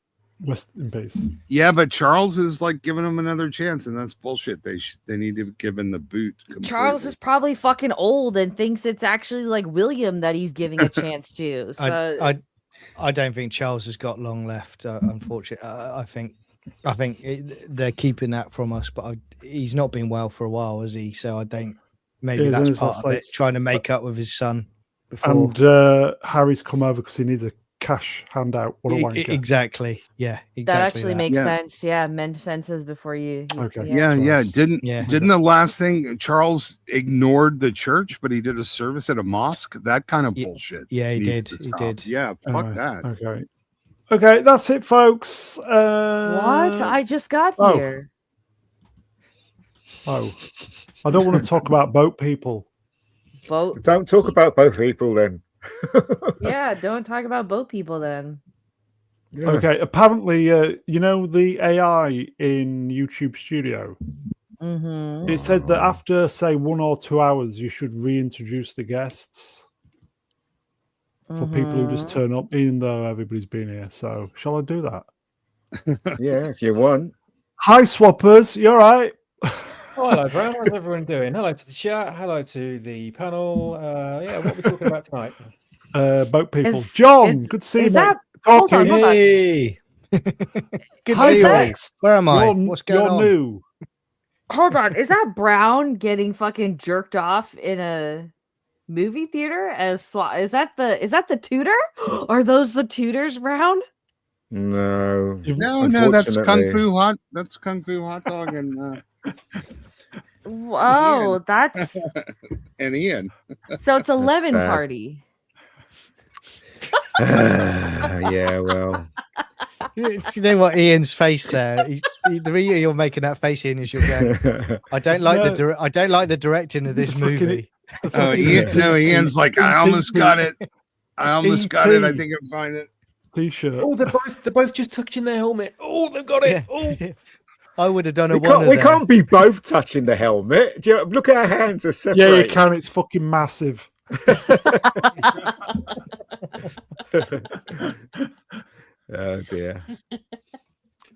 Rest in peace. yeah, but Charles is like giving him another chance, and that's bullshit. They need to give him the boot. Charles completely. is probably fucking old and thinks it's actually like William that he's giving a chance to. So I don't think Charles has got long left. Unfortunately, I think they're keeping that from us. But he's not been well for a while, has he? So I don't. Maybe Yeah, that's there's part that of it. slight- Trying to make up with his son before. And Harry's come over because he needs a cash handout. What a wanker. Exactly. Yeah. Exactly. that actually makes Yeah. sense. Yeah, mend fences before you. Okay. Yeah. Twice. Didn't Yeah. the last thing Charles ignored the church, but he did a service at a mosque? That kind of bullshit. Yeah, he needs did. to He stop. did. Yeah, fuck Anyway, that. Okay, that's it, folks. What? I just got oh. here. I don't want to talk about boat people. Boat. Don't talk about both people then. Yeah, don't talk about boat people then. Yeah. Okay, apparently, you know the AI in YouTube Studio? Mm-hmm. It said that after, say, 1 or 2 hours, you should reintroduce the guests for people who just turn up, even though everybody's been here. So, shall I do that? Yeah, if you want. Hi, swappers. You all right? Oh, hello, Brown. How's everyone doing? Hello to the chat. Hello to the panel. Yeah, what are we talking about tonight? Boat people. Is- John, is- good to see is you, mate. that- hold on, Talking. hold on. Hey. Good Hi, to see you. mate. Vex. Where am I? You're- What's going you're on? new. Hold on, is that Brown getting fucking jerked off in a movie theater as is that the tutor? Are those the tutors, Brown? No. No, that's Kung Unfortunately. Fu Hot. That's Kung Fu Hot Dog and Whoa, that's and Ian. so it's a lemon sad. party. Yeah, well. You know what? Ian's face there. The reason you're making that face, Ian, is you're going. I don't like I don't like the directing of this It's a fucking- movie. Oh, Ian's like, I almost got it. I almost got it. I think I can find it. T-shirt. Oh, they're both just touching their helmet. Oh, they've got it. Yeah. Oh, I would have done a We can't be both touching the helmet. Do you look at our hands are separate. Yeah, you can. It's fucking massive. Oh dear.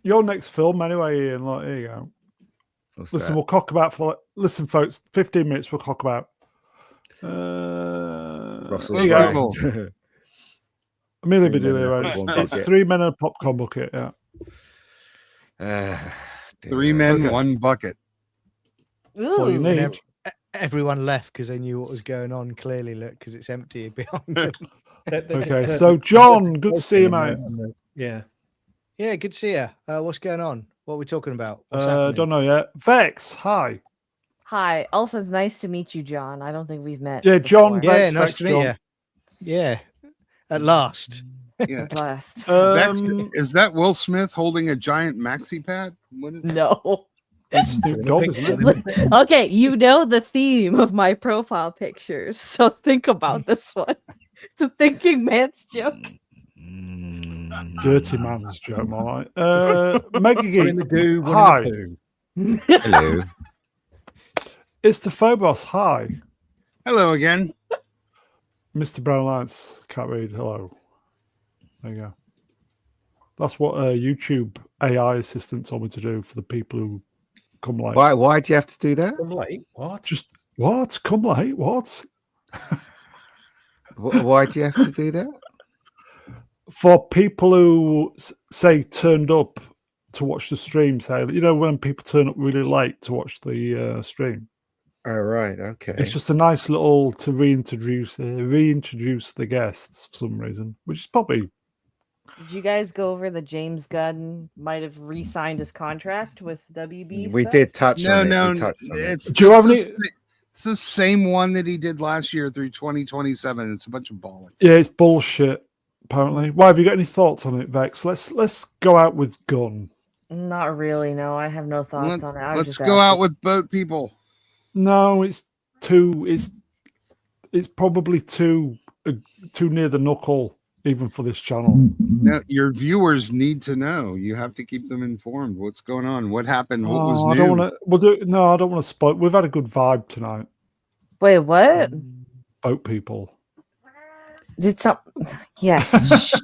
Your next film, anyway, Ian. Like, here you go. What's Listen, that? we'll cock about for. Listen, folks. 15 minutes. We'll cock about. Russell's there you go. right. Amelia Three men Bedelia, and a right? popcorn It's bucket. 3 men and a popcorn bucket. Yeah. Dear. 3 men, Okay. 1 bucket. That's all you Ooh. need. Everyone left because they knew what was going on. Clearly, look, because it's empty behind them. Okay, so John, good to see you, mate. Yeah. Yeah, good to see you. What's going on? What are we talking about? What's happening? Don't know yet. Vex, hi. Hi. Also, it's nice to meet you, John. I don't think we've met. Yeah, John, before. Yeah, Vex, nice Vex, to meet John. you. Yeah, at last. Yeah. Blessed. Vex, Um, is that Will Smith holding a giant maxi pad? What is No. it's Snoop Dogg, isn't it? Okay, you know the theme of my profile pictures, so think about this one. It's a thinking man's joke. Dirty man's joke, more like. Mega One in the Geek, goo, one hi. in the poo. Hello. It's the Phobos, hi. Hello again. Mr. Brown Lights, can't read, hello. There you go. That's what YouTube AI assistant told me to do for the people who come late. Why do you have to do that? I'm late. What? Just, what? Come late? What? Why do you have to do that? For people who, say, turned up to watch the stream, say, you know, when people turn up really late to watch the stream. Oh, right. Okay. It's just a nice little to reintroduce the guests for some reason, which is probably Did you guys go over the James Gunn might have re-signed his contract with WB? We stuff? did touch No, on it. no, We touched on it. it's Do you have it's any- the same one that he did last year through 2027. It's a bunch of bollocks. yeah, it's bullshit. Apparently, why have you got any thoughts on it, Vex? Let's go out with Gunn. Not really. No, I have no thoughts on it. I was Let's just go out asking. with boat people. No, it's too. It's probably too near the knuckle even for this channel. No, your viewers need to know. You have to keep them informed. What's going on? What happened? What was new? I don't want to. We'll do. No, I don't want to spoil. We've had a good vibe tonight. Wait, what? Boat people. Did some? Yes.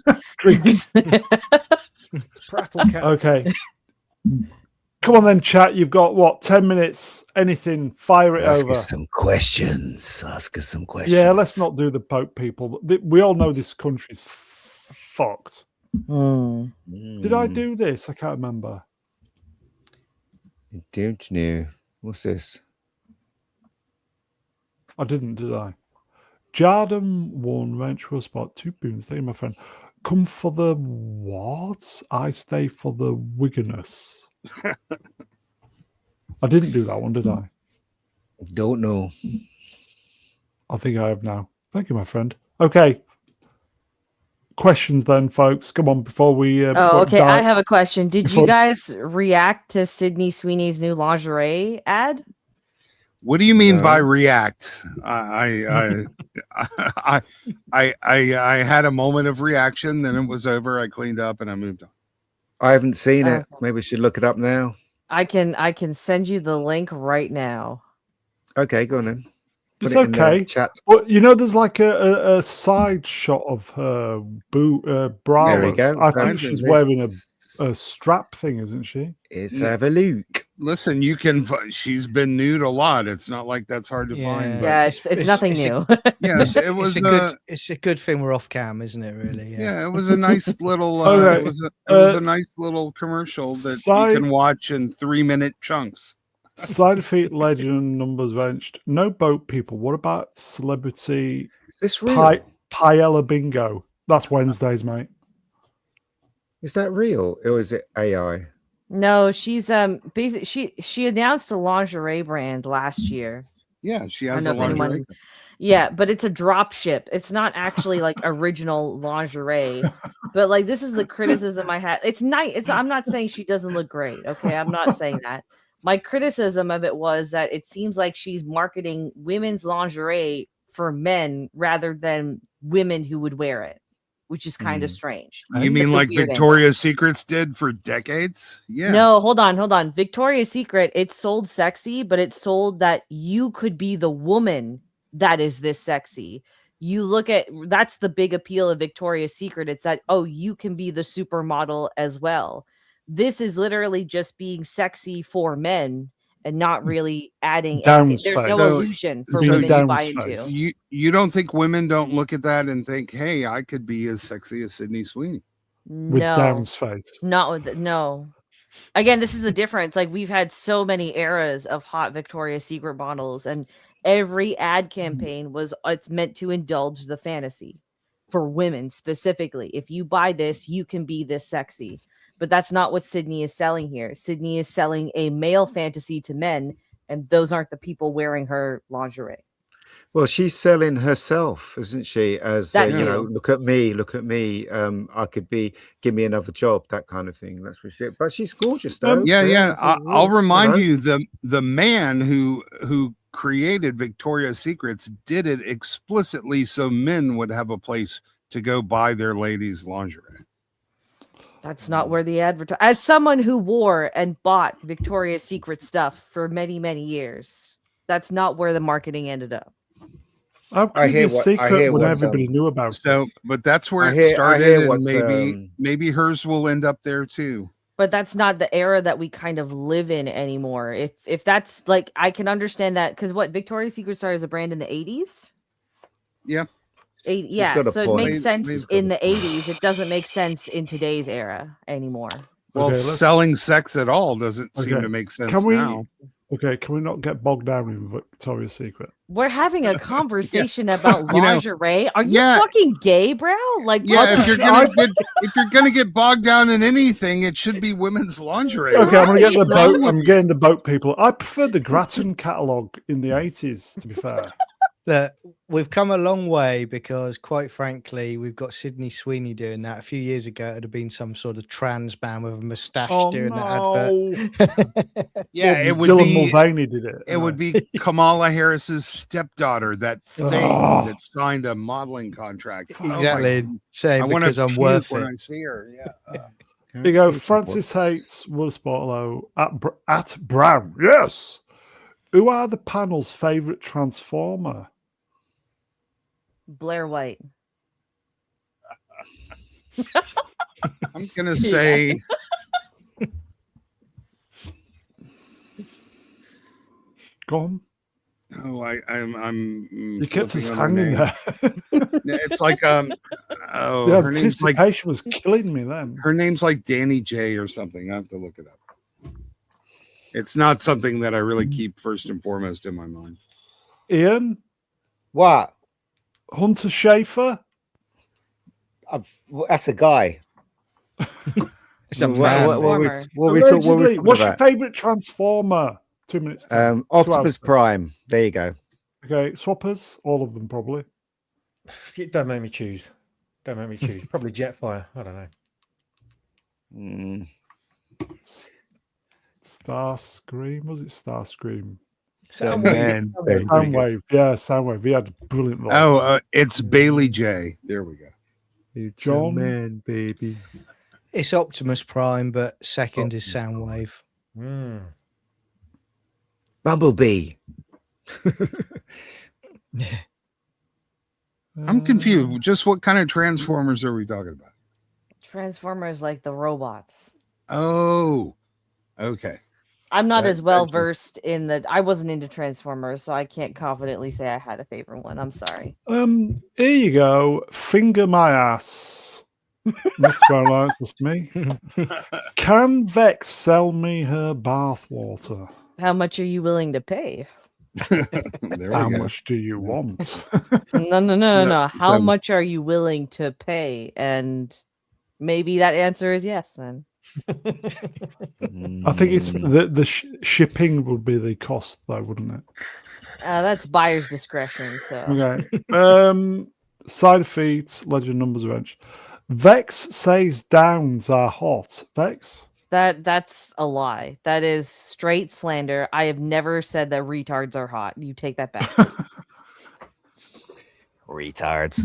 Prattle cat. Okay. Come on then, chat. You've got what? 10 minutes. Anything? Fire it Ask over. us some questions. Ask us some questions. Yeah, let's not do the boat people. We all know this country's fucked. Did I do this? I can't remember. Don't know. What's this? I didn't, did I? Jardim won Venture Spot 2 boons. Thank you, my friend. Come for the what? I stay for the wigginess. I didn't do that one, did I? Don't know. I think I have now. Thank you, my friend. Okay. Questions then, folks. Come on, before we. Oh, okay. I have a question. Did you guys react to Sydney Sweeney's new lingerie ad? What do you mean by react? I had a moment of reaction, then it was over. I cleaned up and I moved on. I haven't seen it. Maybe we should look it up now. I can send you the link right now. Okay, go on then. It's Put it in the okay. chat. Well, you know, there's like a side shot of her bra. There we go. I think she's wearing a strap thing, isn't she? Let's have a look. Listen, you can. She's been nude a lot. It's not like that's hard to find. But Yeah, it's nothing new. yes, it was. It's a good thing we're off cam, isn't it? Really? Yeah, it was a nice little. Okay. It was a nice little commercial that you can watch in 3-minute chunks. Side feet legend numbers benched. No boat people. What about celebrity? Is this real? Paella bingo. That's Wednesdays, mate. Is that real or is it AI? No, she's basically she announced a lingerie brand last year. Yeah, she I has don't a know if anyone- lingerie. Yeah, but it's a drop ship. It's not actually like original lingerie. But like this is the criticism I had. It's nice. I'm not saying she doesn't look great. Okay, I'm not saying that. My criticism of it was that it seems like she's marketing women's lingerie for men rather than women who would wear it, which is kind of strange. You mean It's a like weird Victoria's Secrets did for decades? Yeah. No, hold on. Victoria's Secret, it sold sexy, but it sold that you could be the woman that is this sexy. You look at that's the big appeal of Victoria's Secret. It's that, oh, you can be the supermodel as well. This is literally just being sexy for men and not really adding anything. There's no illusion for women to buy into. You don't think women don't look at that and think, hey, I could be as sexy as Sydney Sweeney? With Down's face. Not with no. Again, this is the difference. Like we've had so many eras of hot Victoria's Secret bottles, and every ad campaign it's meant to indulge the fantasy for women specifically. If you buy this, you can be this sexy. But that's not what Sydney is selling here. Sydney is selling a male fantasy to men, and those aren't the people wearing her lingerie. Well, she's selling herself, isn't she? As you know, look at me. I could give me another job, that kind of thing. That's for sure. But she's gorgeous, though. I'll remind you, the man who created Victoria's Secrets did it explicitly so men would have a place to go buy their ladies' lingerie. That's not where the as someone who wore and bought Victoria's Secret stuff for many, many years, that's not where the marketing ended up. How could it be a secret when everybody knew about it? So, but that's where it started, and maybe hers will end up there too. But that's not the era that we kind of live in anymore. If that's like, I can understand that because what Victoria's Secret started as a brand in the 80s. Yeah. Yeah, so it makes sense in the 80s. It doesn't make sense in today's era anymore. Well, selling sex at all doesn't seem to make sense now. Okay, can we not get bogged down in Victoria's Secret? We're having a conversation about lingerie. Are you fucking gay, bro? Like, if you're gonna get bogged down in anything, it should be women's lingerie. Okay, I'm gonna get the boat. I'm getting the boat people. I prefer the Grattan catalogue in the 80s. To be fair. Look, we've come a long way because, quite frankly, we've got Sydney Sweeney doing that. A few years ago, it'd have been some sort of trans man with a moustache doing that advert. Yeah, Well, it would Dylan be. Mulvaney did it. It would be Kamala Harris's stepdaughter, that thing Oh. that signed a modeling contract. Exactly. Saying I want because to I'm puke worth when it. I see her. Yeah. There you go. Francis hates Wilsport hello at Brown. Yes. Who are the panel's favorite Transformer? Blair White. I'm gonna say. Go on. Oh, I'm. You kept us flipping on her hanging name. there. It's like Oh, The her name's like anticipation was killing me then. her name's like Danny J or something. I have to look it up. It's not something that I really keep first and foremost in my mind. Ian? What? Hunter Schafer? That's a guy. It's a man. Transformer. What's your favorite Transformer? 2 minutes. time. 2 Optimus hours. Prime. There you go. Okay, swappers, all of them probably. Don't make me choose. Don't make me choose. Probably Jetfire. I don't know. Starscream, was it Starscream? Man, Soundwave, yeah, Soundwave. He had brilliant voice. Oh, it's Bailey J. There we go. it's John? man, baby. It's Optimus Prime, but second is Soundwave. Bumblebee. I'm confused. Just what kind of Transformers are we talking about? Transformers like the robots. Oh, okay. I'm not That- as well that- versed in the. I wasn't into Transformers, so I can't confidently say I had a favorite one. I'm sorry. Here you go. Finger my ass. Mr. Brown, that's me. Can Vex sell me her bathwater? How much are you willing to pay? There How we go. much do you want? No. How much are you willing to pay? And maybe that answer is yes. Then I think it's the shipping would be the cost, though, wouldn't it? that's buyer's discretion. So Okay. Side feeds, legend numbers wrench. Vex says downs are hot. Vex? that's a lie. That is straight slander. I have never said that retards are hot. You take that back, please. Retards.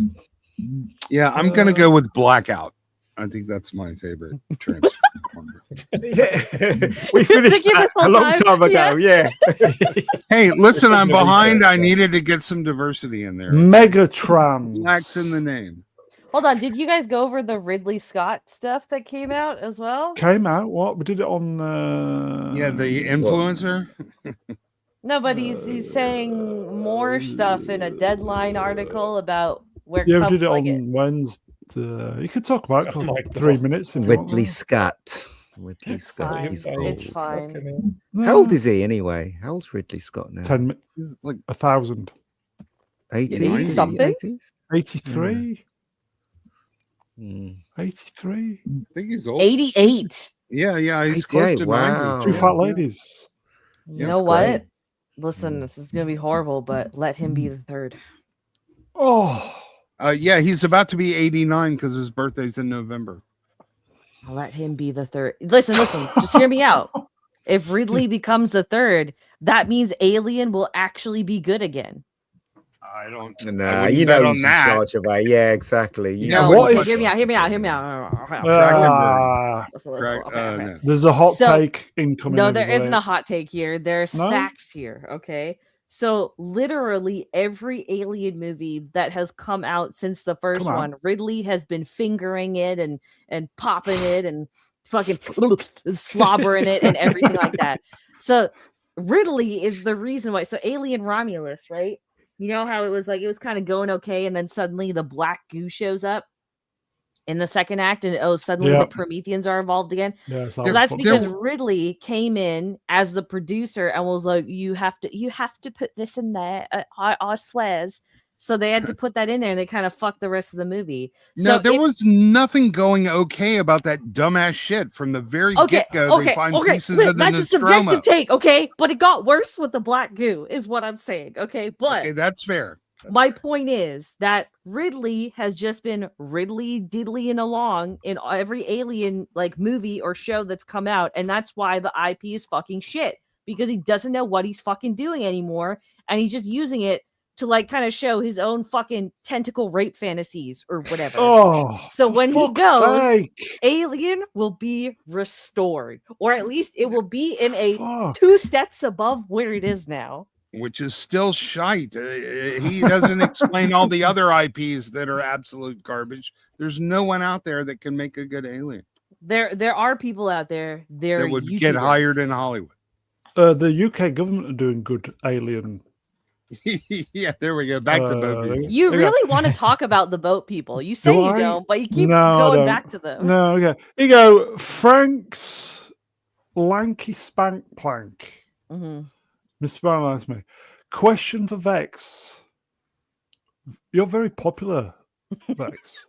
Yeah, I'm gonna go with Blackout. I think that's my favorite Transformer. We finished Thinking that this whole a long time, time ago. Yeah. Hey, listen, I'm behind. I needed to get some diversity in there. Megatrans. Blacks in the name. Hold on. Did you guys go over the Ridley Scott stuff that came out as well? Came out. What? We did it on. Yeah, the influencer. No, but he's saying more stuff in a Deadline article about where. Yeah, we did it on like Wednesday. You could talk about it for Oh my 3 God. minutes if you want. Ridley Scott. Ridley It's Scott. fine. He's It's old. fine. How old is he anyway? How old's Ridley Scott now? 10, He's like 1,000. 80 something? 83. Mm. 83. I think he's old. 88. Yeah, he's close 88, to wow. 90. Two Yeah, fat yeah. ladies. You Yes, know what? great. Listen, this is gonna be horrible, but let him be the third. Oh, Yeah, he's about to be 89 because his birthday's in November. I'll let him be the third. Listen, just hear me out. If Ridley becomes the third, that means Alien will actually be good again. I don't. Nah, wouldn't you bet know on he's that. in charge of that. Yeah, exactly. You Yeah, No, know what okay, if- hear me out. Listen, Correct. okay. No. there's a hot So- take incoming. No, there everybody. isn't a hot take here. There's No? facts here. Okay. So literally every Alien movie that has come out since the first Come out. one, Ridley has been fingering it and popping it and fucking slobbering it and everything like that. So Ridley is the reason why. So Alien Romulus, right? You know how it was like it was kind of going okay, and then suddenly the black goo shows up in the second act, and suddenly Yeah. the Prometheans are involved again. Yeah, it's So like that's fuck. because Ridley came in as the producer and was like, "You have to put this in there." I swears. So they had to put that in there, and they kind of fucked the rest of the movie. No, So there if- was nothing going okay about that dumbass shit from the very get-go. They find pieces look, of the that's a subjective Nostromo. take, okay? But it got worse with the black goo, is what I'm saying, okay? But Okay, that's fair. My point is that Ridley has just been Ridley diddlying along in every alien like movie or show that's come out, and that's why the IP is fucking shit, because he doesn't know what he's fucking doing anymore, and he's just using it to like kind of show his own fucking tentacle rape fantasies or whatever. Oh, so when he fuck's goes, sake. Alien will be restored, or at least it will be in a Fuck. 2 steps above where it is now. Which is still shite. He doesn't explain all the other IPs that are absolute garbage. There's no one out there that can make a good Alien. There are people out there. There that would get hired in Hollywood. The UK government are doing good Alien. Yeah, there we go. Back to boat people. You really want to talk about the boat people. You say you don't, but you keep going back to them. No, okay. Here you go. Frank's Lanky Spank Plank. Mm-hmm. Misspelled me. Question for Vex. You're very popular, Vex.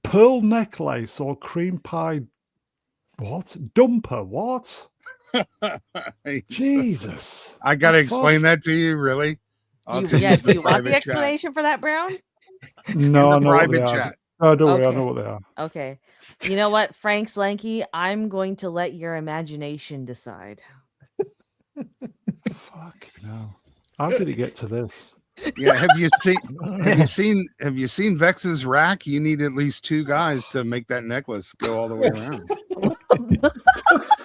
Pearl necklace or cream pie? What? Dumper? What? Jesus. I got to explain that to you, really? Do you want the explanation for that, Brown? No, I know what they chat. are. Oh, don't worry, I know what they are. Okay. You know what, Frank's Lanky? I'm going to let your imagination decide. Fuck no. How did it get to this? Yeah, have you seen Vex's rack? You need at least 2 guys to make that necklace go all the way around.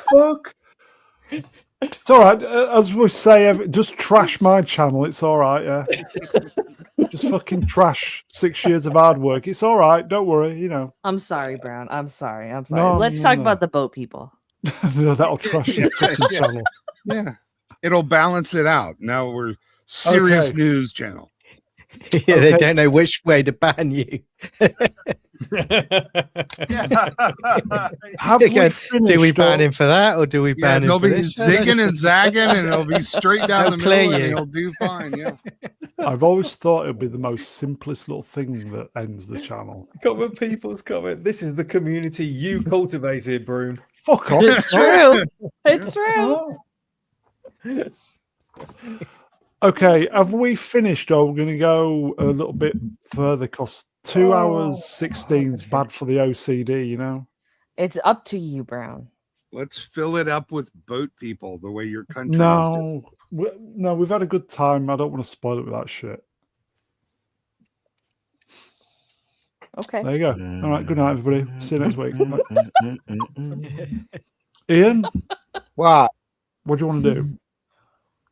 Fuck. It's all right. As we say, just trash my channel. It's all right. Yeah. Just fucking trash 6 years of hard work. It's all right. Don't worry. You know. I'm sorry, Brown. I'm sorry. No, Let's talk about the boat people. No, that'll trash your fucking channel. Yeah. It'll balance it out. Now we're serious news channel. Yeah, they don't know which way to ban you. Have we finished, do we ban him for that, or do we ban him they'll for be this? zigging and zagging, and it'll be straight down the clear middle, and you. he'll do fine. Yeah. I've always thought it would be the most simplest little thing that ends the channel. Common people's comment. This is the community you cultivated, Brune. Fuck off. It's true. It's true. Okay, have we finished, or we're going to go a little bit further? Because 2 hours 16 is bad for the OCD, you know? It's up to you, Brown. Let's fill it up with boat people the way your country is doing. No, we've had a good time. I don't want to spoil it with that shit. Okay. There you go. All right, good night, everybody. See you next week. Ian? What? What do you want to do?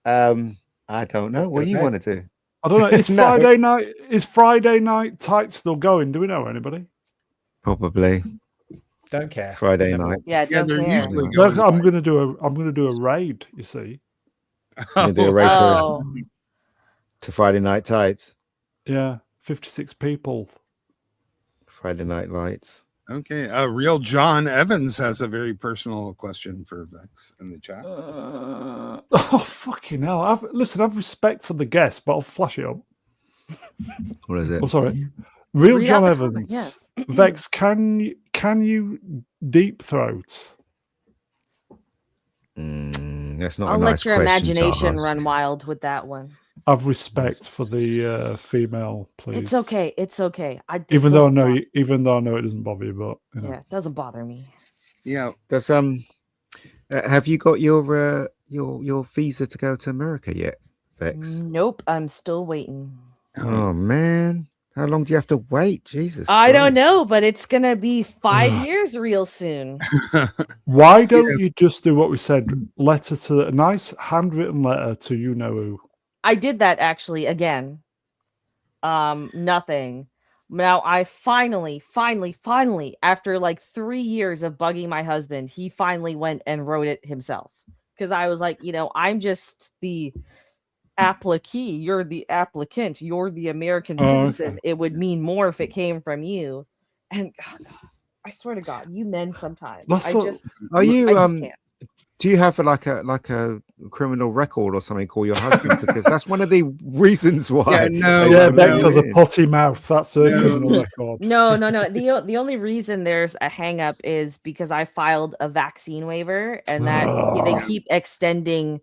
I don't know. What do you want to do? I don't know. Is No. Friday night tight still going? Do we know anybody? Probably Don't care. Friday night. Yeah, don't they're care. usually Look, going. I'm gonna do a raid, you see. Gonna do a raid Oh. to Friday Night Tights, Yeah. 56 people. Friday Night Lights. Okay. Real John Evans has a very personal question for Vex in the chat. Oh fucking hell. Listen, I have respect for the guest, but I'll flash it up. What is it? Oh, sorry. Real Read John out the comment, Evans. Vex, can you deep throat? That's not. I'll a let nice your question to imagination ask. run wild with that one. Have respect for the female, please. It's okay. It's okay. Even though I know it doesn't bother you, but you know. Yeah, it doesn't bother me. Yeah. Does have you got your visa to go to America yet, Vex? Nope, I'm still waiting. Oh man, how long do you have to wait? Jesus, I don't Christ. know, but it's gonna be 5 years real soon. Why don't you just do what we said? A nice handwritten letter to you know who. I did that actually again. Nothing. Now I finally, after like 3 years of bugging my husband, he finally went and wrote it himself. Because I was like, I'm just the applicee. You're the applicant. You're the American citizen. Okay. It would mean more if it came from you. And God, I swear to God, you men sometimes. Are you I just can't. Do you have like a criminal record or something called your husband? Because that's one of the reasons why. Vex has a potty mouth. That's a criminal record. No. The only reason there's a hang up is because I filed a vaccine waiver, and that they keep extending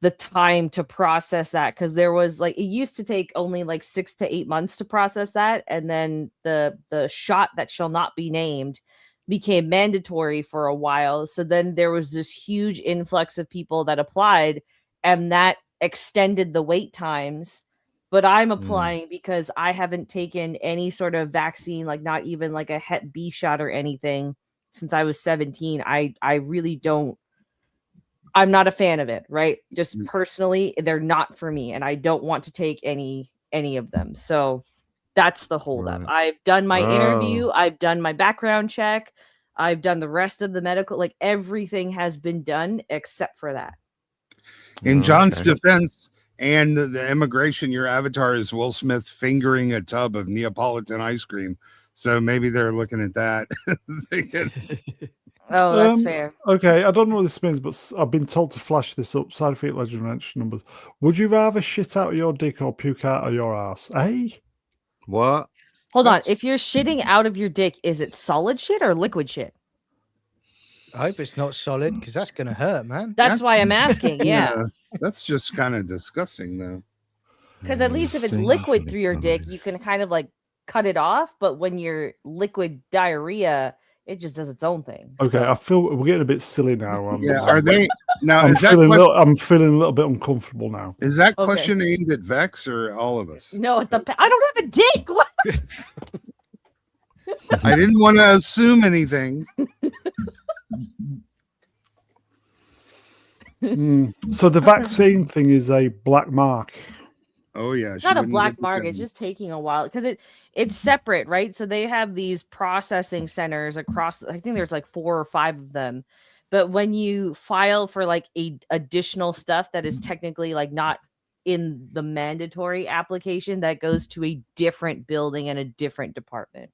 the time to process that, because there was like, it used to take only like 6 to 8 months to process that, and then the shot that shall not be named became mandatory for a while. So then there was this huge influx of people that applied, and that extended the wait times. But I'm applying because I haven't taken any sort of vaccine, like not even like a Hep B shot or anything, since I was 17. I really don't. I'm not a fan of it, right? Just personally, they're not for me, and I don't want to take any of them. So that's the holdup. Right. I've done my interview, Oh. I've done my background check, I've done the rest of the medical, like everything has been done except for that. In John's Okay. defense and the immigration, your avatar is Will Smith fingering a tub of Neapolitan ice cream. So maybe they're looking at that. Oh, that's fair. Okay, I don't know what this means, but I've been told to flash this up. Side effect legend mention numbers. Would you rather shit out of your dick or puke out of your ass? Eh? What? Hold on. If you're shitting out of your dick, is it solid shit or liquid shit? I hope it's not solid because that's going to hurt, man. That's why I'm asking. Yeah. That's just kind of disgusting, though. Because at least if it's liquid through your dick, you can kind of like cut it off. But when you're liquid diarrhea, it just does its own thing. Okay, So. I feel we're getting a bit silly now. Yeah, are they now? I'm Is that feeling I'm feeling a little bit uncomfortable now. is that Okay. question aimed at Vex or all of us? No, I don't have a dick. What? I didn't want to assume anything. So the vaccine thing is a black mark. Oh yeah, It's not a black mark. It's just taking a while because it's separate, right? So they have these processing centers across. I think there's like 4 or 5 of them. But when you file for like a additional stuff that is technically like not in the mandatory application, that goes to a different building and a different department.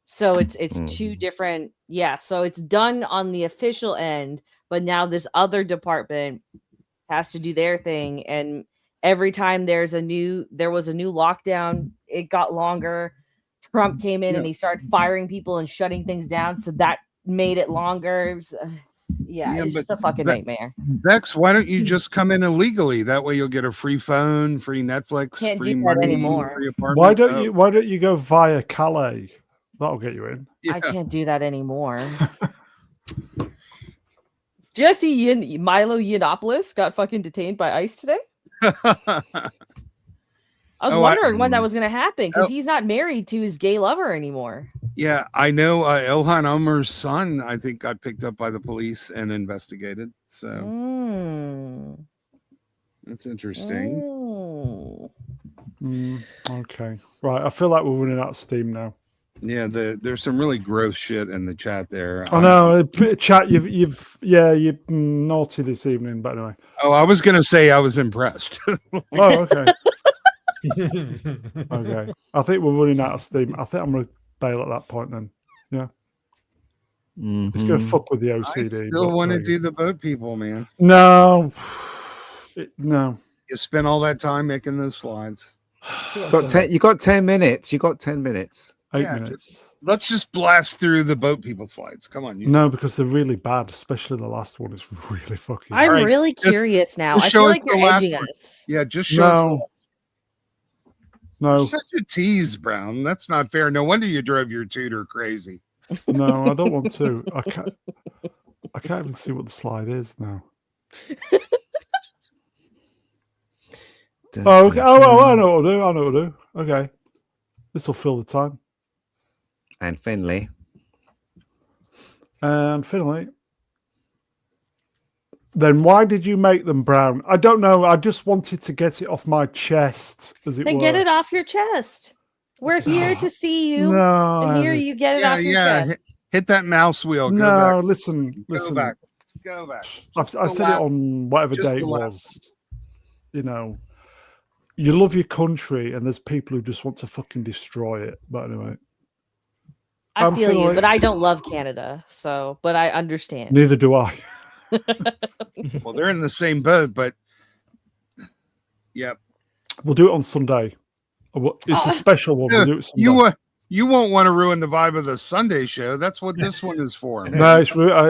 So it's 2 different. Yeah. So it's done on the official end, but now this other department has to do their thing, and every time there was a new lockdown, it got longer. Trump came in and he started firing people and shutting things down, so that made it longer. It was, it's just a fucking nightmare. Vex, why don't you just come in illegally? That way you'll get a free phone, free Netflix, Can't free do that money anymore. free apartment. Why don't you go via Calais? That'll get you in. Yeah. I can't do that anymore. Milo Yiannopoulos got fucking detained by ICE today. I was wondering when that was going to happen because he's not married to his gay lover anymore. Yeah, I know Ilhan Omar's son, I think, got picked up by the police and investigated. So that's interesting. Okay. Right. I feel like we're running out of steam now. Yeah, there's some really gross shit in the chat there. I know, chat. You've naughty this evening, but anyway. Oh, I was gonna say I was impressed. Oh, okay. Okay. I think we're running out of steam. I think I'm gonna bail at that point then. Yeah. It's gonna fuck with the OCD. I still want to do the boat people, man. No. No. You spent all that time making those slides. You got 10 minutes. You got 10 minutes. 8 minutes. Let's just blast through the boat people slides. Come on. No, because they're really bad, especially the last one is really fucking I'm bad. really curious now. just I show feel us like you're the last edging one. us. Yeah, just show us. No. You're such a tease, Brown. That's not fair. No wonder you drove your tutor crazy. No, I don't want to. I can't even see what the slide is now. Oh, okay. I know what to do. I know what to do. Okay. This will fill the time. And Finley. And Finley. Then why did you make them brown? I don't know. I just wanted to get it off my chest, as it Then were. get it off your chest. We're here to see you. No, and here you get it off your chest. Hit that mouse wheel. Go No, back. listen. Go back. Go back. I said it on whatever Just day the it last. was. You know, you love your country, and there's people who just want to fucking destroy it. But anyway, I feel you, but I don't love Canada. So, but I understand. Neither do I. Well, they're in the same boat, but yep. We'll do it on Sunday. It's a special one. We'll do it Sunday. You won't want to ruin the vibe of the Sunday show. That's what this one is for. No,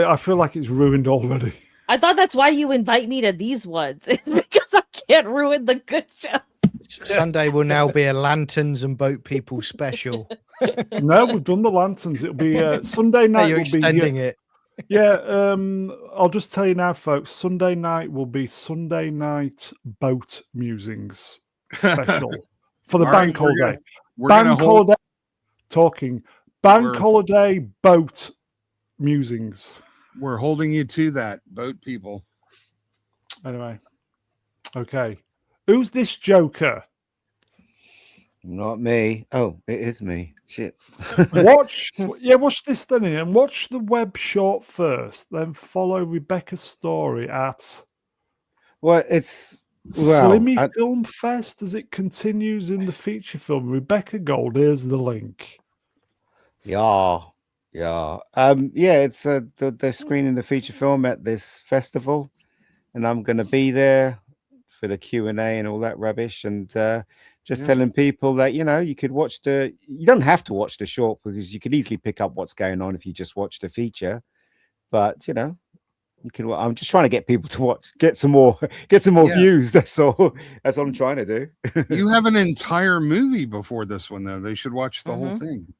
I feel like it's ruined already. I thought that's why you invite me to these ones. It's because I can't ruin the good show. Sunday will now be a lanterns and boat people special. No, we've done the lanterns. It'll be Sunday night. You're Will be extending it. Yeah, I'll just tell you now, folks. Sunday night will be Sunday night boat musings special for the All bank right, holiday. we're gonna Bank hold. holiday talking. Bank We're- holiday boat musings. We're holding you to that, boat people. Anyway, okay. Who's this Joker? Not me. Oh, it is me. Shit. Watch this then, and watch the web short first, then follow Rebecca's story at Well, it's Slimmy Film Fest as it continues in the feature film. Rebecca Gold, here's the link. yeah. It's they're screening the feature film at this festival, and I'm going to be there for the Q&A and all that rubbish, and just telling people that you could watch you don't have to watch the short, because you could easily pick up what's going on if you just watch the feature, but you can. I'm just trying to get people to get some more views. That's all I'm trying to do. You have an entire movie before this one, though. They should watch the whole thing.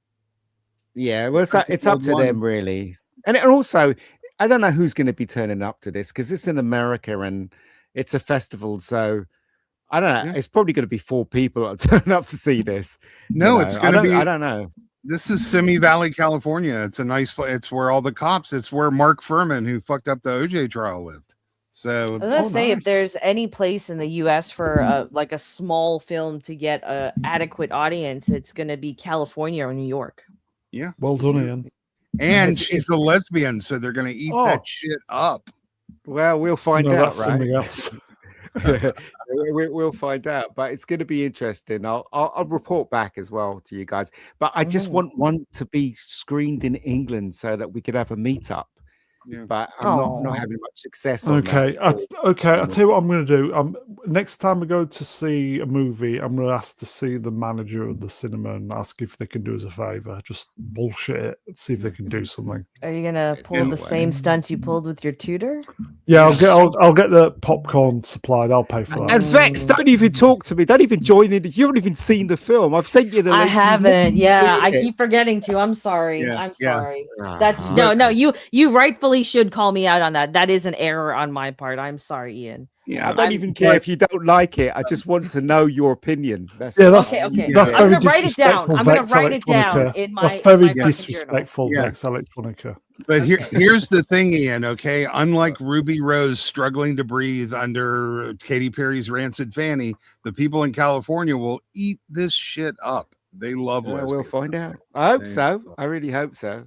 Yeah, well, it's up to them, really. And also, I don't know who's going to be turning up to this, because it's in America and it's a festival. So I don't know. Yeah. It's probably going to be 4 people that turn up to see this. No, it's going to be. I don't know. This is Simi Valley, California. It's a nice place. It's where all the cops. It's where Mark Furman, who fucked up the OJ trial, lived. So I was gonna say, if there's any place in the U.S. for like a small film to get a adequate audience, it's gonna be California or New York. Yeah, well done, Ian. And she's a lesbian, so they're gonna eat that shit up. Well, we'll find out. That's right? something else. We'll find out, but it's going to be interesting. I'll report back as well to you guys. But I just want one to be screened in England so that we could have a meetup. Yeah. But I'm not having much success. On Okay, that. I'll tell you what I'm going to do. Next time I go to see a movie, I'm going to ask to see the manager of the cinema and ask if they can do us a favor. Just bullshit it and see if they can do something. Are you gonna pull the same stunts you pulled with your tutor? Yeah, I'll get the popcorn supplied. I'll pay for that. And Vex, don't even talk to me. Don't even join in. You haven't even seen the film. I've sent you the link. I haven't. Yeah, I keep forgetting to. I'm sorry. Yeah, I'm yeah. sorry. That's no. You rightfully should call me out on that. That is an error on my part. I'm sorry, Ian. Yeah, I don't even care if you don't like it. I just want to know your opinion. Okay. That's I'm very gonna write it down. disrespectful. I'm gonna Vex write it down Electronica. in my. That's very in my disrespectful, Yeah. Vex Electronica. But here's the thing, Ian. Okay, unlike Ruby Rose struggling to breathe under Katy Perry's Rancid Fanny, the people in California will eat this shit up. They love Well, lesbians. we'll find out. I hope so. I really hope so.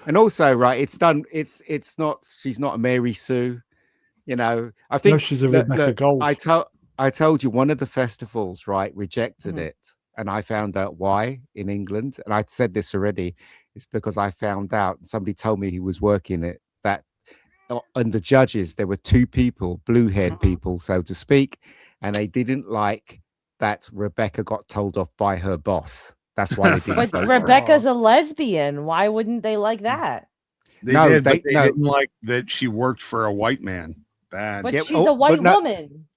And also, right, it's done. It's not. She's not a Mary Sue. I think she's a Rebecca Gold. I told you one of the festivals, right, rejected it, and I found out why in England. And I'd said this already. It's because I found out, somebody told me he was working it, that on the judges there were 2 people, blue-haired people, so to speak, and they didn't like that Rebecca got told off by her boss. That's why they didn't. But vote for her. Rebecca's a lesbian. Why wouldn't they like that? They No, did, but they- they no. didn't like that she worked for a white man. Bad. But Yeah, she's a white woman.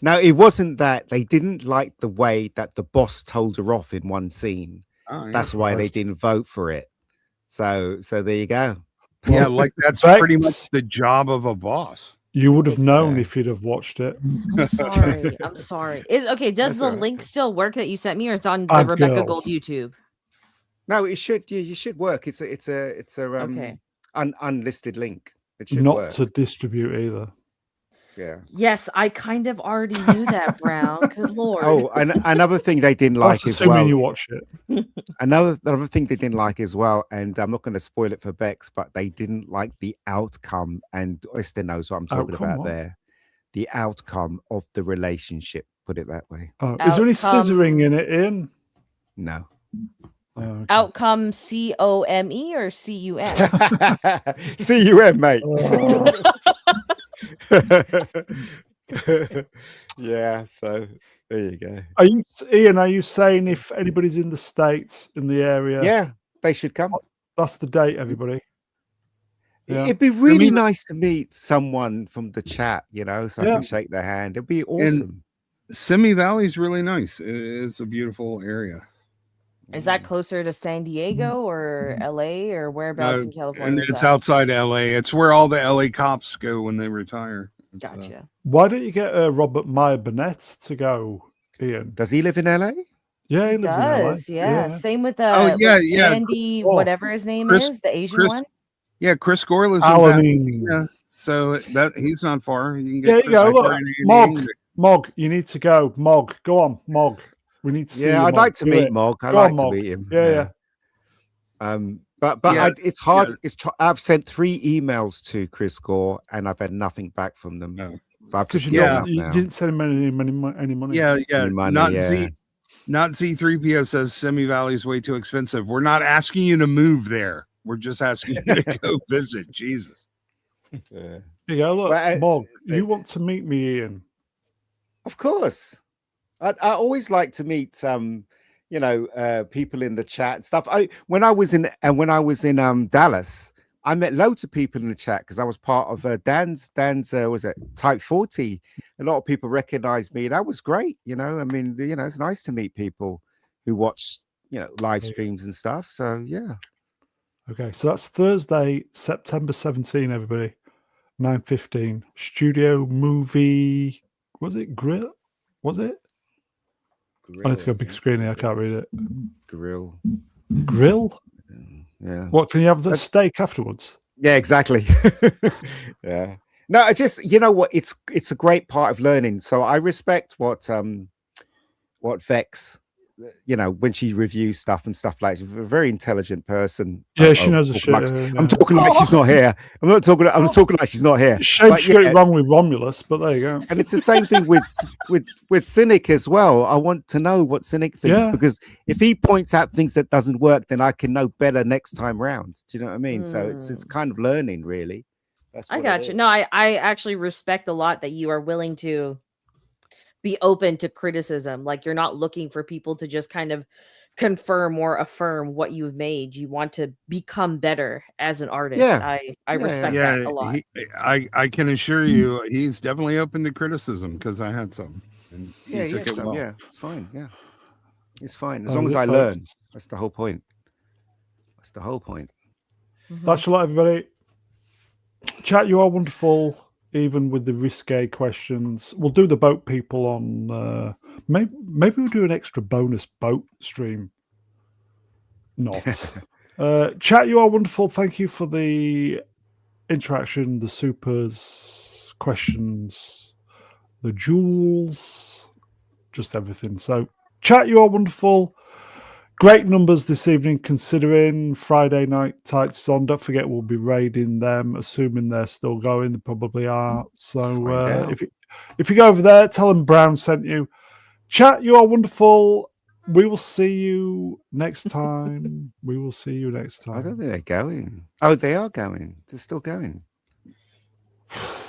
No, it wasn't that. They didn't like the way that the boss told her off in one scene. Oh, yeah. That's why they didn't vote for it. So there you go. Yeah, like that's Vex, pretty much the job of a boss. You would have known if you'd have watched it. I'm sorry. I'm sorry. Does That's the all right. link still work that you sent me, or it's on the Bad Rebecca girl. Gold YouTube? No, it should. You should work. It's a Okay. unlisted link. It should Not work. to distribute either. Yeah. Yes, I kind of already knew that, Brown. Good lord. Oh, and another thing they didn't like That's as assuming well. you watch it. Another thing they didn't like as well, and I'm not going to spoil it for Bex, but they didn't like the outcome, and Esther knows what I'm talking Outcome about what? there. The outcome of the relationship, put it that way. Oh, is there any Outcome. scissoring in it, Ian? No. Oh, okay. Outcome COME or CUM? CUM, mate. Oh. Yeah, so there you go. Ian, are you saying if anybody's in the States, in the area, Yeah, they should come. that's the date, everybody? Yeah. It'd be really nice to meet someone from the chat, so I Yeah. can shake their hand. It'd be awesome. Simi Valley is really nice. It's a beautiful area. Is that closer to San Diego or LA or whereabouts in California? And is it's that? outside LA. It's where all the LA cops go when they retire. Gotcha. Why don't you get Robert Meyer Burnett to go, Ian? Does he live in LA? Yeah, he lives in LA. Yeah. Same with Andy, Cool. whatever his name is, the Asian one. Yeah, Chris Gore lives Alan. in Pasadena, so that he's not far. You can get There you Chris go. Gore Look, and Mog, you need to go. Mog, go on, Mog. We need to see you, I'd Mog. like to Do meet it. Mog. I'd Go on, like to Mog. meet him. Yeah. But it's hard. I've sent 3 emails to Chris Gore and I've had nothing back from them. No. So I've just Because given up you now. didn't send him any money. Yeah. Any money, Not yeah. Not Z3PO says Simi Valley is way too expensive. We're not asking you to move there. We're just asking you to go visit. Jesus. Yeah. There you go. Look, Mog, you it- want to meet me, Ian? Of course. I always like to meet people in the chat and stuff. When I was in Dallas, I met loads of people in the chat because I was part of Dan's was it Type 40. A lot of people recognized me. That was great. I mean, it's nice to meet people who watch live streams and stuff. So yeah. Okay, so that's Thursday, September 17, everybody. 9:15. Studio movie. Was it Grill? Was it? I need to go big screen here. I can't read it. Grill. Grill? Yeah. What, can you have the steak afterwards? Yeah, exactly. Yeah. No, I just what, it's a great part of learning. So I respect what Vex, when she reviews stuff and stuff like that. She's a very intelligent person. Yeah, she knows the shit. I'm talking like she's not here. I'm talking like she's not here. Shame But she got it wrong with Romulus, but there you go. And it's the same thing with Cynic as well. I want to know what Cynic thinks because if he points out things that doesn't work, then I can know better next time round. Do you know what I mean? So it's kind of learning, really. I got you. No, I actually respect a lot that you are willing to be open to criticism. Like, you're not looking for people to just kind of confirm or affirm what you've made. You want to become better as an artist. I respect that a lot. I can assure you he's definitely open to criticism because I had some. And he took it well. Yeah, it's fine. Yeah, it's fine as long as I learn. That's the whole point. That's the whole point. That's a lot, everybody. Chat, you are wonderful, even with the risque questions. We'll do the boat people on. Maybe we'll do an extra bonus boat stream. Not. Chat, you are wonderful. Thank you for the interaction, the supers, questions, the jewels, just everything. So, chat, you are wonderful. Great numbers this evening, considering Friday night tights is on. Don't forget, we'll be raiding them, assuming they're still going. They probably are. So if you go over there, tell them Brown sent you. Chat, you are wonderful. We will see you next time. I don't think they're going. Oh, they are going. They're still going.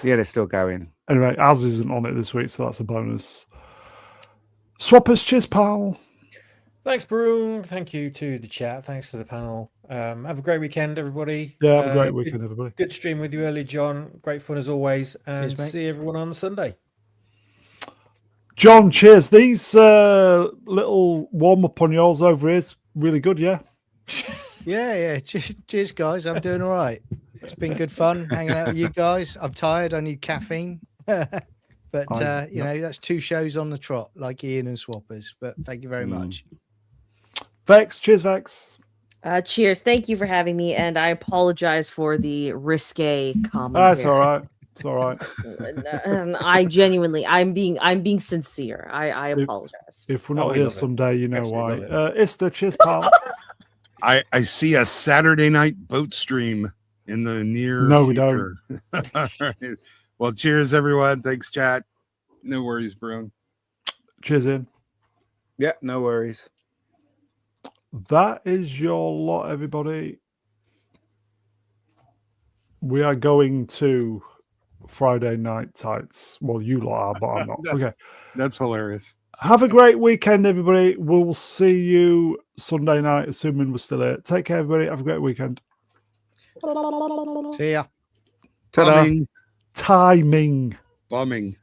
Yeah, they're still going. Anyway, Az isn't on it this week, so that's a bonus. Swappers, cheers, pal. Thanks, Broom. Thank you to the chat. Thanks to the panel. Have a great weekend, everybody. Yeah, have a great weekend, everybody. Good stream with you early, John. Great fun as always. And see everyone on Sunday. John, cheers. These little warm-up on yours over here is really good, yeah? Yeah. Cheers, guys. I'm doing all right. It's been good fun hanging out with you guys. I'm tired. I need caffeine. But, that's 2 shows on the trot, like Ian and Swappers. But thank you very much. Vex, cheers, Vex. Cheers. Thank you for having me. And I apologize for the risque comment. That's all right. It's all right. And I genuinely, I'm being sincere. I apologize. If we're not here someday, you know why. Ista, cheers, pal. I see a Saturday night boat stream in the near future. We don't. All right. Well, cheers, everyone. Thanks, chat. No worries, Bruno. Cheers, Ian. Yeah, no worries. That is your lot, everybody. We are going to Friday night tights. Well, you lot are, but I'm not. Okay. That's hilarious. Have a great weekend, everybody. We'll see you Sunday night, assuming we're still here. Take care, everybody. Have a great weekend. See ya. Ta-da. Bumming. Timing. Bumming.